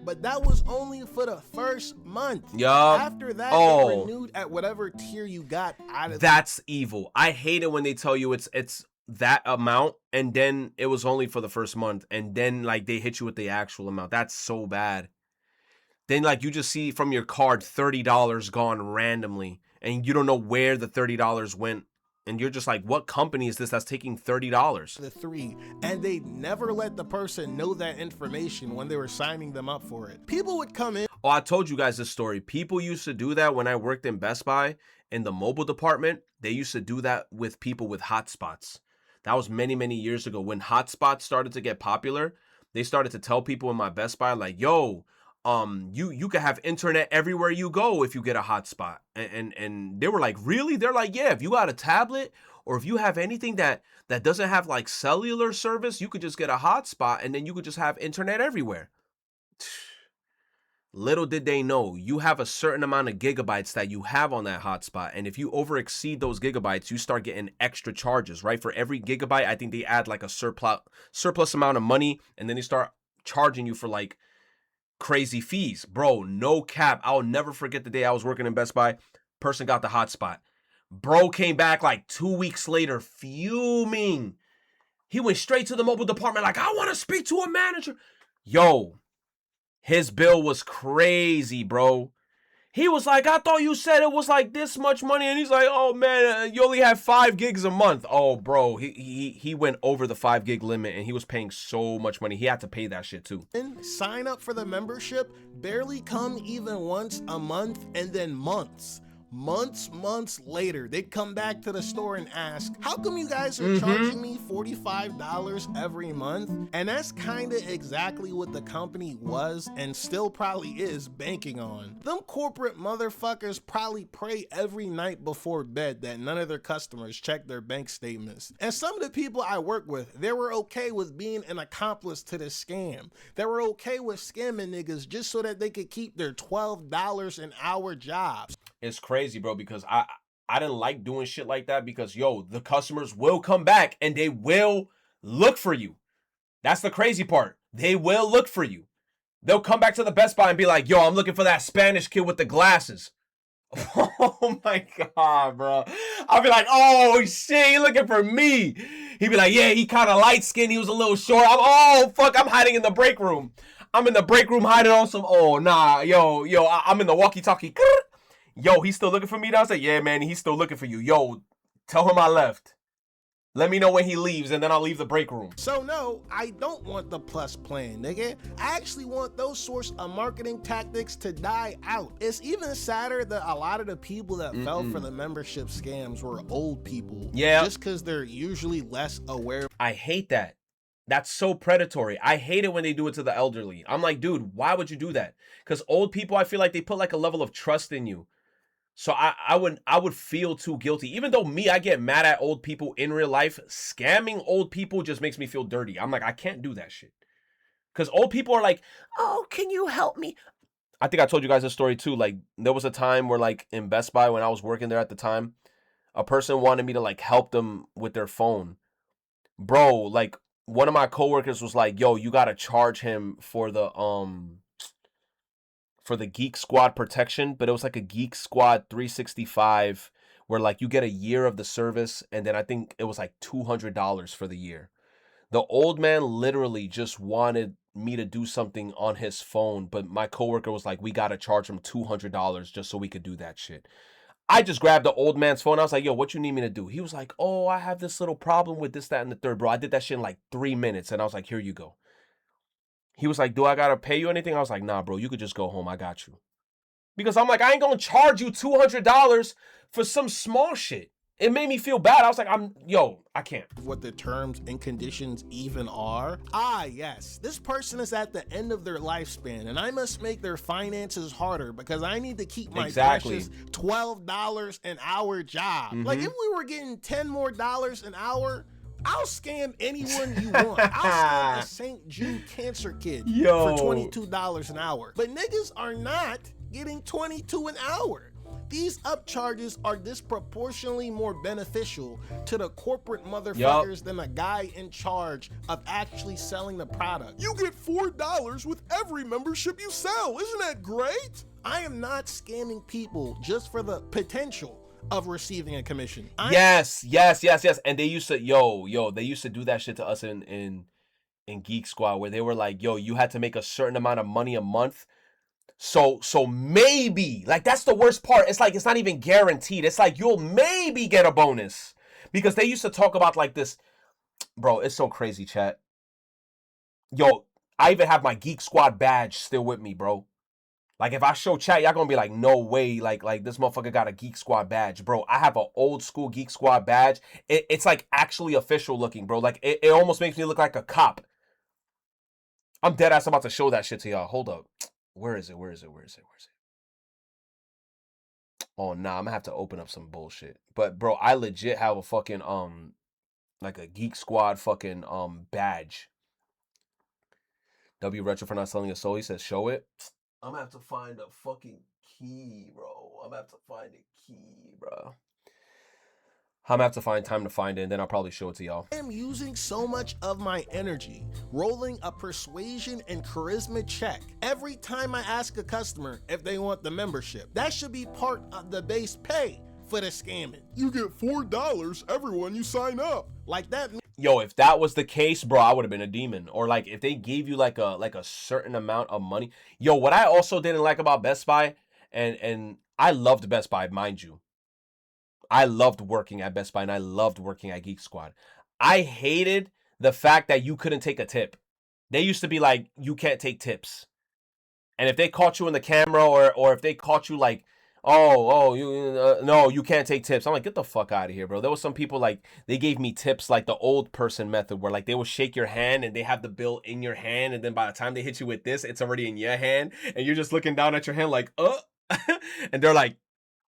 But that was only for the first month. Yup. After that, it renewed at whatever tier you got out of. That's evil. I hate it when they tell you it's that amount and then it was only for the first month and then like they hit you with the actual amount. That's so bad. Then like you just see from your card $30 gone randomly and you don't know where the $30 went. And you're just like, what company is this that's taking $30? The 3, and they never let the person know that information when they were signing them up for it. People would come in. Oh, I told you guys this story. People used to do that when I worked in Best Buy in the mobile department. They used to do that with people with hotspots. That was many, many years ago. When hotspots started to get popular, they started to tell people in my Best Buy like, yo, you can have internet everywhere you go if you get a hotspot. And they were like, really? They're like, yeah, if you got a tablet or if you have anything that doesn't have like cellular service, you could just get a hotspot and then you could just have internet everywhere. Little did they know, you have a certain amount of gigabytes that you have on that hotspot. And if you over exceed those gigabytes, you start getting extra charges, right? For every gigabyte, I think they add like a surplus amount of money and then they start charging you for like crazy fees. Bro, no cap. I'll never forget the day I was working in Best Buy. Person got the hotspot. Bro came back like 2 weeks later fuming. He went straight to the mobile department like, I want to speak to a manager. Yo, his bill was crazy, bro. He was like, I thought you said it was like this much money. And he's like, oh man, you only have 5 gigs a month. Oh, bro, he went over the 5 gig limit and he was paying so much money. He had to pay that shit too. Sign up for the membership, barely come even once a month, and then months later, they'd come back to the store and ask, how come you guys are charging me $45 every month? And that's kind of exactly what the company was and still probably is banking on. Them corporate motherfuckers probably pray every night before bed that none of their customers check their bank statements. And some of the people I work with, they were okay with being an accomplice to the scam. They were okay with scamming niggas just so that they could keep their $12 an hour jobs. It's crazy, bro, because I didn't like doing shit like that because, yo, the customers will come back and they will look for you. That's the crazy part. They will look for you. They'll come back to the Best Buy and be like, yo, I'm looking for that Spanish kid with the glasses. Oh my God, bro. I'll be like, oh shit, he looking for me. He'd be like, yeah, he kind of light skinned. He was a little short. I'm hiding in the break room. I'm in the break room hiding on some, oh nah, yo, I'm in the walkie-talkie. Yo, he's still looking for me downstairs? Yeah, man, he's still looking for you. Yo, tell him I left. Let me know when he leaves, and then I'll leave the break room. So no, I don't want the plus plan, nigga. I actually want those sorts of marketing tactics to die out. It's even sadder that a lot of the people that fell for the membership scams were old people. Yeah. Just because they're usually less aware. I hate that. That's so predatory. I hate it when they do it to the elderly. I'm like, dude, why would you do that? Because old people, I feel like they put like a level of trust in you. So I would feel too guilty. Even though I get mad at old people in real life, scamming old people just makes me feel dirty. I'm like, I can't do that shit. Because old people are like, oh, can you help me? I think I told you guys this story too. Like, there was a time where like in Best Buy when I was working there at the time, a person wanted me to like help them with their phone. Bro, like one of my coworkers was like, yo, you got to charge him for the Geek Squad protection, but it was like a Geek Squad 365 where like you get a year of the service and then I think it was like $200 for the year. The old man literally just wanted me to do something on his phone, but my coworker was like, we got to charge him $200 just so we could do that shit. I just grabbed the old man's phone. I was like, yo, what you need me to do? He was like, oh, I have this little problem with this, that, and the third. Bro, I did that shit in like 3 minutes and I was like, here you go. He was like, do I gotta pay you anything? I was like, nah, bro, you could just go home. I got you. Because I'm like, I ain't gonna charge you $200 for some small shit. it made me feel bad. I was like, I can't. What the terms and conditions even are. Yes, this person is at the end of their lifespan and I must make their finances harder because I need to keep my precious $12 an hour job. Like if we were getting $10 more an hour, I'll scam anyone you want. I'll scam a St. Jude cancer kid for $22 an hour. But niggas are not getting $22 an hour. These upcharges are disproportionately more beneficial to the corporate motherfuckers than a guy in charge of actually selling the product. You get $4 with every membership you sell. Isn't that great? I am not scamming people just for the potential of receiving a commission. Yes. And they used to, they used to do that shit to us in Geek Squad where they were like, you had to make a certain amount of money a month. So maybe, like, that's the worst part. It's like, it's not even guaranteed. It's like, you'll maybe get a bonus. Because they used to talk about like this. Bro, it's so crazy, chat. I even have my Geek Squad badge still with me, bro. Like, if I show chat, y'all gonna be like, no way. Like this motherfucker got a Geek Squad badge. Bro, I have an old school Geek Squad badge. It's like actually official looking, bro. Like, it almost makes me look like a cop. I'm dead ass about to show that shit to y'all. Hold up. Where is it? Oh, nah, I'm gonna have to open up some bullshit. But, bro, I legit have a fucking, like a Geek Squad fucking, badge. W Retro for not selling a soul. He says, show it. I'm gonna have to find a fucking key, bro. I'm gonna have to find a key, bro. I'm gonna have to find time to find it, and then I'll probably show it to y'all. I am using so much of my energy, rolling a persuasion and charisma check every time I ask a customer if they want the membership. That should be part of the base pay for the scamming. You get $4 everyone you sign up. Like that. If that was the case, bro, I would have been a demon. Or like if they gave you like a certain amount of money. What I also didn't like about Best Buy, and I loved Best Buy, mind you. I loved working at Best Buy and I loved working at Geek Squad. I hated the fact that you couldn't take a tip. They used to be like, you can't take tips. And if they caught you in the camera or if they caught you like, no, you can't take tips. I'm like, get the fuck out of here, bro. There was some people like, they gave me tips like the old person method where like they will shake your hand and they have the bill in your hand. And then by the time they hit you with this, it's already in your hand. And you're just looking down at your hand like, and they're like,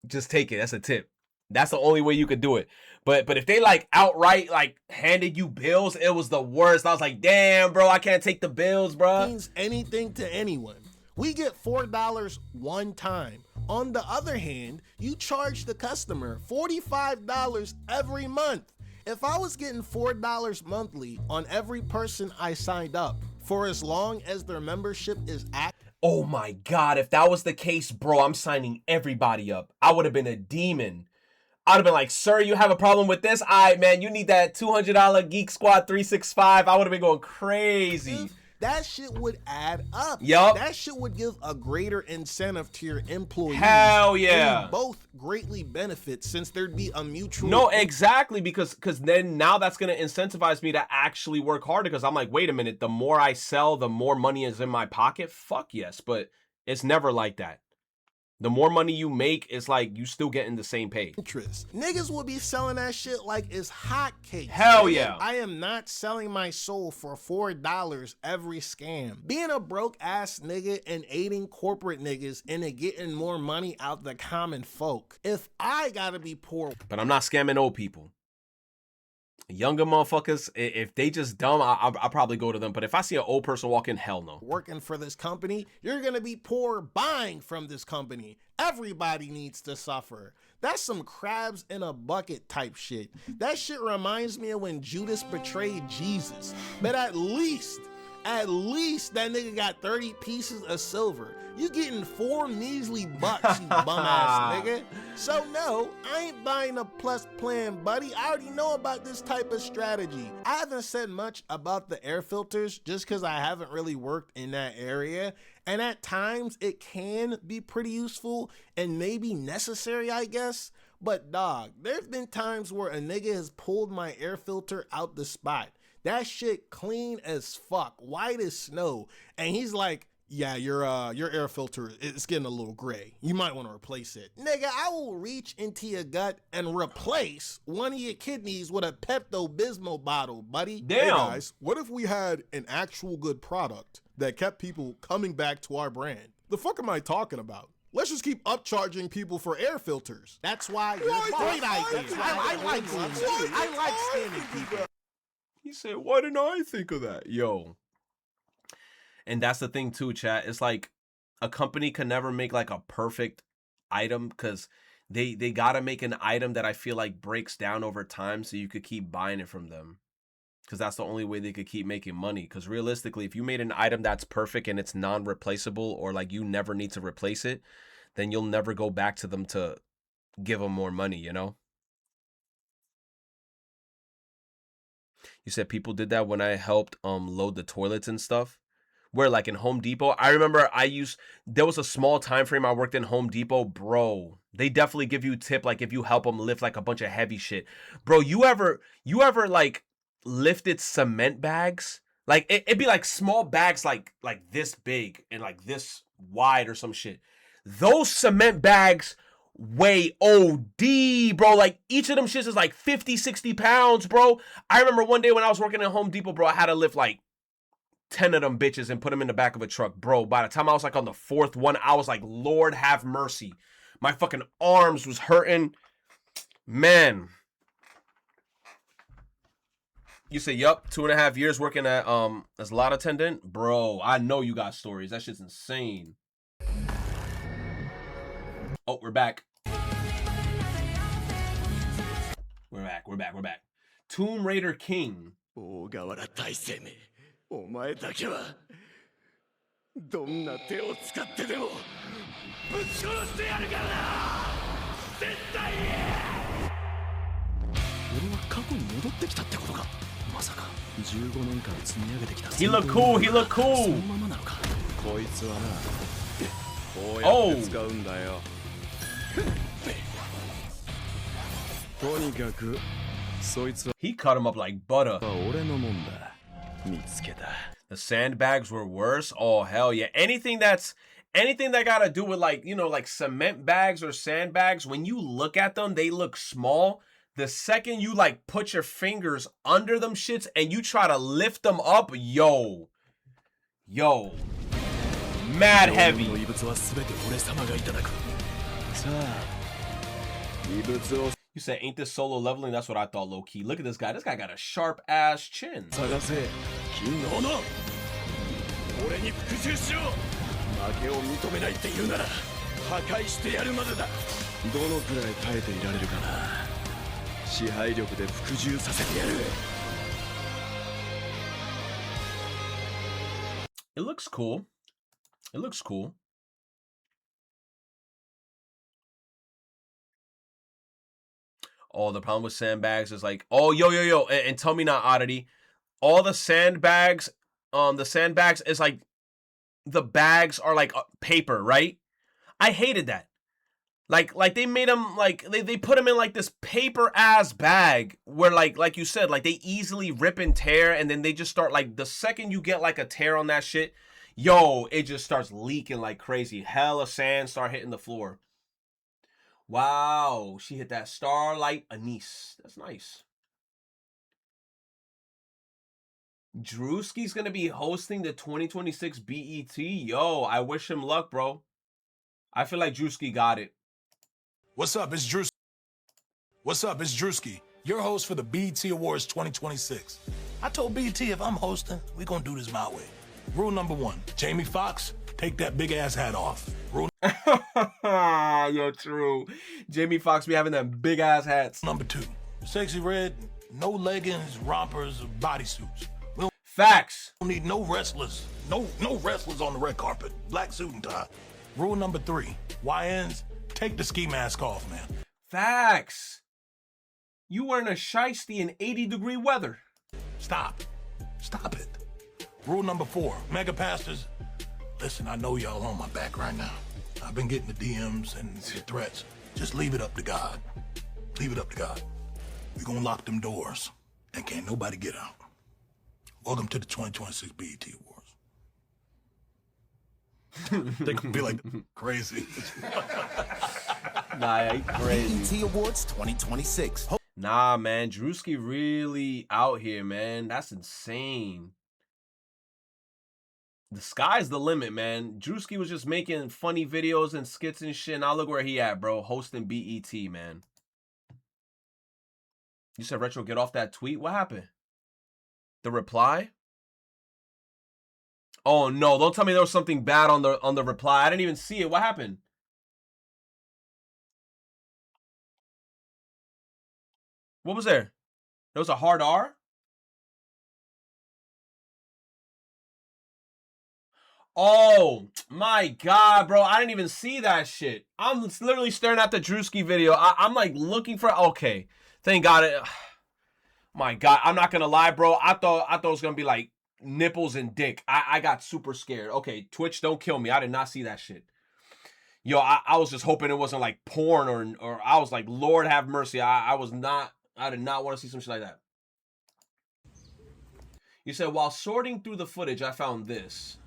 just take it. That's a tip. That's the only way you could do it. But if they like outright like handed you bills, it was the worst. I was like, damn, bro, I can't take the bills, bro. Means anything to anyone. We get $4 one time. On the other hand, you charge the customer $45 every month. If I was getting $4 monthly on every person I signed up for as long as their membership is active. Oh my God, if that was the case, bro, I'm signing everybody up. I would have been a demon. I'd have been like, sir, you have a problem with this? All right, man, you need that $200 Geek Squad 365. I would have been going crazy. That shit would add up. Yup. That shit would give a greater incentive to your employees. Hell yeah. And both greatly benefit since there'd be a mutual. No, exactly, because then now that's going to incentivize me to actually work harder because I'm like, wait a minute, the more I sell, the more money is in my pocket? Fuck yes, but it's never like that. The more money you make, it's like you still getting the same pay. Niggas will be selling that shit like it's hotcakes. Hell yeah. I am not selling my soul for $4 every scam. Being a broke ass nigga and aiding corporate niggas into getting more money out the common folk. If I gotta be poor. But I'm not scamming old people. Younger motherfuckers, if they just dumb, I'll probably go to them. But if I see an old person walk in, hell no. Working for this company, you're gonna be poor buying from this company. Everybody needs to suffer. That's some crabs in a bucket type shit. That shit reminds me of when Judas betrayed Jesus. But at least that nigga got 30 pieces of silver. You getting 4 measly bucks, you bum ass nigga. So no, I ain't buying a plus plan, buddy. I already know about this type of strategy. I haven't said much about the air filters just because I haven't really worked in that area. And at times it can be pretty useful and maybe necessary, I guess. But dog, there's been times where a nigga has pulled my air filter out the spot. That shit clean as fuck, white as snow. And he's like, yeah, your air filter is getting a little gray. You might want to replace it. Nigga, I will reach into your gut and replace one of your kidneys with a Pepto-Bismol bottle, buddy. Damn. Hey guys, what if we had an actual good product that kept people coming back to our brand? The fuck am I talking about? Let's just keep upcharging people for air filters. That's why you're a great idea. I like scamming people. He said, why didn't I think of that? Yo. And that's the thing too, chat. It's like a company can never make like a perfect item because they gotta make an item that I feel like breaks down over time so you could keep buying it from them. Because that's the only way they could keep making money. Because realistically, if you made an item that's perfect and it's non-replaceable or like you never need to replace it, then you'll never go back to them to give them more money, you know? You said people did that when I helped load the toilets and stuff. Where like in Home Depot, I remember there was a small time frame I worked in Home Depot, bro. They definitely give you a tip like if you help them lift like a bunch of heavy shit. Bro, you ever like lifted cement bags? Like it'd be like small bags like this big and like this wide or some shit. Those cement bags weigh OD, bro. Like each of them shits is like 50, 60 pounds, bro. I remember one day when I was working at Home Depot, bro, I had to lift like 10 of them bitches and put them in the back of a truck, bro. By the time I was like on the fourth one, I was like, Lord have mercy. My fucking arms was hurting. Man. You say, yup, 2.5 years working at as lot attendant? Bro, I know you got stories. That shit's insane. Oh, we're back. We're back. Tomb Raider King. お前だけはどんな手を使ってでもぶち殺してやるからな絶対に俺は過去に戻ってきたってことかまさか15年間積み上げてきた He look cool, he look cool そのままなのかこいつはなこうやって使うんだよとにかくそいつは He cut him up like butter 俺のもんだ The sandbags were worse. Oh hell yeah! Anything that gotta do with like like cement bags or sandbags. When you look at them, they look small. The second you like put your fingers under them shits and you try to lift them up, yo, mad heavy. You said, ain't this solo leveling? That's what I thought, low key. Look at this guy. This guy got a sharp ass chin. It looks cool. It looks cool. Oh, the problem with sandbags is like, oh, yo, and tell me not oddity. All the sandbags is like, the bags are like paper, right? I hated that. Like they made them like they put them in like this paper ass bag where like you said, like they easily rip and tear, and then they just start like the second you get like a tear on that shit, yo, it just starts leaking like crazy. Hella sand start hitting the floor. Wow, she hit that Starlight Anise. That's nice. Drewski's gonna be hosting the 2026 BET. Yo, I wish him luck, bro. I feel like Drewski got it. What's up, it's Drewski. What's up, it's Drewski, your host for the BET Awards 2026. I told BET if I'm hosting, we gonna do this my way. Rule number 1, Jamie Foxx, take that big ass hat off. Rule Yo, true. Jamie Foxx be having them big ass hats. Number 2, Sexy Red, no leggings, rompers, or bodysuits. Facts. We don't need no wrestlers. No wrestlers on the red carpet. Black suit and tie. Rule number 3, YNs, take the ski mask off, man. Facts. You wearing a shiesty in 80-degree weather. Stop it. Rule number 4, mega pastors. Listen, I know y'all on my back right now. I've been getting the DMs and the threats. Just leave it up to God. Leave it up to God. We're gonna lock them doors and can't nobody get out. Welcome to the 2026 BET Awards. They're gonna be like crazy. Nah, he crazy. BET Awards 2026. Nah, man, Drewski really out here, man. That's insane. The sky's the limit, man. Drewski was just making funny videos and skits and shit. Now look where he at, bro. Hosting BET, man. You said Retro, get off that tweet. What happened? The reply? Oh no! Don't tell me there was something bad on the reply. I didn't even see it. What happened? What was there? There was a hard R? Oh my god, bro! I didn't even see that shit. I'm literally staring at the Drewski video. I'm like looking for. Okay, thank God. My god, I'm not gonna lie, bro. I thought it was gonna be like nipples and dick. I got super scared. Okay, Twitch, don't kill me. I did not see that shit. Yo, I was just hoping it wasn't like porn or I was like, Lord have mercy. I did not want to see some shit like that. You said, while sorting through the footage, I found this.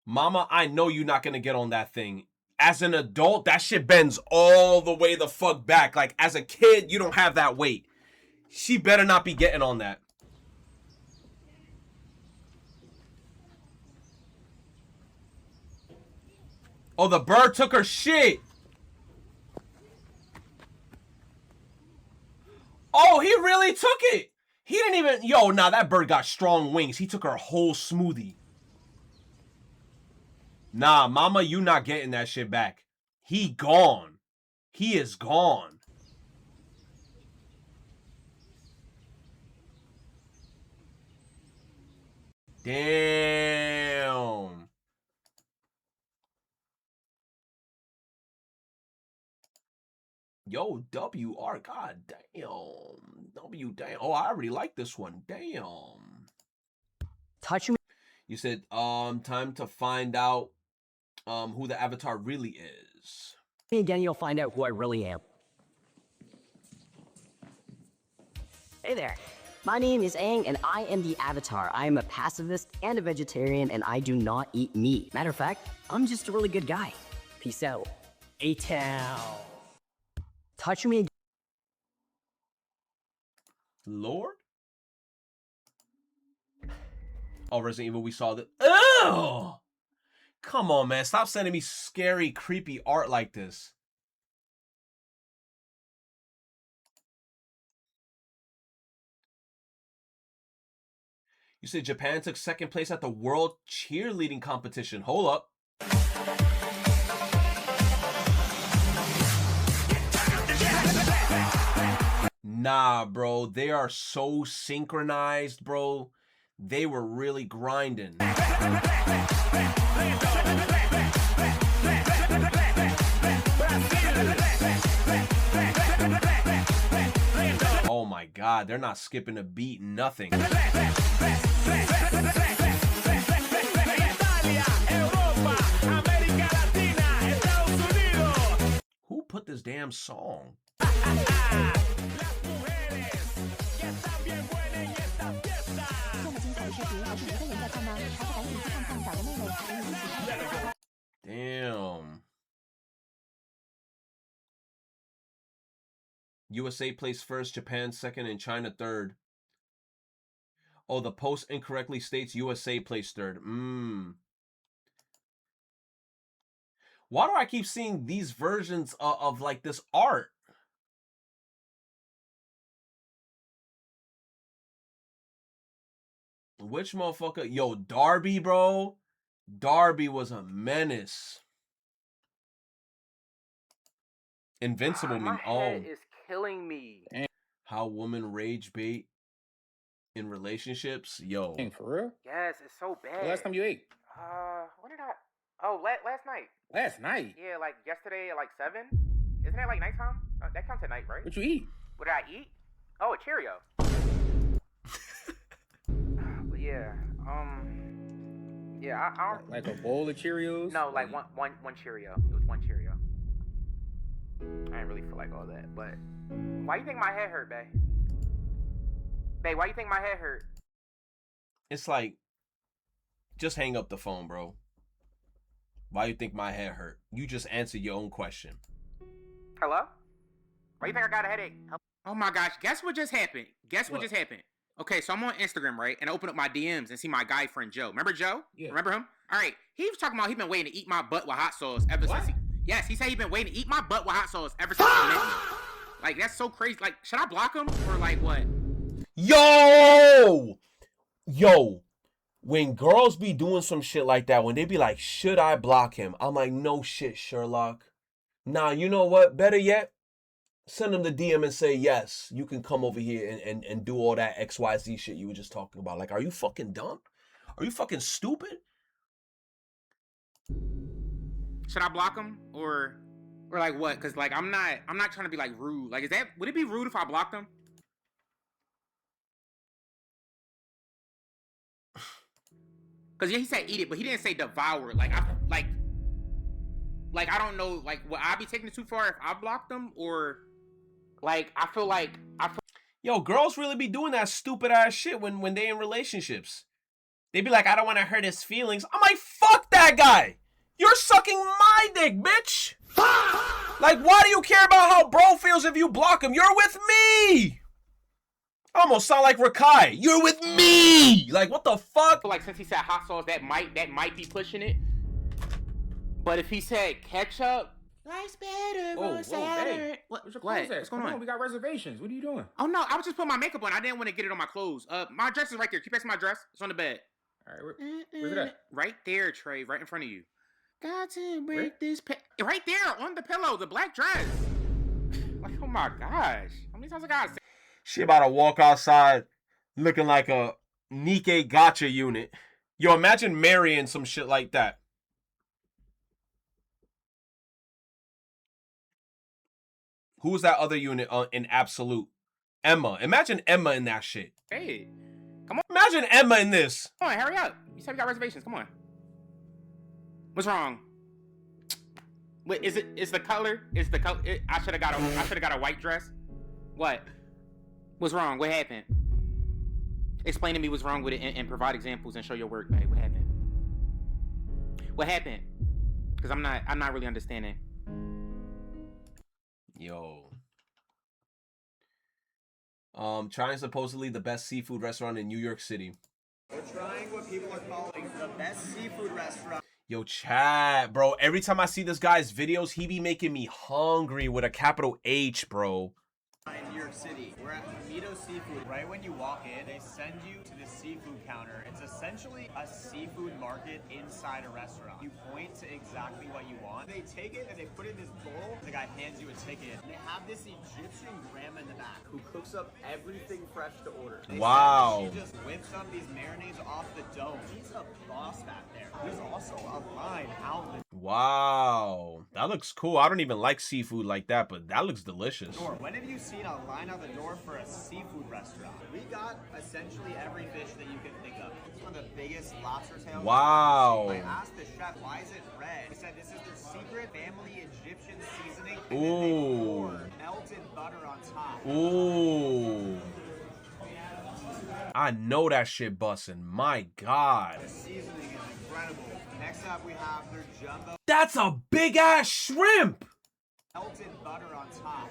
Mama, I know you're not gonna get on that thing. As an adult, that shit bends all the way the fuck back. Like, as a kid, you don't have that weight. She better not be getting on that. Oh, the bird took her shit. Oh, he really took it. He didn't even... Yo, nah, that bird got strong wings. He took her whole smoothie. Nah, mama, you not getting that shit back. He gone. He is gone. Damn. Yo, WR, god damn. W, damn. Oh, I already like this one. Damn. Touch me. You said, time to find out who the avatar really is. Again, you'll find out who I really am. Hey there. My name is Aang, and I am the Avatar. I am a pacifist and a vegetarian, and I do not eat meat. Matter of fact, I'm just a really good guy. Peace out. A-Town. Touch me. Lord? Oh, Resident Evil, we saw that. Ugh! Come on, man. Stop sending me scary, creepy art like this. You said Japan took second place at the World Cheerleading Competition. Hold up. Nah, bro. They are so synchronized, bro. They were really grinding. Oh my god, they're not skipping a beat, nothing. Who put this damn song? Damn. USA placed first, Japan second, and China third. Oh, the post incorrectly states USA placed third. Why do I keep seeing these versions of like this art? Which motherfucker? Yo, Darby, bro. Darby was a menace. Invincible meme. My head is killing me. How women rage bait in relationships. Yo. Dang, for real? Yes, it's so bad. The last time you ate? When did I? Oh, last night. Last night? Yeah, like yesterday at like 7. Isn't that like nighttime? That counts at night, right? What you eat? What did I eat? Oh, a Cheerio. But yeah, yeah, I don't... Like a bowl of Cheerios? No, like one Cheerio. It was one Cheerio. I didn't really feel like all that, but why you think my head hurt, babe? Babe, why you think my head hurt? It's like Just hang up the phone, bro. Why you think my head hurt? You just answered your own question. Hello? Why you think I got a headache? Oh my gosh, guess what just happened? Guess what just happened? Okay, so I'm on Instagram, right? And I open up my DMs and see my guy friend Joe. Remember Joe? Yeah. Remember him? All right, he was talking about he been waiting to eat my butt with hot sauce ever since yes, he said he been waiting to eat my butt with hot sauce ever since he met me. Like, that's so crazy. Like, should I block him or like what? Yo! When girls be doing some shit like that, when they be like, should I block him? I'm like, no shit, Sherlock. Nah, you know what? Better yet, send him the DM and say, yes, you can come over here and do all that XYZ shit you were just talking about. Like, are you fucking dumb? Are you fucking stupid? Should I block him or like what? Cause like I'm not trying to be like rude. Like, would it be rude if I blocked him? Cause yeah, he said eat it, but he didn't say devour. Like I don't know. Like, would I be taking it too far if I blocked him, or like I feel Yo, girls really be doing that stupid ass shit when they in relationships. They be like, I don't want to hurt his feelings. I'm like, fuck that guy. You're sucking my dick, bitch. Like, why do you care about how bro feels if you block him? You're with me. I almost sound like Rakai. You're with me. Like, what the fuck? Like, since he said hot sauce, that might be pushing it. But if he said ketchup, life's better on Saturday. What's your clothes at? What's going on? We got reservations. What are you doing? Oh no, I was just putting my makeup on. I didn't want to get it on my clothes. My dress is right there. Keep passing my dress. It's on the bed. All right, where's it at? Right there, Trey. Right in front of you. Got to break this. Right there on the pillow. The black dress. Like, oh my gosh. How many times I gotta say? She about to walk outside looking like a NIKKE gotcha unit. Yo, imagine marrying some shit like that. Who's that other unit in Absolute? Emma. Imagine Emma in that shit. Hey, come on. Imagine Emma in this. Come on, hurry up. You said we got reservations. Come on. What's wrong? Wait, is the color? I should have got a white dress. What? What's wrong? What happened? Explain to me what's wrong with it and provide examples and show your work, babe. What happened? What happened? Because I'm not really understanding. Yo. Trying supposedly the best seafood restaurant in New York City. We're trying what people are calling the best seafood restaurant. Yo, chat, bro. Every time I see this guy's videos, he be making me hungry with a capital H, bro. In New York City, we're at Mito Seafood. Right when you walk in, they send you to the seafood counter. It's essentially a seafood market inside a restaurant. You point to exactly what you want. They take it and they put it in this bowl. The guy hands you a ticket. And they have this Egyptian grandma in the back who cooks up everything fresh to order. Wow. She just whips up these marinades off the dough. She's a boss back there. There's also a line out the Wow. That looks cool. I don't even like seafood like that, but that looks delicious. door. When have you seen a line out the door for a seafood restaurant? We got essentially every fish that you can think of. It's one of the biggest lobster tails. Wow. I asked the chef, why is it red? He said this is their secret family Egyptian seasoning. And Ooh. then they pour melted butter on top. Ooh. I know that shit bussin'. My God. The seasoning is incredible. Next up, we have their jumbo. That's a big ass shrimp. Melted butter on top.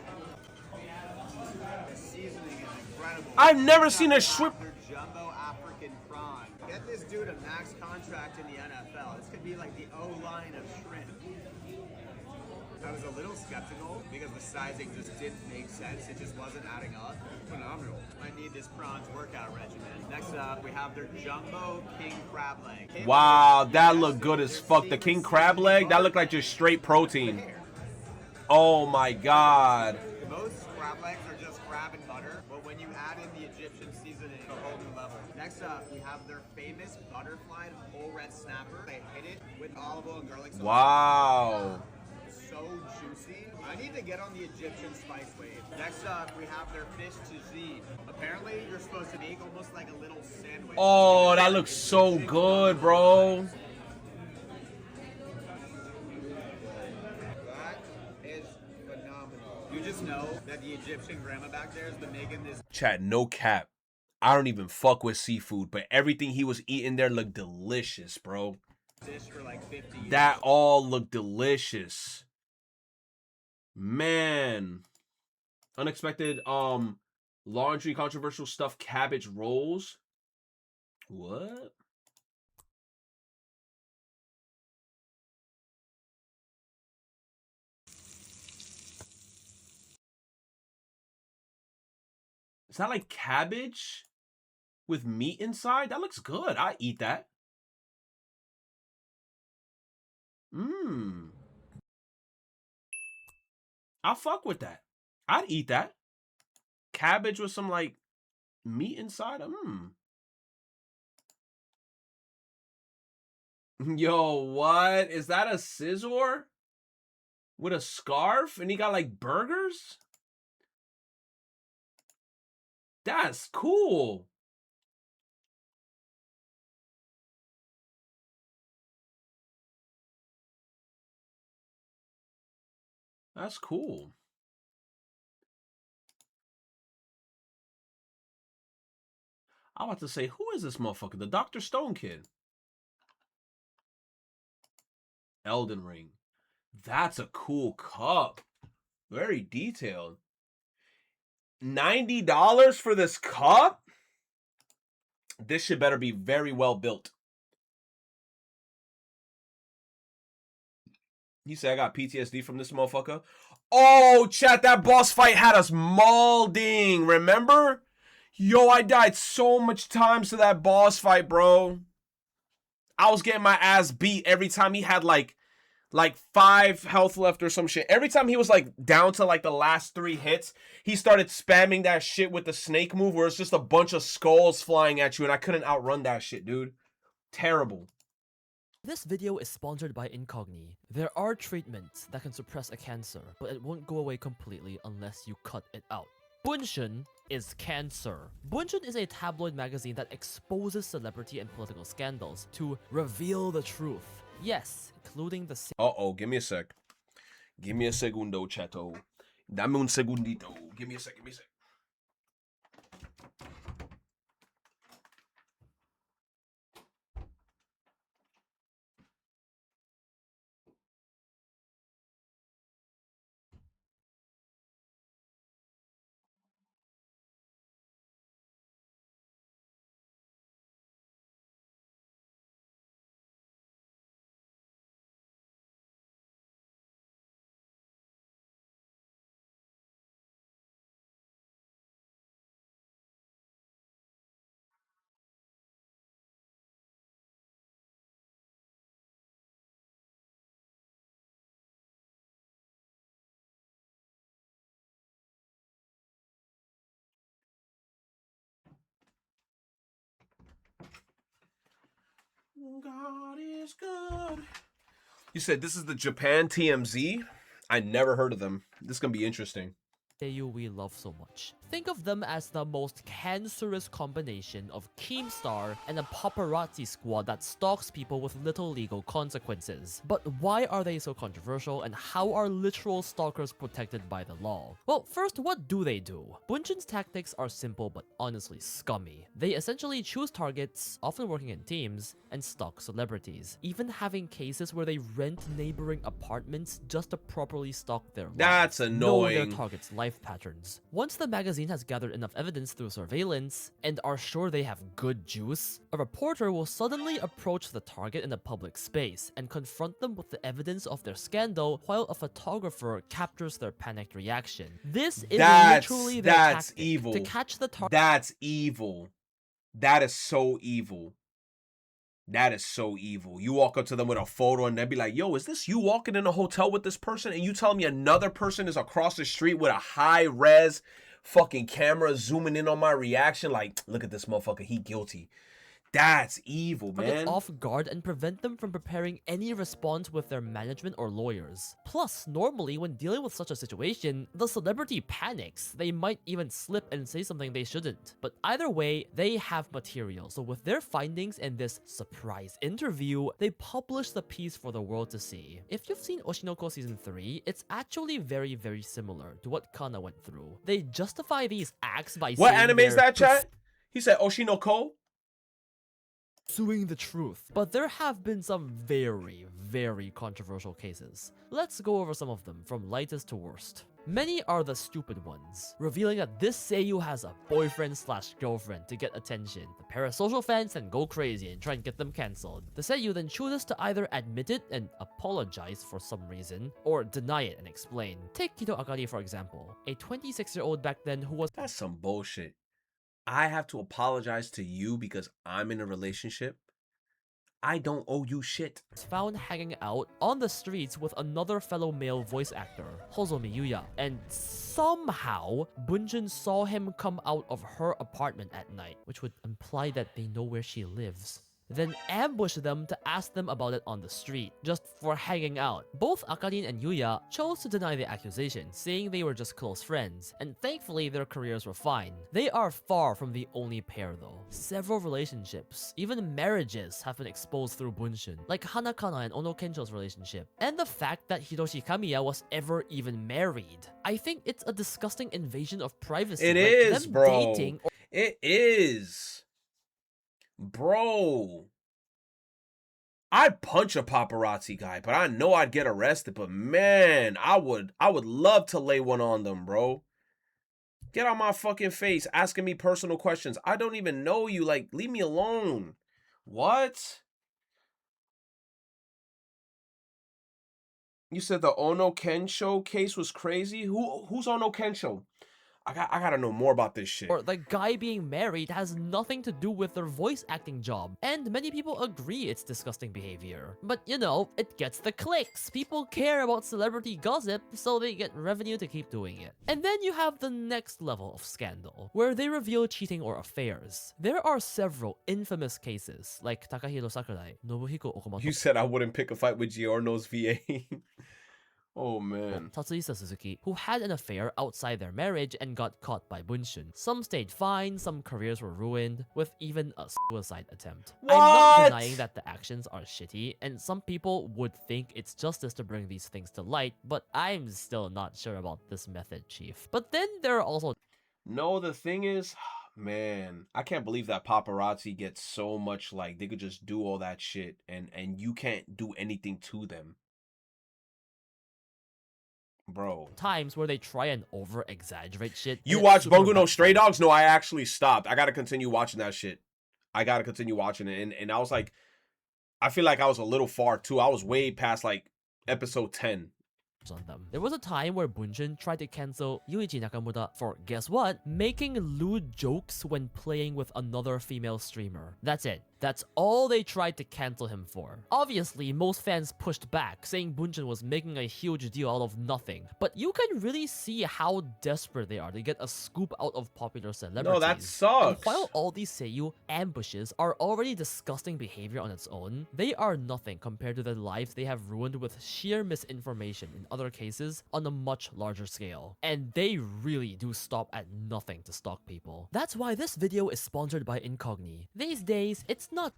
The seasoning is incredible. I've never seen a shrimp. Their jumbo African prawn. Get this dude a max contract in the NFL. This could be like the O-line of shrimp. I was a little skeptical because the sizing just didn't make sense. It just wasn't adding up. Phenomenal. I need this prawns workout regimen. Next up, we have their jumbo king crab leg. Wow, that looked good as fuck. The king crab leg, that looked like just straight protein. Oh my God. Most crab legs are just crab and butter, but when you add in the Egyptian seasoning, it's a whole new level. Next up, we have their famous butterfly whole red snapper. They hit it with olive oil and garlic sauce. Wow. So juicy. I need to get on the Egyptian spice wave. Next up, we have their fish tagine. Apparently, you're supposed to make almost like a little sandwich. Oh, that looks so good, bro. That is phenomenal. You just know that the Egyptian grandma back there has been making this. Chat, no cap. I don't even fuck with seafood, but everything he was eating there looked delicious, bro. For like 50 years. That all looked delicious. Man. Unexpected laundry controversial stuffed cabbage rolls. What? Is that like cabbage with meat inside? That looks good. I eat that. Mmm. I'll fuck with that. I'd eat that. Cabbage with some like meat inside. Yo, what? Is that a scissor? With a scarf? And he got like burgers? That's cool. That's cool. I'm about to say, who is this motherfucker? The Dr. Stone kid. Elden Ring. That's a cool cup. Very detailed. $90 for this cup? This shit better be very well built. He said I got PTSD from this motherfucker. Oh, chat, that boss fight had us mauling. Remember? Yo, I died so much times to that boss fight, bro. I was getting my ass beat every time he had like 5 health left or some shit. Every time he was like down to like the last 3 hits, he started spamming that shit with the snake move where it's just a bunch of skulls flying at you and I couldn't outrun that shit, dude. Terrible. This video is sponsored by NIKKE. There are treatments that can suppress a cancer, but it won't go away completely unless you cut it out. Bunshun is cancer. Bunshun is a tabloid magazine that exposes celebrity and political scandals to reveal the truth. Yes, including the... Uh-oh, give me a sec. Give me a segundo, chato. Dame un segundito. Give me a sec, give me a sec. God is good. You said this is the Japan TMZ? I never heard of them. This is going to be interesting. we love so much. Think of them as the most cancerous combination of Keemstar and a paparazzi squad that stalks people with little legal consequences. But why are they so controversial and how are literal stalkers protected by the law? Well, first, what do they do? Bunshun's tactics are simple but honestly scummy. They essentially choose targets, often working in teams, and stalk celebrities, even having cases where they rent neighboring apartments just to properly stalk their lives. That's annoying. Know their target's life patterns. Once the magazine has gathered enough evidence through surveillance and are sure they have good juice, a reporter will suddenly approach the target in a public space and confront them with the evidence of their scandal while a photographer captures their panicked reaction. This is literally their tactic evil. To catch the target. That's evil. That is so evil. That is so evil. You walk up to them with a photo and they'll be like, yo, is this you walking in a hotel with this person? And you tell me another person is across the street with a high-res fucking camera zooming in on my reaction? Like, look at this motherfucker. He guilty. That's evil, man. Off guard and prevent them from preparing any response with their management or lawyers. Plus, normally when dealing with such a situation, the celebrity panics. They might even slip and say something they shouldn't. But either way, they have material. So with their findings and this surprise interview, they publish the piece for the world to see. If you've seen Oshinoko Season 3, it's actually very, very similar to what Kana went through. They justify these acts by what saying anime is that, chat? He said Oshinoko. Suing the truth. But there have been some very, very controversial cases. Let's go over some of them, from lightest to worst. Many are the stupid ones, revealing that this seiyuu has a boyfriend/girlfriend to get attention. The parasocial fans then go crazy and try and get them cancelled. The seiyuu then chooses to either admit it and apologize for some reason, or deny it and explain. Take Kito Akari for example, a 26-year-old back then who was— That's some bullshit. I have to apologize to you because I'm in a relationship? I don't owe you shit. Found hanging out on the streets with another fellow male voice actor, Hozomi Yuya, and somehow Bunjun saw him come out of her apartment at night, which would imply that they know where she lives. Then ambushed them to ask them about it on the street, just for hanging out. Both Akarin and Yuya chose to deny the accusation, saying they were just close friends, and thankfully their careers were fine. They are far from the only pair though. Several relationships, even marriages, have been exposed through Bunshun, like Hanakana and Ono Kensho's relationship, and the fact that Hiroshi Kamiya was ever even married. I think it's a disgusting invasion of privacy. It like is, them bro. dating or— It is. Bro, I'd punch a paparazzi guy, but I know I'd get arrested. But man, I would love to lay one on them, bro. Get out my fucking face asking me personal questions. I don't even know you. Like, leave me alone. What? You said the Ono Kensho case was crazy? Who's Ono Kensho? I gotta know more about this shit. Or the guy being married has nothing to do with their voice acting job, and many people agree it's disgusting behavior. But you know, it gets the clicks. People care about celebrity gossip, so they get revenue to keep doing it. And then you have the next level of scandal, where they reveal cheating or affairs. There are several infamous cases, like Takahiro Sakurai, Nobuhiko Okamoto. You said I wouldn't pick a fight with Giorno's VA. Oh man. Tatsuhisa Suzuki, who had an affair outside their marriage and got caught by Bunshun. Some stayed fine, some careers were ruined, with even a suicide attempt. What? I'm not denying that the actions are shitty, and some people would think it's justice to bring these things to light, but I'm still not sure about this method, Chief. But then there are also— No, the thing is, man, I can't believe that paparazzi gets so much, like, they could just do all that shit, and you can't do anything to them. Bro. times where they try and over-exaggerate shit. You watch Bungo no Stray Dogs? No, I actually stopped. I gotta continue watching that shit. I gotta continue watching it. And I was like, I feel like I was a little far too. I was way past like episode 10. On them. There was a time where Bunjun tried to cancel Yuichi Nakamura for, guess what? Making lewd jokes when playing with another female streamer. That's it. That's all they tried to cancel him for. Obviously, most fans pushed back, saying Bunjun was making a huge deal out of nothing. But you can really see how desperate they are to get a scoop out of popular celebrities. No, that sucks. And while all these seiyuu ambushes are already disgusting behavior on its own, they are nothing compared to the lives they have ruined with sheer misinformation in other cases on a much larger scale. And they really do stop at nothing to stalk people. That's why this video is sponsored by Incogni. These days, it's not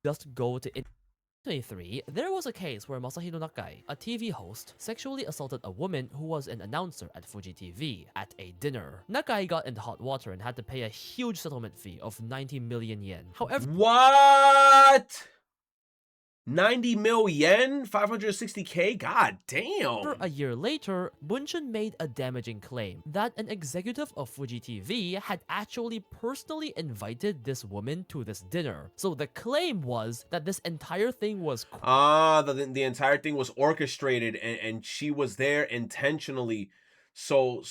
just go to 2023, there was a case where Masahiro Nakai, a TV host, sexually assaulted a woman who was an announcer at Fuji TV at a dinner. Nakai got into hot water and had to pay a huge settlement fee of 90 million yen. However— What? 90 mil yen? 560k? God damn. A year later, Bunshun made a damaging claim that an executive of Fuji TV had actually personally invited this woman to this dinner. So the claim was that this entire thing was— the entire thing was orchestrated and she was there intentionally so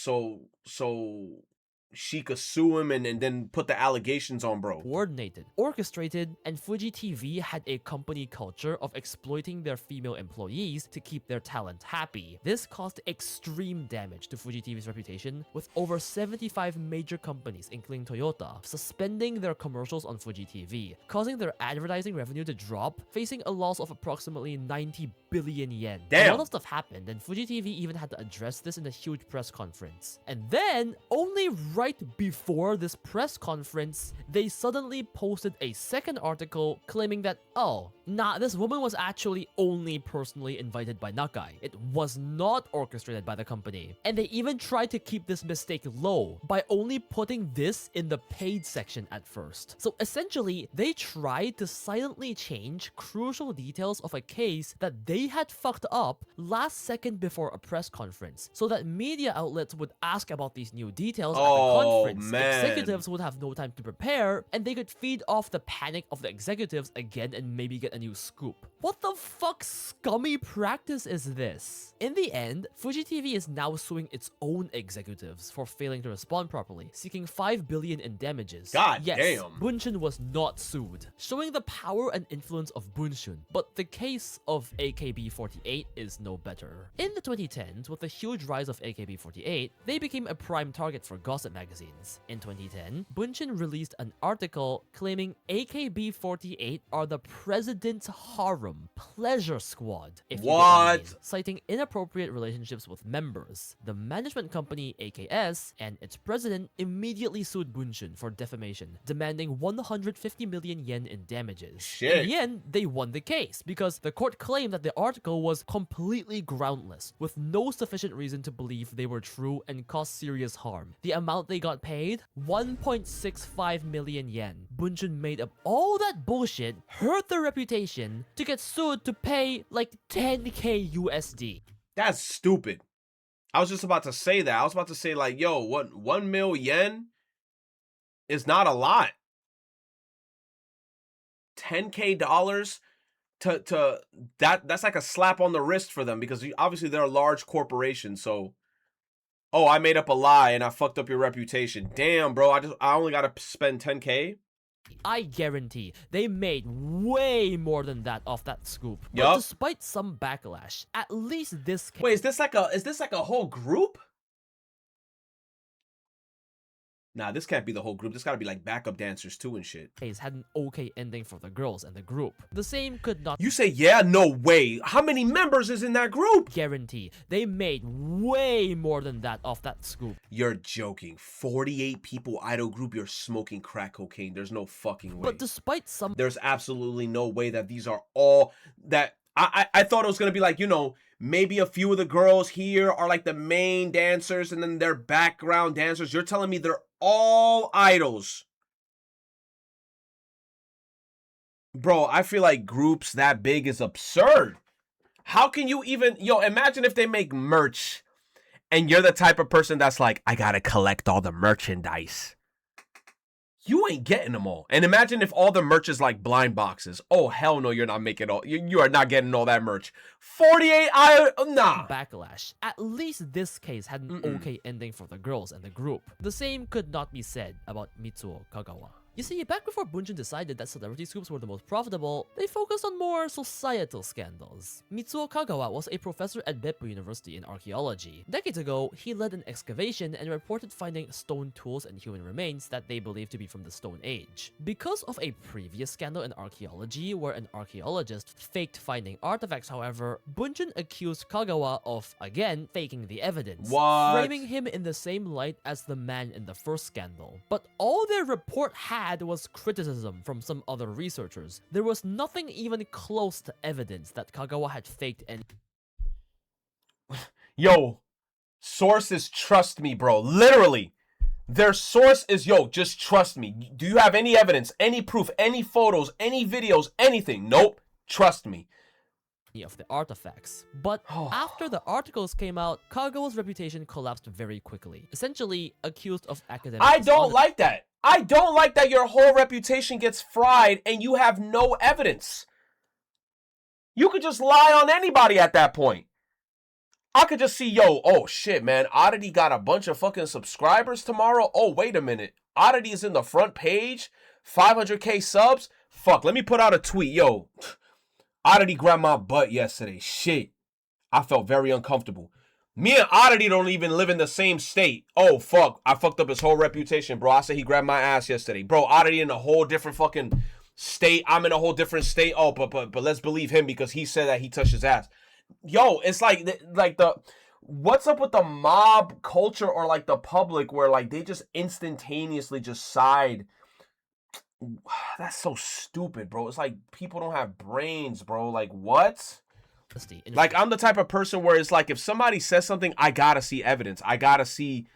she could sue him and then put the allegations on, bro. Coordinated, orchestrated, and Fuji TV had a company culture of exploiting their female employees to keep their talent happy. This caused extreme damage to Fuji TV's reputation, with over 75 major companies, including Toyota, suspending their commercials on Fuji TV, causing their advertising revenue to drop, facing a loss of approximately 90 billion yen. Damn. A lot of stuff happened, and Fuji TV even had to address this in a huge press conference. And then, only right right before this press conference, they suddenly posted a second article claiming that, oh, nah, this woman was actually only personally invited by NIKKE. It was not orchestrated by the company. And they even tried to keep this mistake low by only putting this in the paid section at first. So essentially, they tried to silently change crucial details of a case that they had fucked up last second before a press conference, so that media outlets would ask about these new details at the conference. Man. Executives would have no time to prepare, and they could feed off the panic of the executives again and maybe get a new scoop. What the fuck scummy practice is this? In the end, Fuji TV is now suing its own executives for failing to respond properly, seeking 5 billion in damages. God yes, damn. Bunshun was not sued, showing the power and influence of Bunshun, but the case of AKB48 is no better. In the 2010s, with the huge rise of AKB48, they became a prime target for gossip magazines. In 2010, Bunshun released an article claiming AKB48 are the president's harem pleasure squad, if you get what I mean, citing inappropriate relationships with members. The management company AKS and its president immediately sued Bunshun for defamation, demanding 150 million yen in damages. Shit. In the end, they won the case because the court claimed that the article was completely groundless, with no sufficient reason to believe they were true and caused serious harm. The amount they got paid? 1.65 million yen. Bunshun made up all that bullshit, hurt their reputation, to get sued to pay like 10k USD. That's stupid. I was just about to say that. I was about to say like, yo, what, 1 mil yen is not a lot. 10k dollars to that's like a slap on the wrist for them, because obviously they're a large corporation. So, oh, I made up a lie and I fucked up your reputation. Damn, bro, I only gotta spend 10k. I guarantee they made way more than that off that scoop. But Yup. despite some backlash, at least this case— Wait, is this like a whole group? Nah, this can't be the whole group. This gotta be like backup dancers too and shit. case had an okay ending for the girls and the group. The same could not— You say, yeah? No way. How many members is in that group? Guarantee they made way more than that off that scoop. You're joking. 48 people idol group, you're smoking crack cocaine. There's no fucking way. But despite some— There's absolutely no way that these are all that. I thought it was gonna be like, you know, maybe a few of the girls here are like the main dancers and then they're background dancers. You're telling me they're all idols. Bro, I feel like groups that big is absurd. How can you even, yo, imagine if they make merch and you're the type of person that's like, I gotta collect all the merchandise. You ain't getting them all. And imagine if all the merch is like blind boxes. Oh, hell no, you're not making all. You are not getting all that merch. 48, nah. Backlash. At least this case had an okay ending for the girls and the group. The same could not be said about Mitsuo Kagawa. You see, back before Bunshun decided that celebrity scoops were the most profitable, they focused on more societal scandals. Mitsuo Kagawa was a professor at Beppu University in archaeology. Decades ago, he led an excavation and reported finding stone tools and human remains that they believed to be from the Stone Age. Because of a previous scandal in archaeology where an archaeologist faked finding artifacts, however, Bunshun accused Kagawa of, again, faking the evidence, framing him in the same light as the man in the first scandal. But all their report had was criticism from some other researchers. There was nothing even close to evidence that Kagawa had faked any— Yo, sources trust me, bro. Literally. Their source is, yo, just trust me. Do you have any evidence, any proof, any photos, any videos, anything? Nope. Trust me. Of the artifacts. But after the articles came out, Kagawa's reputation collapsed very quickly, essentially accused of academic— I don't like that. I don't like that your whole reputation gets fried and you have no evidence. You could just lie on anybody at that point. I could just see, yo, oh shit, man, Oddity got a bunch of fucking subscribers tomorrow. Oh, wait a minute. Oddity is in the front page. 500k subs. Fuck, let me put out a tweet. Yo, Oddity grabbed my butt yesterday. Shit. I felt very uncomfortable. Me and Oddity don't even live in the same state. Oh, fuck. I fucked up his whole reputation, bro. I said he grabbed my ass yesterday. Bro, Oddity in a whole different fucking state. I'm in a whole different state. Oh, but let's believe him because he said that he touched his ass. Yo, it's like the What's up with the mob culture or like the public where like they just instantaneously just side? That's so stupid, bro. It's like people don't have brains, bro. Like what? Like I'm the type of person where it's like if somebody says something, I gotta see evidence. I gotta see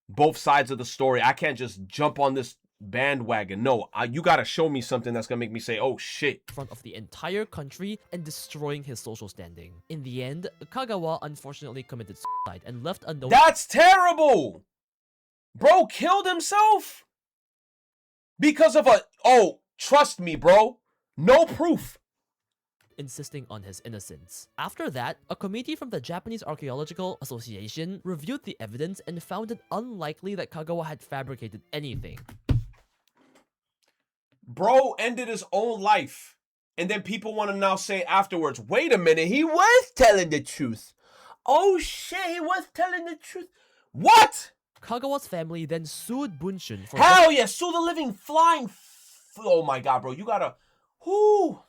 both sides of the story. I can't just jump on this bandwagon. No, you gotta show me something that's gonna make me say, oh shit. In front of the entire country and destroying his social standing. In the end, Kagawa unfortunately committed suicide and left a note. That's terrible! Bro killed himself? Because of trust me, bro. No proof. Insisting on his innocence. After that, a committee from the Japanese Archaeological Association reviewed the evidence and found it unlikely that Kagawa had fabricated anything. Bro ended his own life. And then people want to now say afterwards, wait a minute, he was telling the truth. Oh shit, he was telling the truth. What? Kagawa's family then sued Bunshun for— Hell yeah, sue the living flying oh my god, bro, you gotta whoo.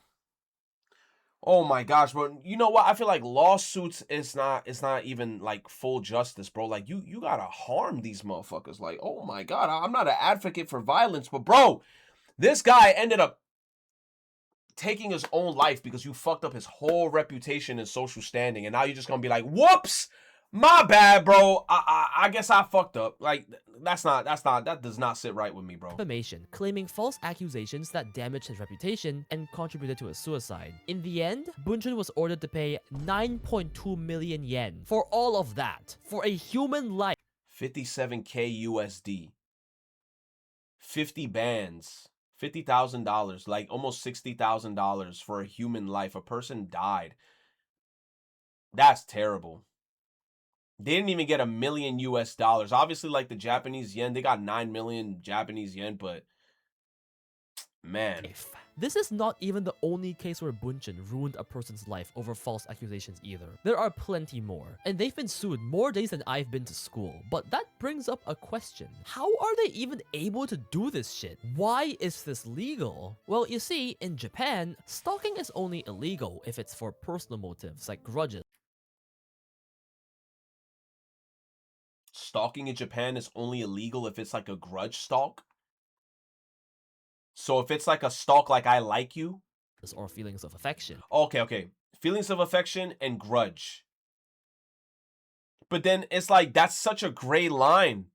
Oh my gosh, bro. You know what? I feel like lawsuits is not even like full justice, bro. Like you gotta harm these motherfuckers. Like, oh my god, I'm not an advocate for violence, but bro, this guy ended up taking his own life because you fucked up his whole reputation and social standing, and now you're just gonna be like, whoops, my bad, bro. I guess I fucked up. Like that does not sit right with me, bro. Defamation, claiming false accusations that damaged his reputation and contributed to his suicide. In the end, Bunshun was ordered to pay 9.2 million yen for all of that, for a human life. 57K USD. 50 bands. $50,000, like almost $60,000 for a human life. A person died. That's terrible. They didn't even get $1 million US. Obviously, like the Japanese yen, they got 9 million Japanese yen, but man. This is not even the only case where Bunshun ruined a person's life over false accusations either. There are plenty more, and they've been sued more days than I've been to school. But that brings up a question. How are they even able to do this shit? Why is this legal? Well, you see, in Japan, stalking is only illegal if it's for personal motives like grudges. Stalking in Japan is only illegal if it's like a grudge stalk? So if it's like a stalk like I like you? Or feelings of affection. Okay. Feelings of affection and grudge. But then it's like, that's such a gray line.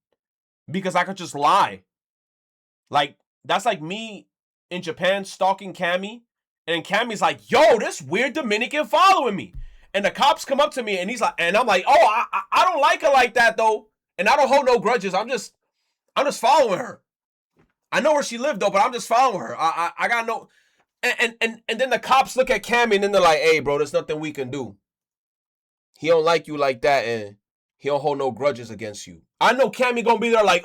Because I could just lie. Like, that's like me in Japan stalking Cammy. And Cammy's like, yo, this weird Dominican following me. And the cops come up to me and he's like, and I'm like, oh, I don't like her like that though. And I don't hold no grudges. I'm just following her. I know where she lived though, but I'm just following her. I got no, and then the cops look at Cammy and then they're like, hey bro, there's nothing we can do. He don't like you like that and he don't hold no grudges against you. I know Cammy gonna be there like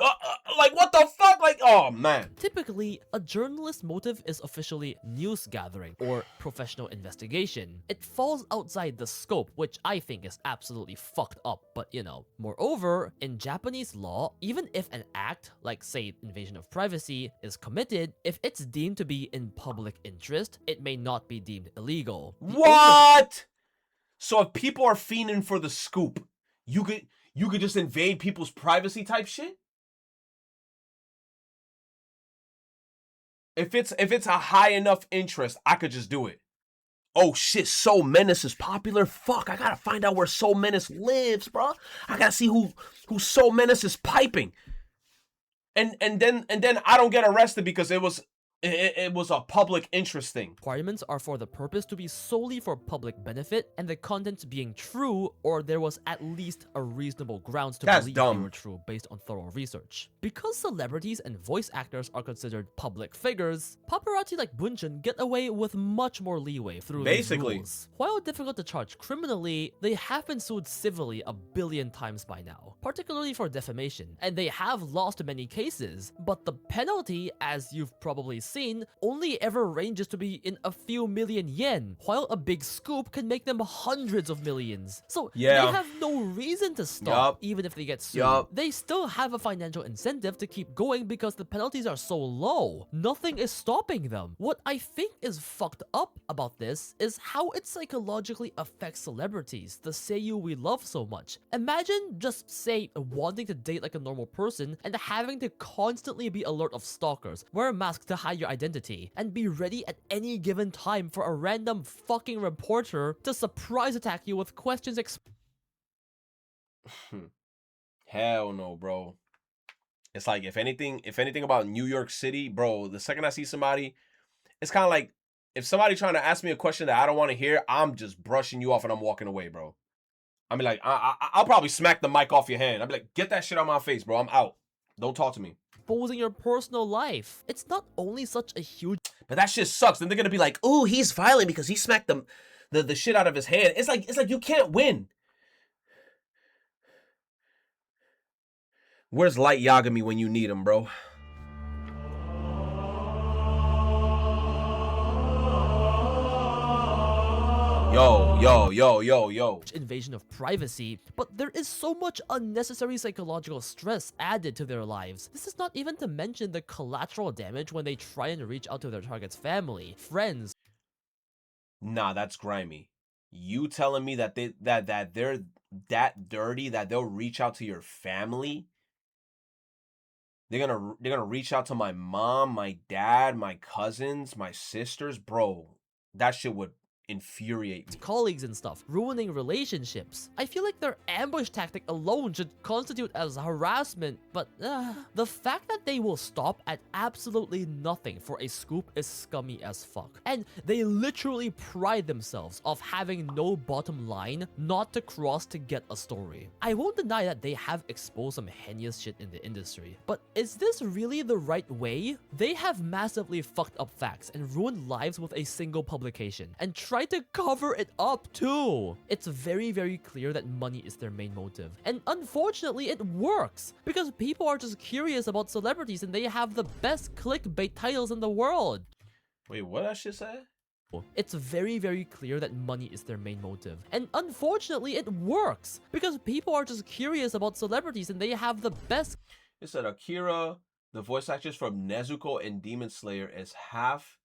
what the fuck? Like, oh man. Typically, a journalist's motive is officially news gathering or professional investigation. It falls outside the scope, which I think is absolutely fucked up, but you know. Moreover, in Japanese law, even if an act, like say invasion of privacy, is committed, if it's deemed to be in public interest, it may not be deemed illegal. What? So if people are fiending for the scoop, you could just invade people's privacy type shit? If it's a high enough interest, I could just do it. Oh shit, Soul Menace is popular? Fuck, I gotta find out where Soul Menace lives, bro. I gotta see who Soul Menace is piping. And then I don't get arrested because it was a public interest thing. Requirements are for the purpose to be solely for public benefit and the content being true, or there was at least a reasonable grounds to believe they were true based on thorough research. Because celebrities and voice actors are considered public figures, paparazzi like Bunshun get away with much more leeway through these rules. While difficult to charge criminally, they have been sued civilly 1 billion times by now, particularly for defamation, and they have lost many cases, but the penalty, as you've probably seen only ever ranges to be in a few million yen, while a big scoop can make them hundreds of millions. So they have no reason to stop, even if they get sued. They still have a financial incentive to keep going because the penalties are so low. Nothing is stopping them. What I think is fucked up about this is how it psychologically affects celebrities, the seiyuu we love so much. Imagine just, say, wanting to date like a normal person and having to constantly be alert of stalkers, wear a mask to hide your identity, and be ready at any given time for a random fucking reporter to surprise attack you with questions. Hell no, bro. It's like if anything about New York City, bro, the second I see somebody, it's kind of like if somebody trying to ask me a question that I don't want to hear, I'm just brushing you off and I'm walking away, bro. I mean, like, I'll probably smack the mic off your hand. I'll be like, get that shit out my face, bro. I'm out. Don't talk to me. Exposing your personal life. It's not only such a huge... But that shit sucks. Then they're gonna be like, ooh, he's violent because he smacked the shit out of his hand. It's like you can't win. Where's Light Yagami when you need him, bro? Yo. Invasion of privacy, but there is so much unnecessary psychological stress added to their lives. This is not even to mention the collateral damage when they try and reach out to their target's family, friends. Nah, that's grimy. You telling me that they're that dirty that they'll reach out to your family? They're gonna reach out to my mom, my dad, my cousins, my sisters, bro. That shit would infuriate me. Colleagues and stuff, ruining relationships. I feel like their ambush tactic alone should constitute as harassment, but the fact that they will stop at absolutely nothing for a scoop is scummy as fuck. And they literally pride themselves off having no bottom line not to cross to get a story. I won't deny that they have exposed some heinous shit in the industry, but is this really the right way? They have massively fucked up facts and ruined lives with a single publication, and try to cover it up too. It's very, very clear that money is their main motive. And unfortunately, it works because people are just curious about celebrities and they have the best clickbait titles in the world. Wait, what that shit say? It's very, very clear that money is their main motive. And unfortunately, it works because people are just curious about celebrities and they have the best. It said Akira, the voice actress from Nezuko and Demon Slayer, is half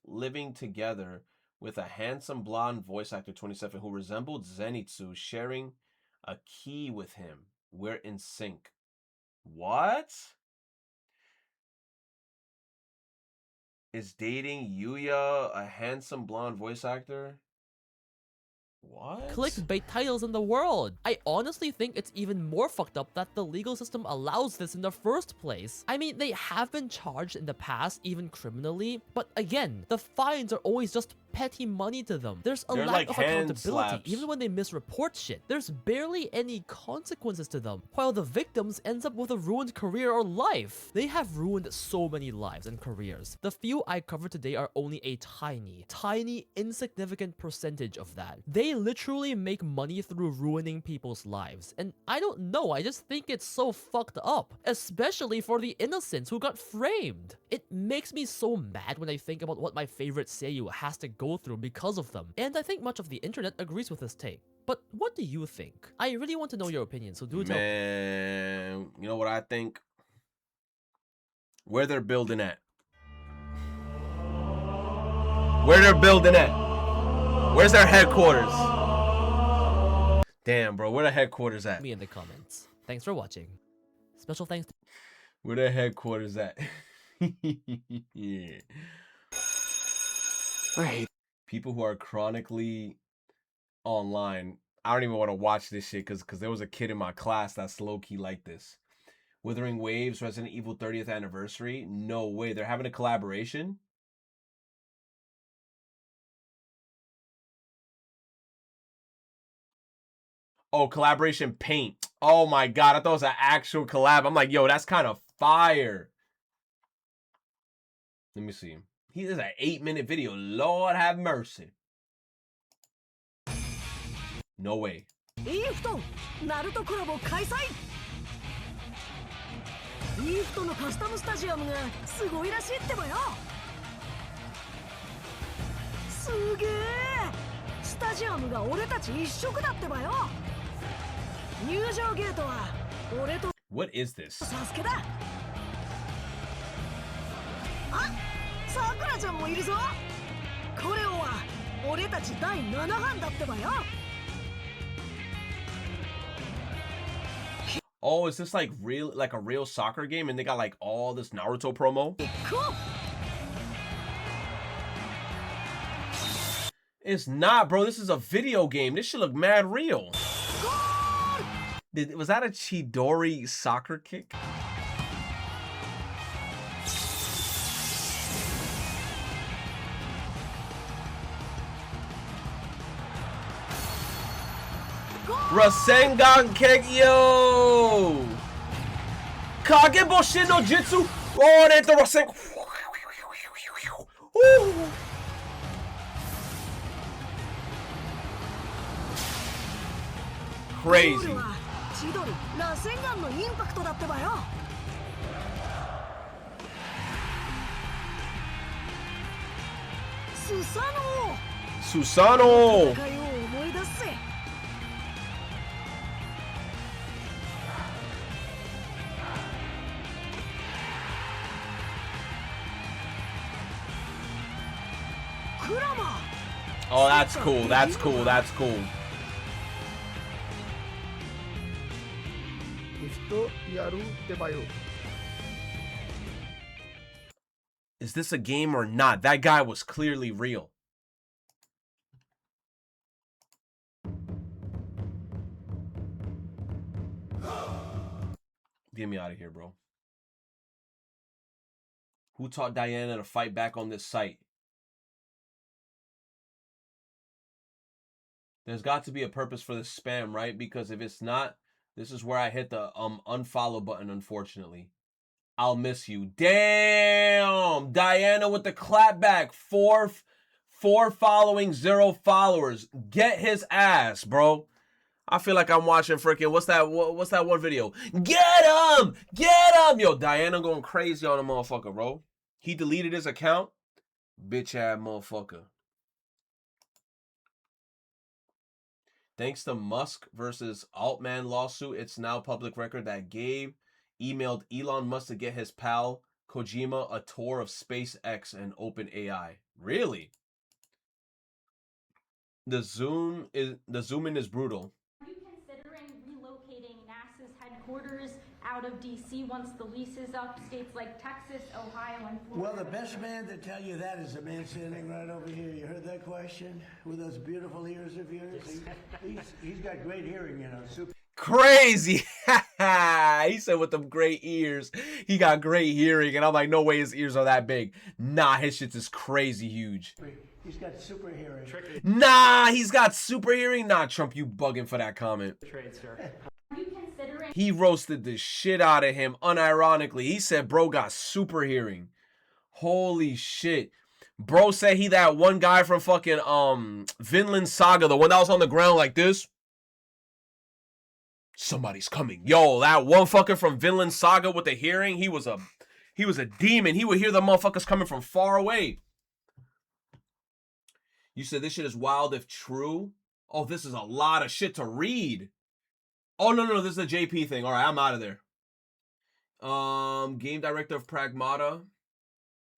living together with a handsome blonde voice actor 27 who resembled Zenitsu, sharing a key with him. We're in sync. What? Is dating Yuya a handsome blonde voice actor? What? Clickbait titles in the world. I honestly think it's even more fucked up that the legal system allows this in the first place. I mean, they have been charged in the past, even criminally, but again, the fines are always just petty money to them. There's a lack of accountability even when they misreport shit. There's barely any consequences to them, while the victims ends up with a ruined career or life. They have ruined so many lives and careers. The few I covered today are only a tiny, insignificant percentage of that. They literally make money through ruining people's lives, and I don't know, I just think it's so fucked up, especially for the innocents who got framed. It makes me so mad when I think about what my favorite seiyuu has to go through because of them, and I think much of the internet agrees with this take. But what do you think? I really want to know your opinion, so do tell. Man, you know what I think? Where they're building at. Where they're building at. Where's their headquarters? Damn, bro, where the headquarters at? Me in the comments. Thanks for watching. Special thanks to where their headquarters at? Yeah. Right. People who are chronically online. I don't even want to watch this shit because there was a kid in my class that's low-key like this. Wuthering Waves, Resident Evil 30th anniversary. No way. They're having a collaboration. Oh, collaboration Paint. Oh my god, I thought it was an actual collab. I'm like, yo, that's kind of fire. Let me see. He is an 8-minute video. Lord have mercy. No way. リフトのカスタムスタジアムがすごいらしいってばよ。すげえ、スタジアムが俺たち一色だってばよ。入場ゲートは俺と What is this? サスケだ。あ、さくらちゃんもいるぞ。これは俺たち第7班だってばよ。Oh, is this like a real soccer game and they got like all this Naruto promo? Cool. It's not, bro. This is a video game. This should look mad real. Was that a Chidori soccer kick? Rasengan kick, yo! Kageboshin no Jitsu! Oh, that's the Rasengan! Crazy. 千鳥、螺旋岩のインパクトだってばよ。スサノー。スサノー。戦いを思い出せ。クラマ。Oh, that's cool. That's cool. That's cool. Is this a game or not? That guy was clearly real. Get me out of here, bro. Who taught Diana to fight back on this site? There's got to be a purpose for this spam, right? Because if it's not, this is where I hit the unfollow button, unfortunately. I'll miss you. Damn! Diana with the clapback. Four following, 0 followers. Get his ass, bro. I feel like I'm watching freaking, what's that one video? Get him! Get him! Yo, Diana going crazy on the motherfucker, bro. He deleted his account. Bitch ass motherfucker. Thanks to Musk versus Altman lawsuit, it's now public record that Gabe emailed Elon Musk to get his pal Kojima a tour of SpaceX and OpenAI. Really? The zoom in is brutal. Are you considering relocating NASA's headquarters out of DC once the lease is up? States like Texas, Ohio, and Florida. Well, the best man to tell you that is the man standing right over here. You heard that question? With those beautiful ears of yours? He's got great hearing, you know. Super. Crazy. He said with them great ears, he got great hearing. And I'm like, no way his ears are that big. Nah, his shit is crazy huge. He's got super hearing. Nah, he's got super hearing. Nah, Trump, you bugging for that comment. Trade, sir. Are you considering? He roasted the shit out of him unironically. He said bro got super hearing. Holy shit. Bro said he that one guy from fucking Vinland Saga, the one that was on the ground like this. Somebody's coming. Yo, that one fucker from Vinland Saga with the hearing, he was a demon. He would hear the motherfuckers coming from far away. You said this shit is wild if true. Oh, this is a lot of shit to read. Oh, no, this is a JP thing. All right, I'm out of there. Game director of Pragmata.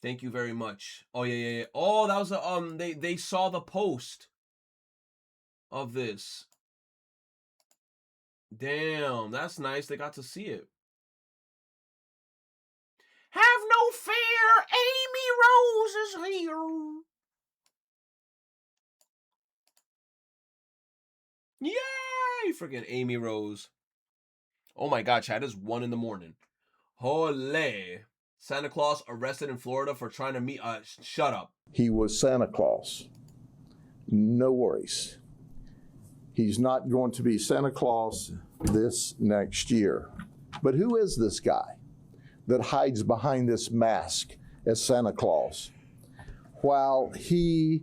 Thank you very much. Oh, yeah. Oh, that was a, they saw the post of this. Damn, that's nice. They got to see it. Have no fear, Amy Rose is here. Yay! Freaking Amy Rose. Oh my god, chat, it's 1 in the morning. Holy. Santa Claus arrested in Florida for trying to meet... shut up. He was Santa Claus. No worries. He's not going to be Santa Claus this next year. But who is this guy that hides behind this mask as Santa Claus? While he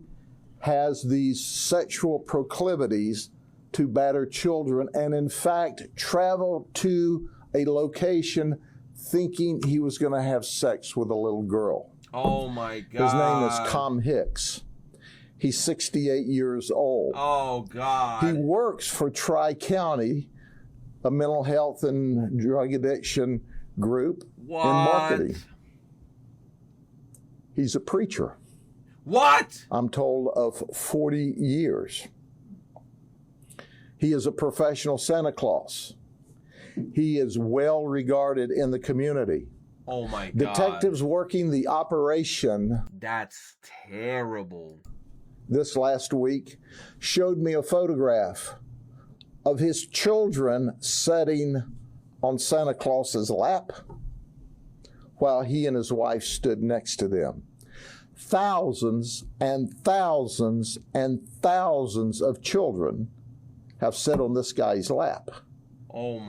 has these sexual proclivities to batter children and in fact travel to a location thinking he was going to have sex with a little girl. Oh my God. His name is Tom Hicks. He's 68 years old. Oh God. He works for Tri-County, a mental health and drug addiction group in marketing. He's a preacher. What? I'm told of 40 years. He is a professional Santa Claus. He is well regarded in the community. Oh my God. Detectives working the operation. That's terrible. This last week showed me a photograph of his children sitting on Santa Claus's lap while he and his wife stood next to them. Thousands and thousands and thousands of children have sat on this guy's lap,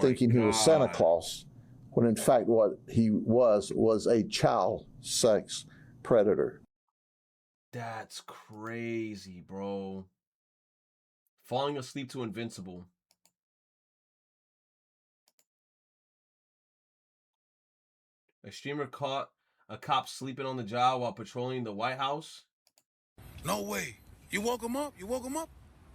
thinking he was Santa Claus, when in fact what he was a child sex predator. That's crazy, bro. Falling asleep to Invincible. A streamer caught a cop sleeping on the job while patrolling the White House. No way. You woke him up? You woke him up?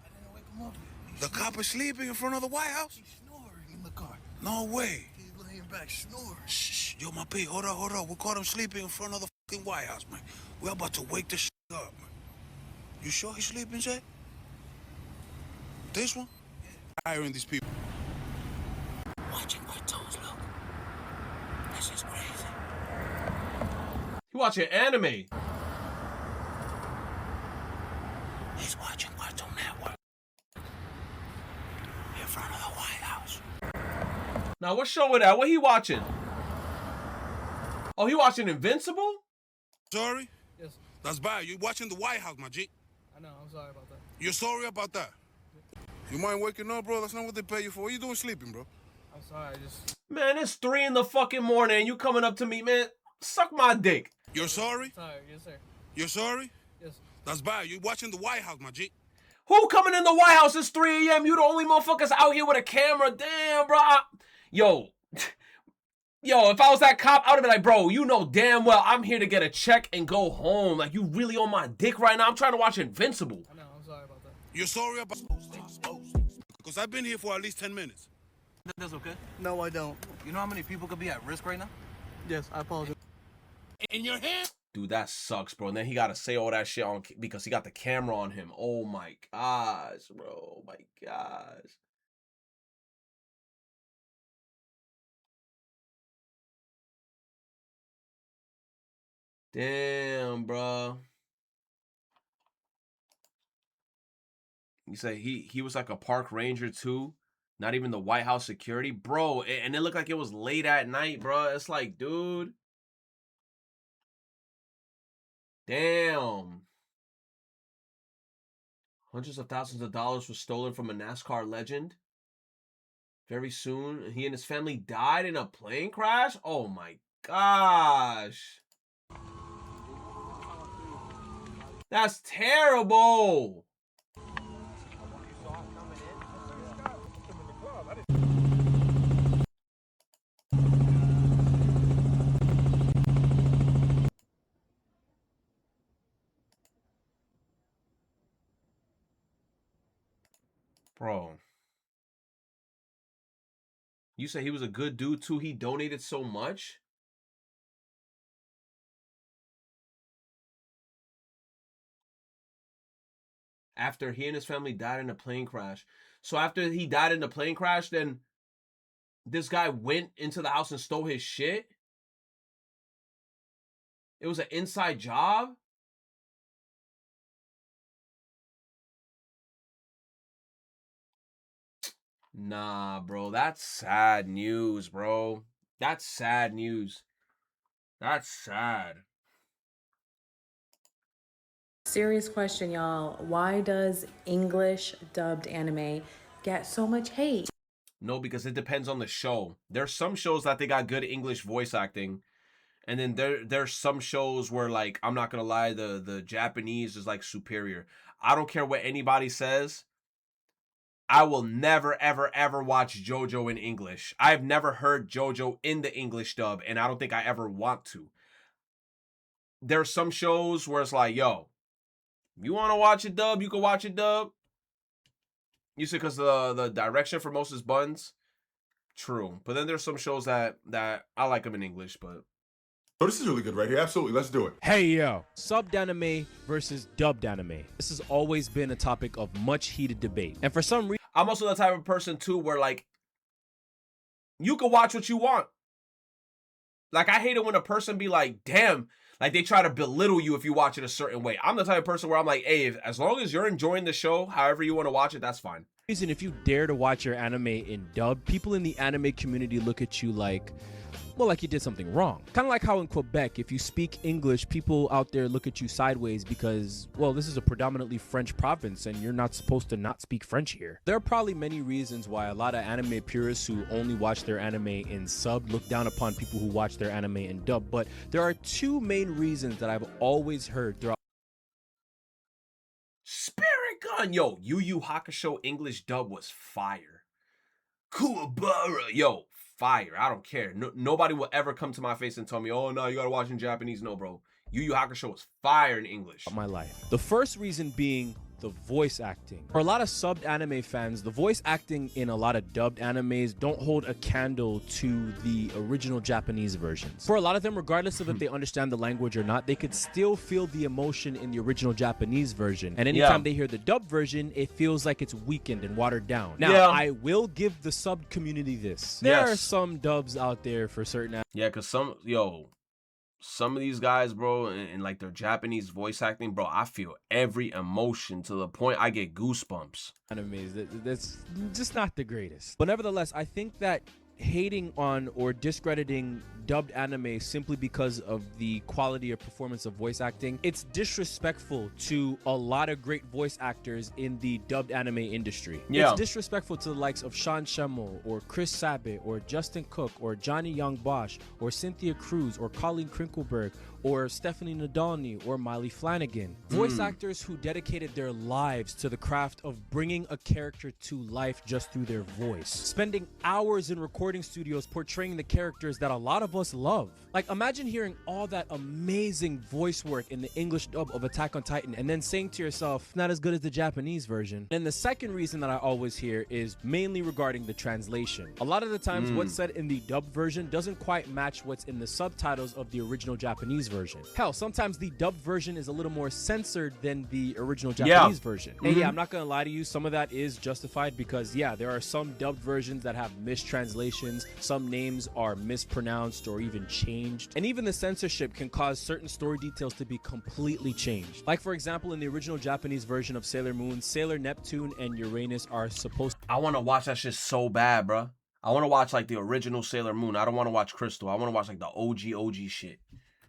I didn't wake him up. The cop is sleeping in front of the White House? He's snoring in the car. No way. He's laying back snoring. Shh, yo, my P, hold up. We caught him sleeping in front of the fucking White House, man. We're about to wake this up, man. You sure he's sleeping, Jay? This one? Hiring these people. Watching my toes, look. This is crazy. You watching anime? He's watching Cartoon Network. In front of the White House. Now, what show is that? What he watching? Oh, he watching Invincible? Sorry? Yes. That's bad. You're watching the White House, my G. I know. I'm sorry about that. You're sorry about that? You mind waking up, bro? That's not what they pay you for. What you doing sleeping, bro? I'm sorry. I just... Man, it's 3 in the fucking morning and you coming up to me, man. Suck my dick. You're sorry? Sorry. Yes, sir. You're sorry? Yes. That's bad. You're watching the White House, my G. Who coming in the White House? It's 3 a.m. You the only motherfuckers out here with a camera. Damn, bro. Yo, if I was that cop, I would have been like, bro, you know damn well I'm here to get a check and go home. Like, you really on my dick right now? I'm trying to watch Invincible. I know. I'm sorry about that. You're sorry about... Because I've been here for at least 10 minutes. That's okay. No, I don't. You know how many people could be at risk right now? Yes, I apologize. In your hand? Dude, that sucks, bro. And then he got to say all that shit on because he got the camera on him. Oh, my gosh, bro. Oh, my gosh. Damn, bro. You say he was like a park ranger too? Not even the White House security? Bro, and it looked like it was late at night, bro. It's like, dude. Damn. Hundreds of thousands of dollars were stolen from a NASCAR legend. Very soon, he and his family died in a plane crash? Oh my gosh. That's terrible. Bro. You say he was a good dude too? He donated so much? After he and his family died in a plane crash. So after he died in the plane crash, then this guy went into the house and stole his shit? It was an inside job? Nah, bro. That's sad news, bro. That's sad news. That's sad. Serious question, y'all. Why does English dubbed anime get so much hate? No, because it depends on the show. There's some shows that they got good English voice acting. And then there's some shows where, like, I'm not going to lie, the Japanese is, like, superior. I don't care what anybody says. I will never, ever, ever watch JoJo in English. I've never heard JoJo in the English dub, and I don't think I ever want to. There's some shows where it's like, yo, you want to watch it dub, you can watch it dub. You see, because the direction for most is buns. True. But then there's some shows that I like them in English, but... Oh, this is really good right here. Absolutely. Let's do it. Hey, yo. Subbed anime versus dubbed anime. This has always been a topic of much heated debate. And for some reason... I'm also the type of person, too, where, like, you can watch what you want. Like, I hate it when a person be like, damn, like, they try to belittle you if you watch it a certain way. I'm the type of person where I'm like, hey, as long as you're enjoying the show, however you want to watch it, that's fine. If you dare to watch your anime in dub, people in the anime community look at you like, well, like you did something wrong. Kind of like how in Quebec, if you speak English, people out there look at you sideways because, well, this is a predominantly French province and you're not supposed to not speak French here. There are probably many reasons why a lot of anime purists who only watch their anime in sub look down upon people who watch their anime in dub, but there are two main reasons that I've always heard throughout. Spirit Gun! Yo, Yu Yu Hakusho English dub was fire. Kuwabara! Yo, fire. I don't care. Nobody will ever come to my face and tell me, oh, no, you gotta watch in Japanese. No, bro. Yu Yu Hakusho was fire in English. My life. The first reason being the voice acting. For a lot of subbed anime fans, the voice acting in a lot of dubbed animes don't hold a candle to the original Japanese versions. For a lot of them, regardless of if they understand the language or not, they could still feel the emotion in the original Japanese version. And anytime they hear the dubbed version, it feels like it's weakened and watered down. Now, I will give the sub community this. There are some dubs out there for certain. Yeah, because some of these guys, bro, and like their Japanese voice acting, bro, I feel every emotion to the point I get goosebumps. Animes, that's just not the greatest. But nevertheless, I think that hating on or discrediting dubbed anime simply because of the quality or performance of voice acting, it's disrespectful to a lot of great voice actors in the dubbed anime industry. It's disrespectful to the likes of Sean Schemmel or Chris Sabat or Justin Cook or Johnny Young Bosch or Cynthia Cruz or Colleen Krinkleberg or Stephanie Nadolny or Miley Flanagan. Voice actors who dedicated their lives to the craft of bringing a character to life just through their voice. Spending hours in recording studios portraying the characters that a lot of us love. Like, imagine hearing all that amazing voice work in the English dub of Attack on Titan and then saying to yourself, not as good as the Japanese version. And the second reason that I always hear is mainly regarding the translation. A lot of the times what's said in the dub version doesn't quite match what's in the subtitles of the original Japanese version. Hell, sometimes the dubbed version is a little more censored than the original Japanese version. And yeah, I'm not gonna lie to you, some of that is justified because there are some dubbed versions that have mistranslations, some names are mispronounced or even changed, and even the censorship can cause certain story details to be completely changed. Like, for example, in the original Japanese version of Sailor Moon, Sailor Neptune and Uranus are supposed I want to watch that shit so bad, bro. I want to watch like the original Sailor Moon. I don't want to watch Crystal. I want to watch like the OG shit.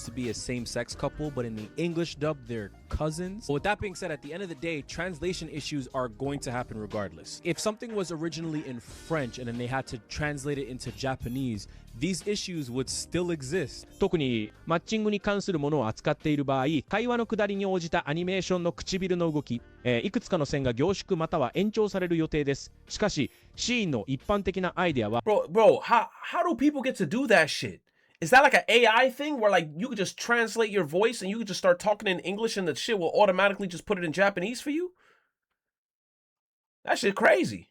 To be a same-sex couple, but in the English dub, they're cousins. But with that being said, at the end of the day, translation issues are going to happen regardless. If something was originally in French and then they had to translate it into Japanese, these issues would still exist. 特にマッチングに関するものを扱っている場合、会話の下りに応じたアニメーションの唇の動き、いくつかの線が凝縮または延長される予定です。しかし、シーンの一般的なアイデアは Bro, how do people get to do that shit? Is that like an AI thing where like you could just translate your voice and you could just start talking in English and the shit will automatically just put it in Japanese for you? That shit crazy.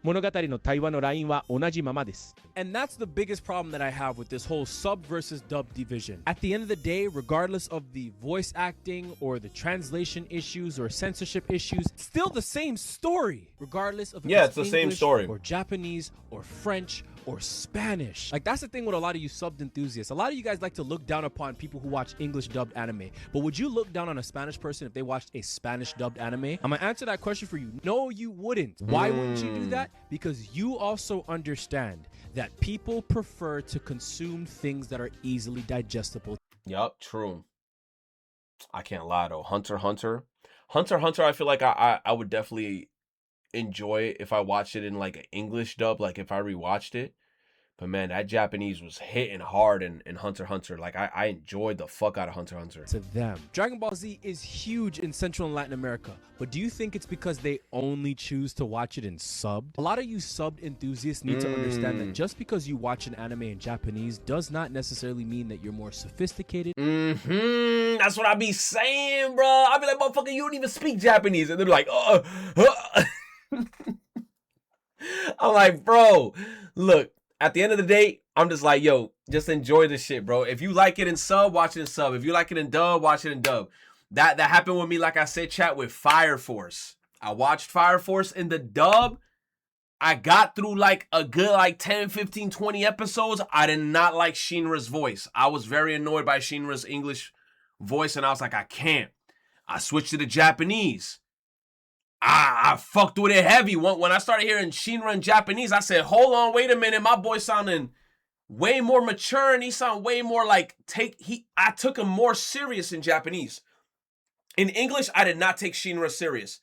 物語の対話のラインは同じままです。And that's the biggest problem that I have with this whole sub versus dub division. At the end of the day, regardless of the voice acting or the translation issues or censorship issues, it's still the same story. Regardless of if it's the same story. Or Japanese or French or Spanish. Like, that's the thing with a lot of you subbed enthusiasts. A lot of you guys like to look down upon people who watch English dubbed anime. But would you look down on a Spanish person if they watched a Spanish dubbed anime? I'm gonna answer that question for you. No, you wouldn't. Why wouldn't you do that? Because you also understand that people prefer to consume things that are easily digestible. Yup, true. I can't lie though. Hunter x Hunter, I feel like I would definitely enjoy it if I watched it in like an English dub, like if I rewatched it. But man, that Japanese was hitting hard in Hunter x Hunter. Like, I enjoyed the fuck out of Hunter x Hunter. To them. Dragon Ball Z is huge in Central and Latin America, but do you think it's because they only choose to watch it in subbed? A lot of you subbed enthusiasts need to understand that just because you watch an anime in Japanese does not necessarily mean that you're more sophisticated. That's what I be saying, bro. I be like, motherfucker, you don't even speak Japanese. And they're like, I'm like, bro, look. At the end of the day, I'm just like, yo, just enjoy this shit, bro. If you like it in sub, watch it in sub. If you like it in dub, watch it in dub. That happened with me, like I said, chat, with Fire Force. I watched Fire Force in the dub. I got through like a good like 10, 15, 20 episodes. I did not like Shinra's voice. I was very annoyed by Shinra's English voice, and I was like, I can't. I switched to the Japanese. I fucked with it heavy. When I started hearing Shinra in Japanese, I said, hold on, wait a minute. My boy sounding way more mature, and he sound way more like I took him more serious in Japanese. In English, I did not take Shinra serious.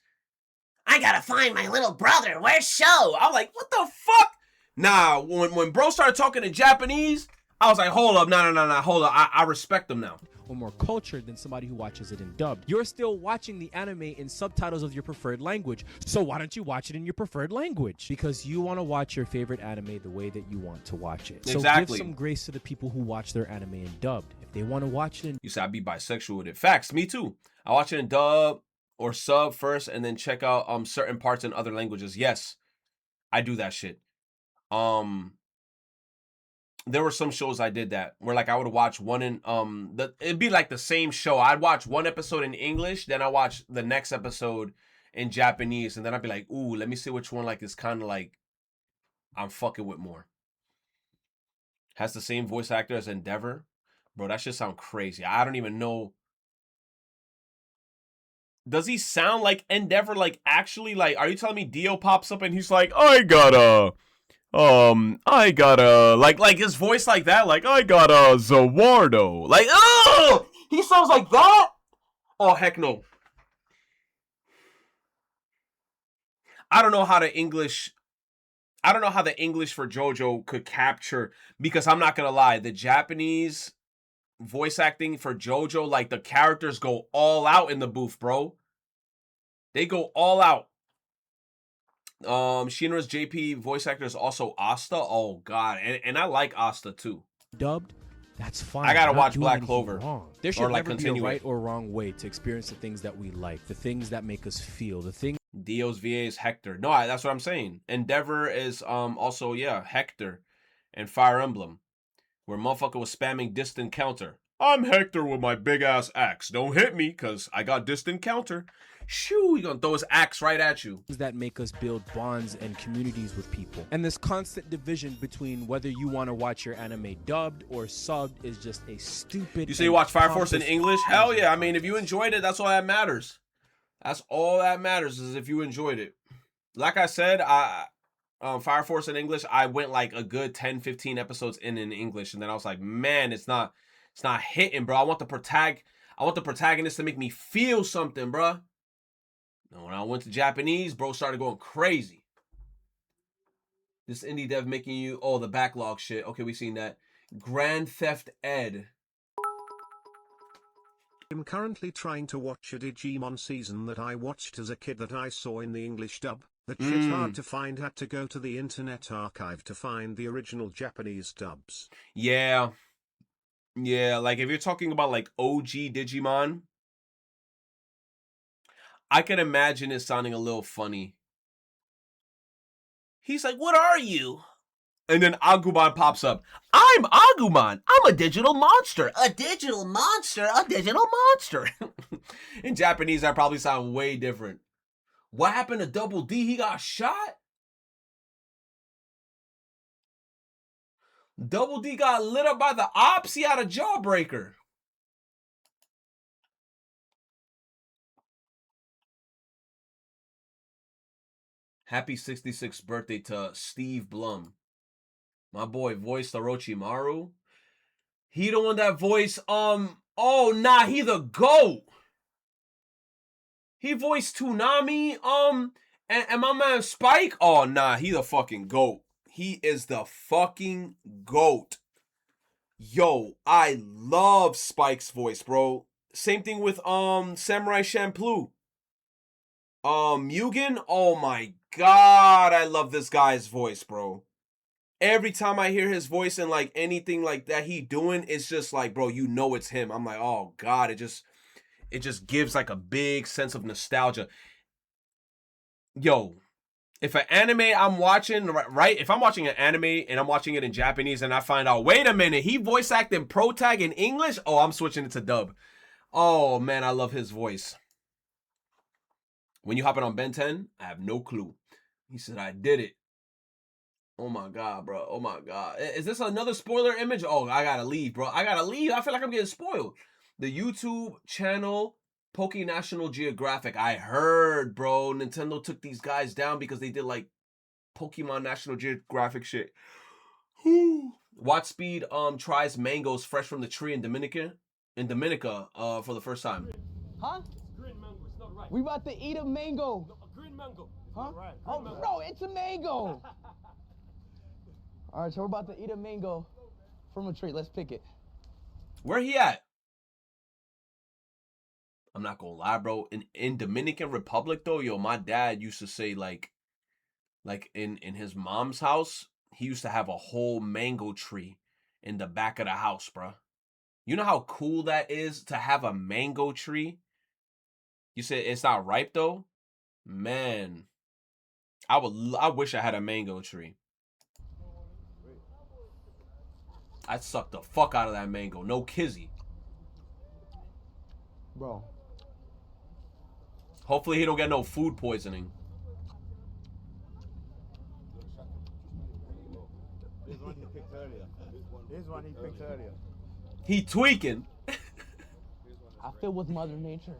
I gotta find my little brother. Where's Sho? I'm like, what the fuck? Nah, when bro started talking in Japanese, I was like, hold up, no, hold up. I respect him now. Or more cultured than somebody who watches it in dubbed. You're still watching the anime in subtitles of your preferred language, so why don't you watch it in your preferred language? Because you want to watch your favorite anime the way that you want to watch it. So Exactly. give some grace to the people who watch their anime in dubbed. If they want to watch it in... You said I'd be bisexual with it. Facts, me too. I watch it in dub or sub first and then check out certain parts in other languages. Yes, I do that shit. There were some shows I did that where like I would watch one in it'd be like the same show. I'd watch one episode in English, then I watch the next episode in Japanese, and then I'd be like, ooh, let me see which one like is kind of like I'm fucking with more. Has the same voice actor as Endeavor. Bro, that shit sound crazy. I don't even know. Does he sound like Endeavor? Like actually, like, are you telling me Dio pops up and he's like, I gotta like his voice like that, like I got a Zawardo, like oh, he sounds like that. Oh heck no. I don't know how the English for JoJo could capture, because I'm not gonna lie, the Japanese voice acting for JoJo, like the characters go all out in the booth, bro. They go all out. Shinra's JP voice actor is also Asta. Oh god, and I like Asta too. Dubbed, that's fine. I gotta Not watch doing Black anything Clover. Wrong. There should or like never be continue a right it. or wrong way to experience the things that we like, the things that make us feel, the things. Dio's VA is Hector. No, that's what I'm saying. Endeavor is also Hector, and Fire Emblem, where motherfucker was spamming distant counter. I'm Hector with my big ass axe. Don't hit me, cause I got distant counter. Shoo, he gonna throw his axe right at you. That make us build bonds and communities with people. And this constant division between whether you want to watch your anime dubbed or subbed is just a stupid... You say you watch Fire Force in English? Hell yeah. I mean, if you enjoyed it, that's all that matters. That's all that matters, is if you enjoyed it. Like I said, Fire Force in English, I went like a good 10, 15 episodes in English, and then I was like, man, it's not hitting, bro. I want the protagonist to make me feel something, bro. And when I went to Japanese, bro started going crazy. This indie dev making you... Oh, the backlog shit. Okay, we seen that. Grand Theft Ed. I'm currently trying to watch a Digimon season that I watched as a kid that I saw in the English dub. That shit's hard to find. Had to go to the Internet Archive to find the original Japanese dubs. Yeah. Yeah, like if you're talking about like OG Digimon, I can imagine it sounding a little funny. He's like, what are you? And then Agumon pops up. I'm Agumon. I'm a digital monster. A digital monster. A digital monster. In Japanese, that probably sound way different. What happened to Double D? He got shot? Double D got lit up by the ops? He had a jawbreaker. Happy 66th birthday to Steve Blum. My boy voiced Orochimaru. He the one that voiced, oh nah, he the GOAT. He voiced Toonami, and my man Spike. Oh nah, he the fucking GOAT. He is the fucking GOAT. Yo, I love Spike's voice, bro. Same thing with Samurai Champloo. Mugen, oh my god, I love this guy's voice, bro. Every time I hear his voice and like anything like that he doing, it's just like, bro, you know it's him. I'm like, oh god, it just gives like a big sense of nostalgia. Yo, if an anime I'm watching, right? If I'm watching an anime and I'm watching it in Japanese and I find out, wait a minute, he voice acting Protag in English? Oh, I'm switching it to dub. Oh man, I love his voice. When you hopping on Ben 10, I have no clue. He said, I did it. Oh my god, bro. Oh my god. Is this another spoiler image? Oh, I gotta leave, bro. I gotta leave. I feel like I'm getting spoiled. The YouTube channel Poke National Geographic. I heard, bro, Nintendo took these guys down because they did like Pokemon National Geographic shit. Watch Speed tries mangoes fresh from the tree in Dominica for the first time. Huh? Green mango, it's not right. We about to eat a mango. No, a green mango. Huh? Right. Oh, mango. No, it's a mango. All right, so we're about to eat a mango from a tree. Let's pick it. Where he at? I'm not gonna lie, bro. In Dominican Republic, though, yo, my dad used to say like in his mom's house, he used to have a whole mango tree in the back of the house, bro. You know how cool that is to have a mango tree? You said it's not ripe though? Man, I wish I had a mango tree. I'd suck the fuck out of that mango. No kizzy. Bro. Hopefully he don't get no food poisoning. This one he picked earlier. This one he picked earlier. He tweaking. I feel with Mother Nature.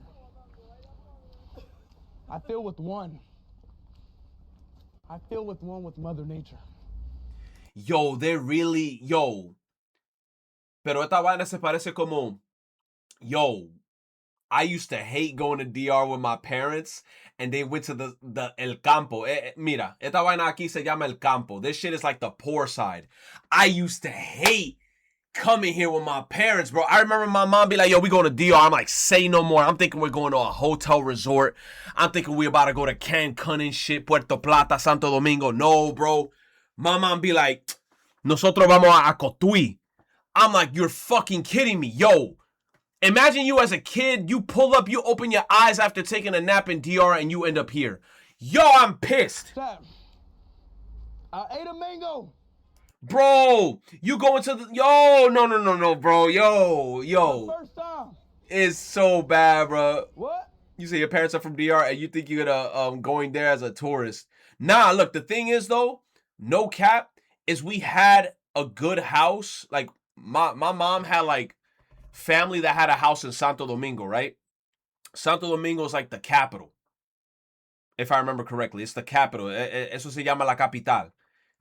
I feel with one. I feel with one with Mother Nature. Yo, they're really... Yo. Pero esta vaina se parece como... Yo. I used to hate going to DR with my parents, and they went to the El Campo. Mira, esta vaina aquí se llama El Campo. This shit is like the poor side. I used to hate coming here with my parents, bro. I remember my mom be like, yo, we going to DR. I'm like, say no more. I'm thinking we're going to a hotel resort. I'm thinking we about to go to Cancun and shit, Puerto Plata, Santo Domingo. No, bro. My mom be like, nosotros vamos a Cotuí. I'm like, you're fucking kidding me. Yo, imagine you as a kid, you pull up, you open your eyes after taking a nap in DR and you end up here. Yo, I'm pissed. Sam, I ate a mango. Bro, you go into the... Yo, no, bro. Yo. First time. It's so bad, bro. What? You say your parents are from DR and you think you're gonna going there as a tourist. Nah, look, the thing is, though, no cap, is we had a good house. Like, my mom had, like, family that had a house in Santo Domingo, right? Santo Domingo is like the capital. If I remember correctly, it's the capital. Eso se llama la capital.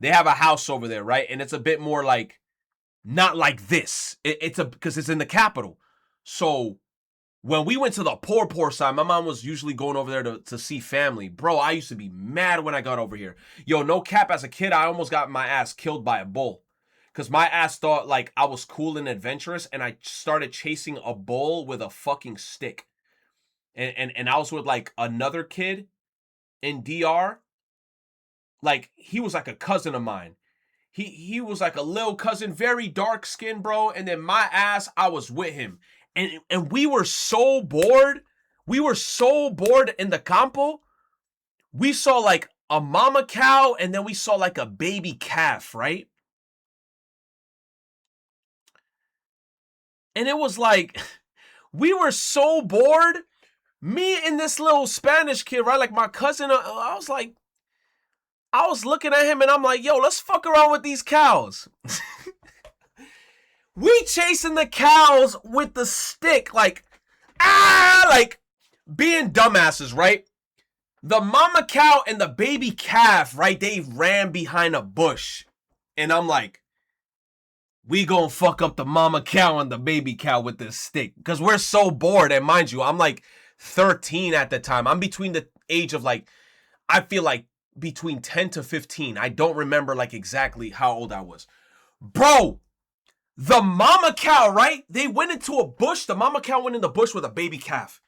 They have a house over there, right? And it's a bit more like, not like this. Because it's in the capital. So when we went to the poor side, my mom was usually going over there to see family. Bro, I used to be mad when I got over here. Yo, no cap, as a kid, I almost got my ass killed by a bull. Because my ass thought like I was cool and adventurous, and I started chasing a bull with a fucking stick. And I was with like another kid in DR. Like, he was like a cousin of mine. He was like a little cousin, very dark skin, bro. And then my ass, I was with him. And we were so bored. We were so bored in the campo. We saw like a mama cow, and then we saw like a baby calf, right? And it was like, we were so bored. Me and this little Spanish kid, right? Like my cousin, I was like, I was looking at him and I'm like, yo, let's fuck around with these cows. We chasing the cows with the stick, like being dumbasses, right? The mama cow and the baby calf, right? They ran behind a bush. And I'm like, we gonna fuck up the mama cow and the baby cow with this stick. Because we're so bored. And mind you, I'm like 13 at the time. I'm between the age of like, I feel like between 10 to 15. I don't remember like exactly how old I was. Bro, the mama cow, right? They went into a bush. The mama cow went in the bush with a baby calf.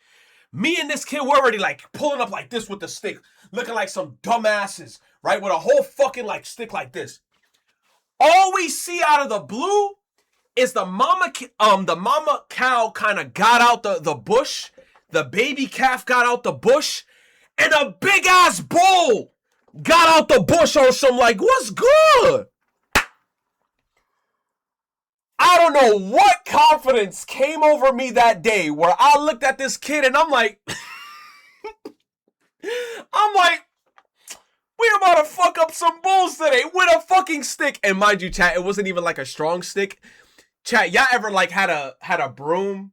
Me and this kid were already like pulling up like this with the stick, looking like some dumbasses, right? With a whole fucking like stick like this. All we see out of the blue is the mama cow kind of got out the bush. The baby calf got out the bush, and a big ass bull got out the bush on some like, what's good? I don't know what confidence came over me that day where I looked at this kid and I'm like, we're about to fuck up some bulls today with a fucking stick. And mind you, chat, it wasn't even like a strong stick. Chat, y'all ever like had a broom?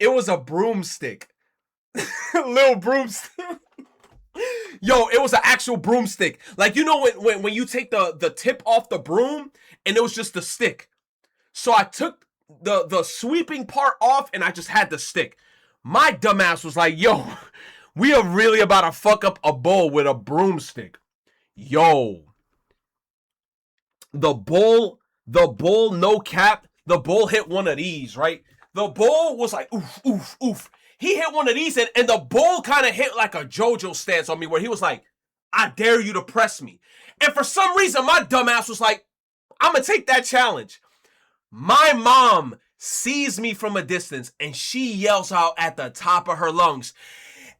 It was a broomstick. Little broomstick. Yo, it was an actual broomstick. Like, you know when you take the tip off the broom and it was just the stick. So I took the sweeping part off and I just had the stick. My dumbass was like, yo, we are really about to fuck up a bull with a broomstick. Yo. The bull, no cap, the bull hit one of these, right? The bull was like, oof, oof, oof. He hit one of these and the bull kind of hit like a JoJo stance on me where he was like, I dare you to press me. And for some reason, my dumbass was like, I'm going to take that challenge. My mom sees me from a distance and she yells out at the top of her lungs,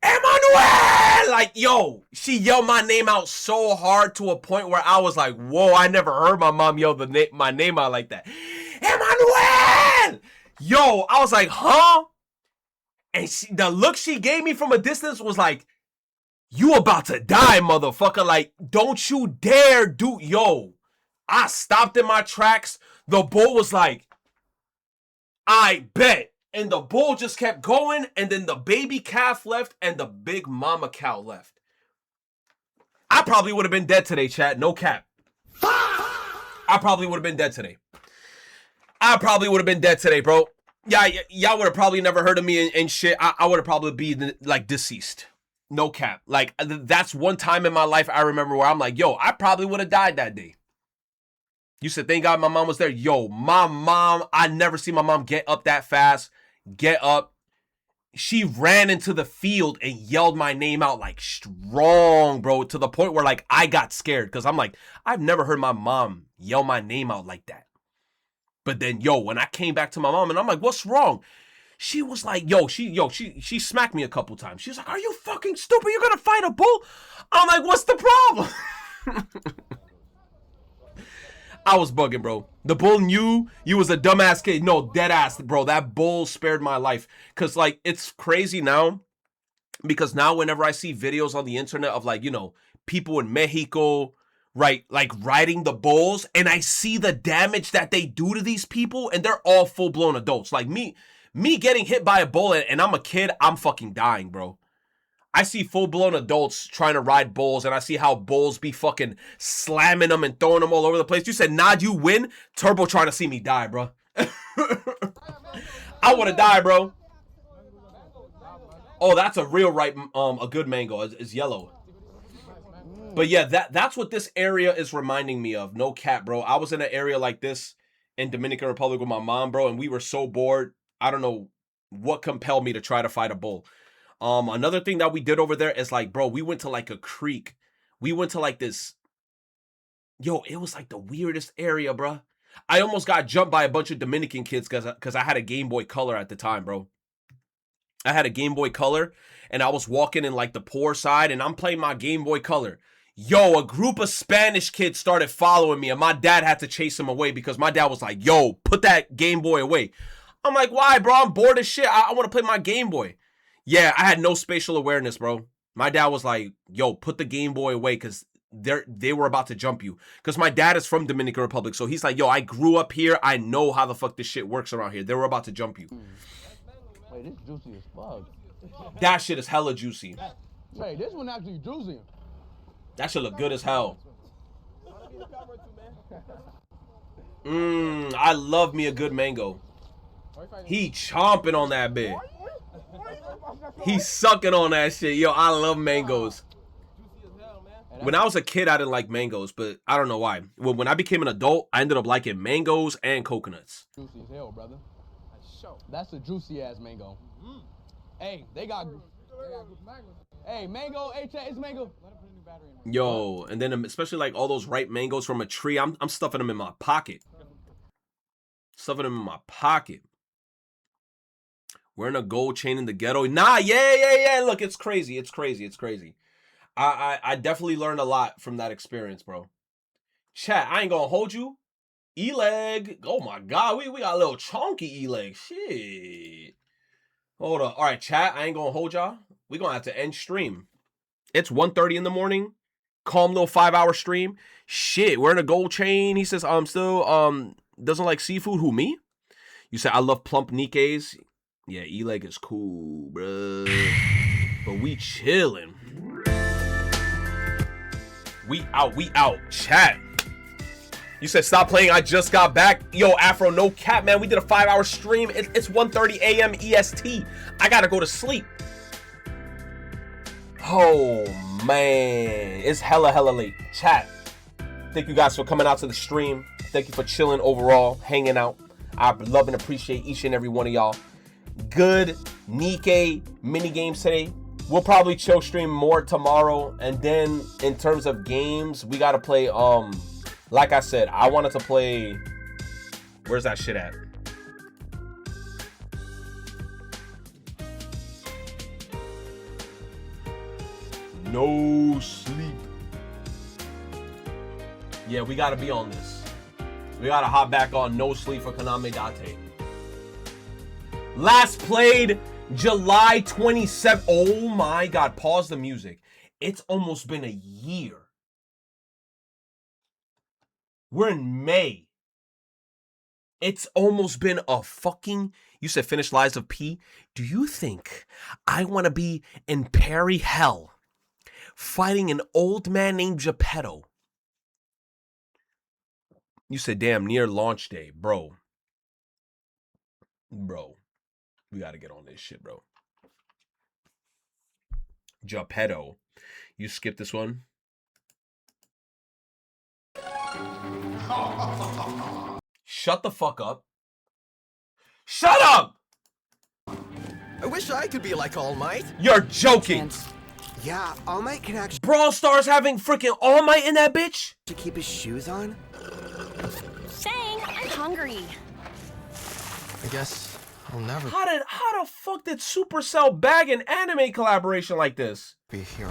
Emmanuel! Like, yo, she yelled my name out so hard to a point where I was like, whoa, I never heard my mom yell my name out like that. Emmanuel! Yo, I was like, huh? And the look she gave me from a distance was like, you about to die, motherfucker. Like, don't you dare do, yo. I stopped in my tracks. The bull was like, I bet. And the bull just kept going. And then the baby calf left and the big mama cow left. I probably would have been dead today, chat. No cap. I probably would have been dead today. I probably would have been dead today, bro. Yeah, y'all would have probably never heard of me and shit. I would have probably been like deceased. No cap. Like, that's one time in my life I remember where I'm like, yo, I probably would have died that day. You said, thank God my mom was there. Yo, my mom, I never see my mom get up that fast. Get up. She ran into the field and yelled my name out like strong, bro. To the point where like I got scared. Because I'm like, I've never heard my mom yell my name out like that. But then, yo, when I came back to my mom and I'm like, what's wrong? She was like, she smacked me a couple times. She was like, are you fucking stupid? You're going to fight a bull? I'm like, what's the problem? I was bugging, bro. The bull knew you was a dumbass kid. No, dead ass, bro. That bull spared my life. Because, like, it's crazy now. Because now whenever I see videos on the internet of, like, you know, people in Mexico, right, like, riding the bulls. And I see the damage that they do to these people. And they're all full-blown adults. Like, me getting hit by a bull and I'm a kid, I'm fucking dying, bro. I see full-blown adults trying to ride bulls, and I see how bulls be fucking slamming them and throwing them all over the place. You said, Nod, you win? Turbo trying to see me die, bro. I would have died, bro. Oh, that's a real ripe, a good mango. It's yellow. But yeah, that's what this area is reminding me of. No cap, bro. I was in an area like this in Dominican Republic with my mom, bro, and we were so bored. I don't know what compelled me to try to fight a bull. Another thing that we did over there is like, bro, we went to like a creek. We went to like this. Yo, it was like the weirdest area, bro. I almost got jumped by a bunch of Dominican kids because I had a Game Boy Color at the time, bro. I had a Game Boy Color and I was walking in like the poor side and I'm playing my Game Boy Color. Yo, a group of Spanish kids started following me and my dad had to chase them away because my dad was like, yo, put that Game Boy away. I'm like, why, bro? I'm bored as shit. I want to play my Game Boy. Yeah, I had no spatial awareness, bro. My dad was like, yo, put the Game Boy away because they were about to jump you. Because my dad is from Dominican Republic. So he's like, yo, I grew up here. I know how the fuck this shit works around here. They were about to jump you. Wait, this juicy as fuck. That shit is hella juicy. Hey, this one actually juicy. That shit look good as hell. I love me a good mango. He chomping on that bit. He's sucking on that shit. Yo, I love mangoes. And When I was a kid, I didn't like mangoes, but I don't know why. When I became an adult, I ended up liking mangoes and coconuts. Juicy as hell, brother. That's a juicy ass mango. Hey, they got good mangoes. Hey, mango, it's mango. Yo, and then especially like all those ripe mangoes from a tree, I'm stuffing them in my pocket. Stuffing them in my pocket. Wearing a gold chain in the ghetto. Nah, yeah. Look, it's crazy. It's crazy. I definitely learned a lot from that experience, bro. Chat, I ain't gonna hold you. E-leg. Oh my God, we got a little chunky E-leg. Shit. Hold up. All right, chat, I ain't gonna hold y'all. We gonna have to end stream. It's 1:30 in the morning. Calm little 5-hour stream. Shit, wearing a gold chain. He says, still doesn't like seafood. Who, me? You said I love plump Nikkes. Yeah, E-leg is cool, bruh. But we chilling. We out. Chat. You said stop playing. I just got back. Yo, Afro, no cap, man. We did a 5-hour stream. It's 1:30 a.m. EST. I gotta go to sleep. Oh, man. It's hella late. Chat. Thank you guys for coming out to the stream. Thank you for chilling overall, hanging out. I love and appreciate each and every one of y'all. Good NIKKE mini games today. We'll probably chill stream more tomorrow. And then in terms of games, we gotta play, like I said, I wanted to play, where's that shit at? No sleep. Yeah, we gotta be on this. We gotta hop back on No Sleep for Konami Date. Last played July 27th. Oh my God, pause the music. It's almost been a year. We're in May. It's almost been a fucking... You said finish Lies of P. Do you think I want to be in Perry Hell fighting an old man named Geppetto? You said damn near launch day. Bro, we got to get on this shit, bro. Geppetto. You skipped this one? Shut the fuck up. Shut up! I wish I could be like All Might. You're joking. Yeah, All Might can actually Brawl Stars having freaking All Might in that bitch? keep his shoes on. Shang, I'm hungry. I guess I'll never How the fuck did Supercell bag an anime collaboration like this? be a hero.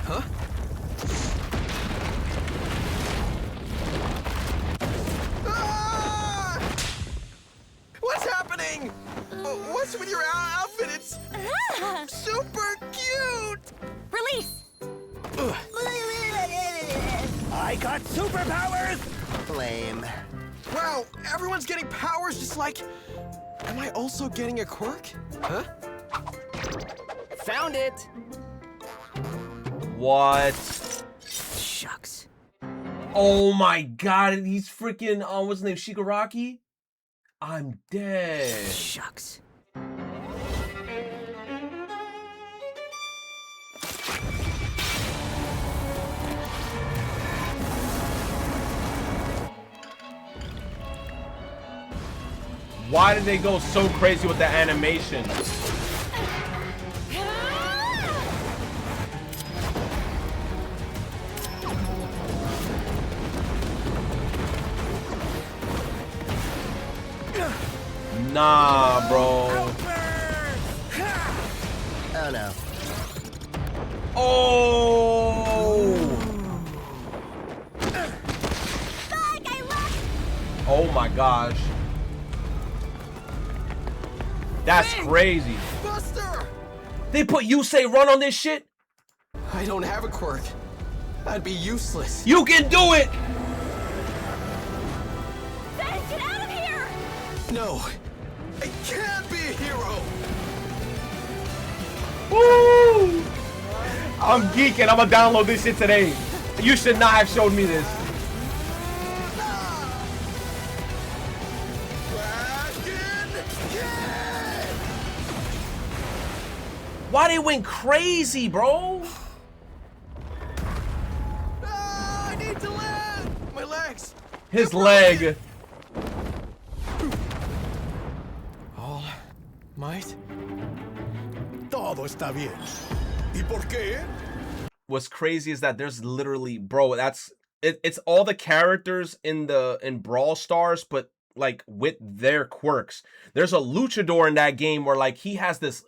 Huh? Ah! What's happening? What's with your outfit? It's super cute! Release! I got superpowers! Lame. Wow, everyone's getting powers just like... Am I also getting a quirk? Huh? Found it! What? Shucks. Oh my God, he's freaking, what's his name, Shigaraki? I'm dead. Shucks. Why did they go so crazy with the animation? Nah, bro. Oh no. Oh! Oh my gosh. That's crazy. Buster! They put You Say Run on this shit? I don't have a quirk. I'd be useless. You can do it! Ben, get out of here! No. I can't be a hero! Woo! I'm geeking. I'm gonna download this shit today. You should not have showed me this. Why they went crazy, bro? legs. His leg. All might. Todo está bien. ¿Y por qué? What's crazy is that there's literally, bro, it's all the characters in Brawl Stars, but like with their quirks. There's a luchador in that game where like he has this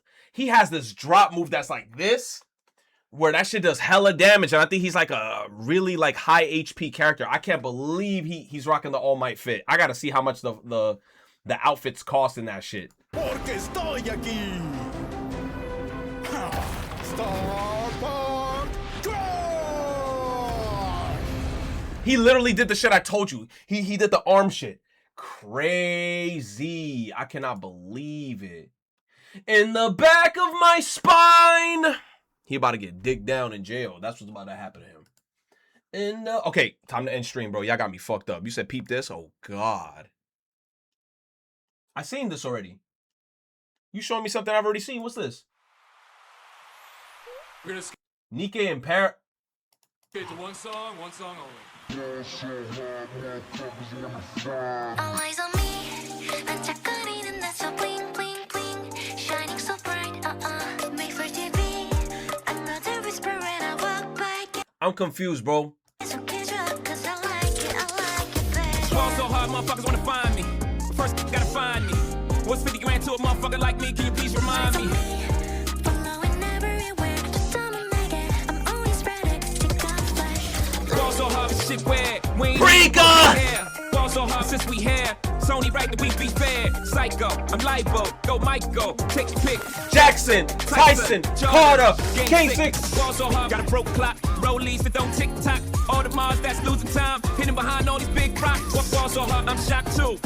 drop move that's like this, where that shit does hella damage, and I think he's like a really like high HP character. I can't believe he's rocking the All Might fit. I gotta see how much the outfits cost in that shit. Porque estoy aquí. He literally did the shit I told you. He did the arm shit. Crazy. I cannot believe it. In the back of my spine. He about to get digged down in jail. That's what's about to happen to him. Okay, time to end stream, bro. Y'all got me fucked up. You said peep this? Oh, God. I seen this already. You showing me something I've already seen. What's this? We're gonna NIKKE and Parrot. skip to one song only. All eyes on me. 반짝거리는 나 so bling bling bling. Shining so bright. Made for TV. Another whisper when I walk by. I'm confused, bro. So get up, 'cause I like it, baby. Fall so hard, motherfuckers wanna find me. First, you gotta find me. What's 50 grand to a motherfucker like me? Can you please remind me? Following everywhere. Just don't make it. I'm always ready to take off flight. Fall so hard, this shit weird. We ain't Breaker! Fall so hard since we here. It's only right that we be fair. Psycho, I'm libo. Go Michael, take your pick. Jackson, Tyson, Carter, King 6. Fall so hard, got a broke clock. Rollies that don't tick tock. All the Mars that's losing time. Hidden behind all these big rocks. What fall so hard, I'm shocked too.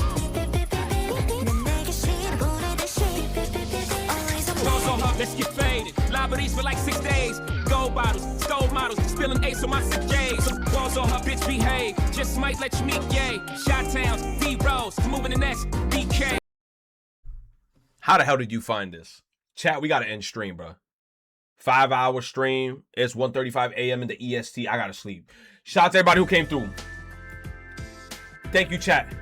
Fall so hard, let's get faded. Liberties for like 6 days. Gold bottles, stole models, spilling ace on my 6 J's. Fall so hard, bitch behave. Just might let you meet yay. Shot towns, D-Rose, moving the next BK. How the hell did you find this? Chat, we gotta end stream, bro. 5-hour stream. It's 1:35 a.m. in the EST. I gotta sleep. Shout out to everybody who came through. Thank you, chat.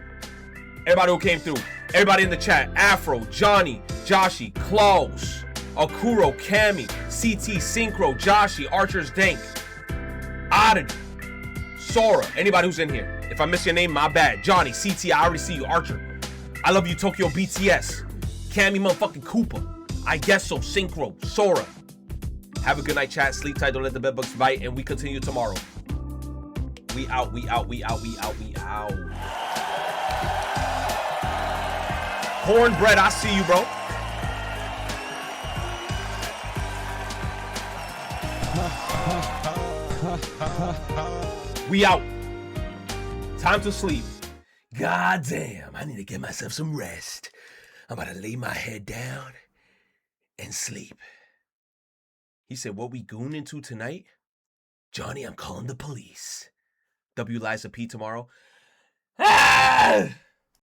Everybody who came through. Everybody in the chat. Afro, Johnny, Joshi, Klaus, Akuro, Cammy, CT, Synchro, Joshi, Archer's Dank, Oddity, Sora. Anybody who's in here. If I miss your name, my bad. Johnny, CT, I already see you. Archer. I love you, Tokyo BTS. Cammy motherfucking Cooper. I guess so. Synchro, Sora. Have a good night, chat. Sleep tight. Don't let the bedbugs bite. And we continue tomorrow. We out. We out. We out. We out. We out. Cornbread, I see you, bro. We out. Time to sleep. God damn, I need to get myself some rest. I'm about to lay my head down and sleep. He said, what we goon into tonight? Johnny, I'm calling the police. W Liza P tomorrow. Ah!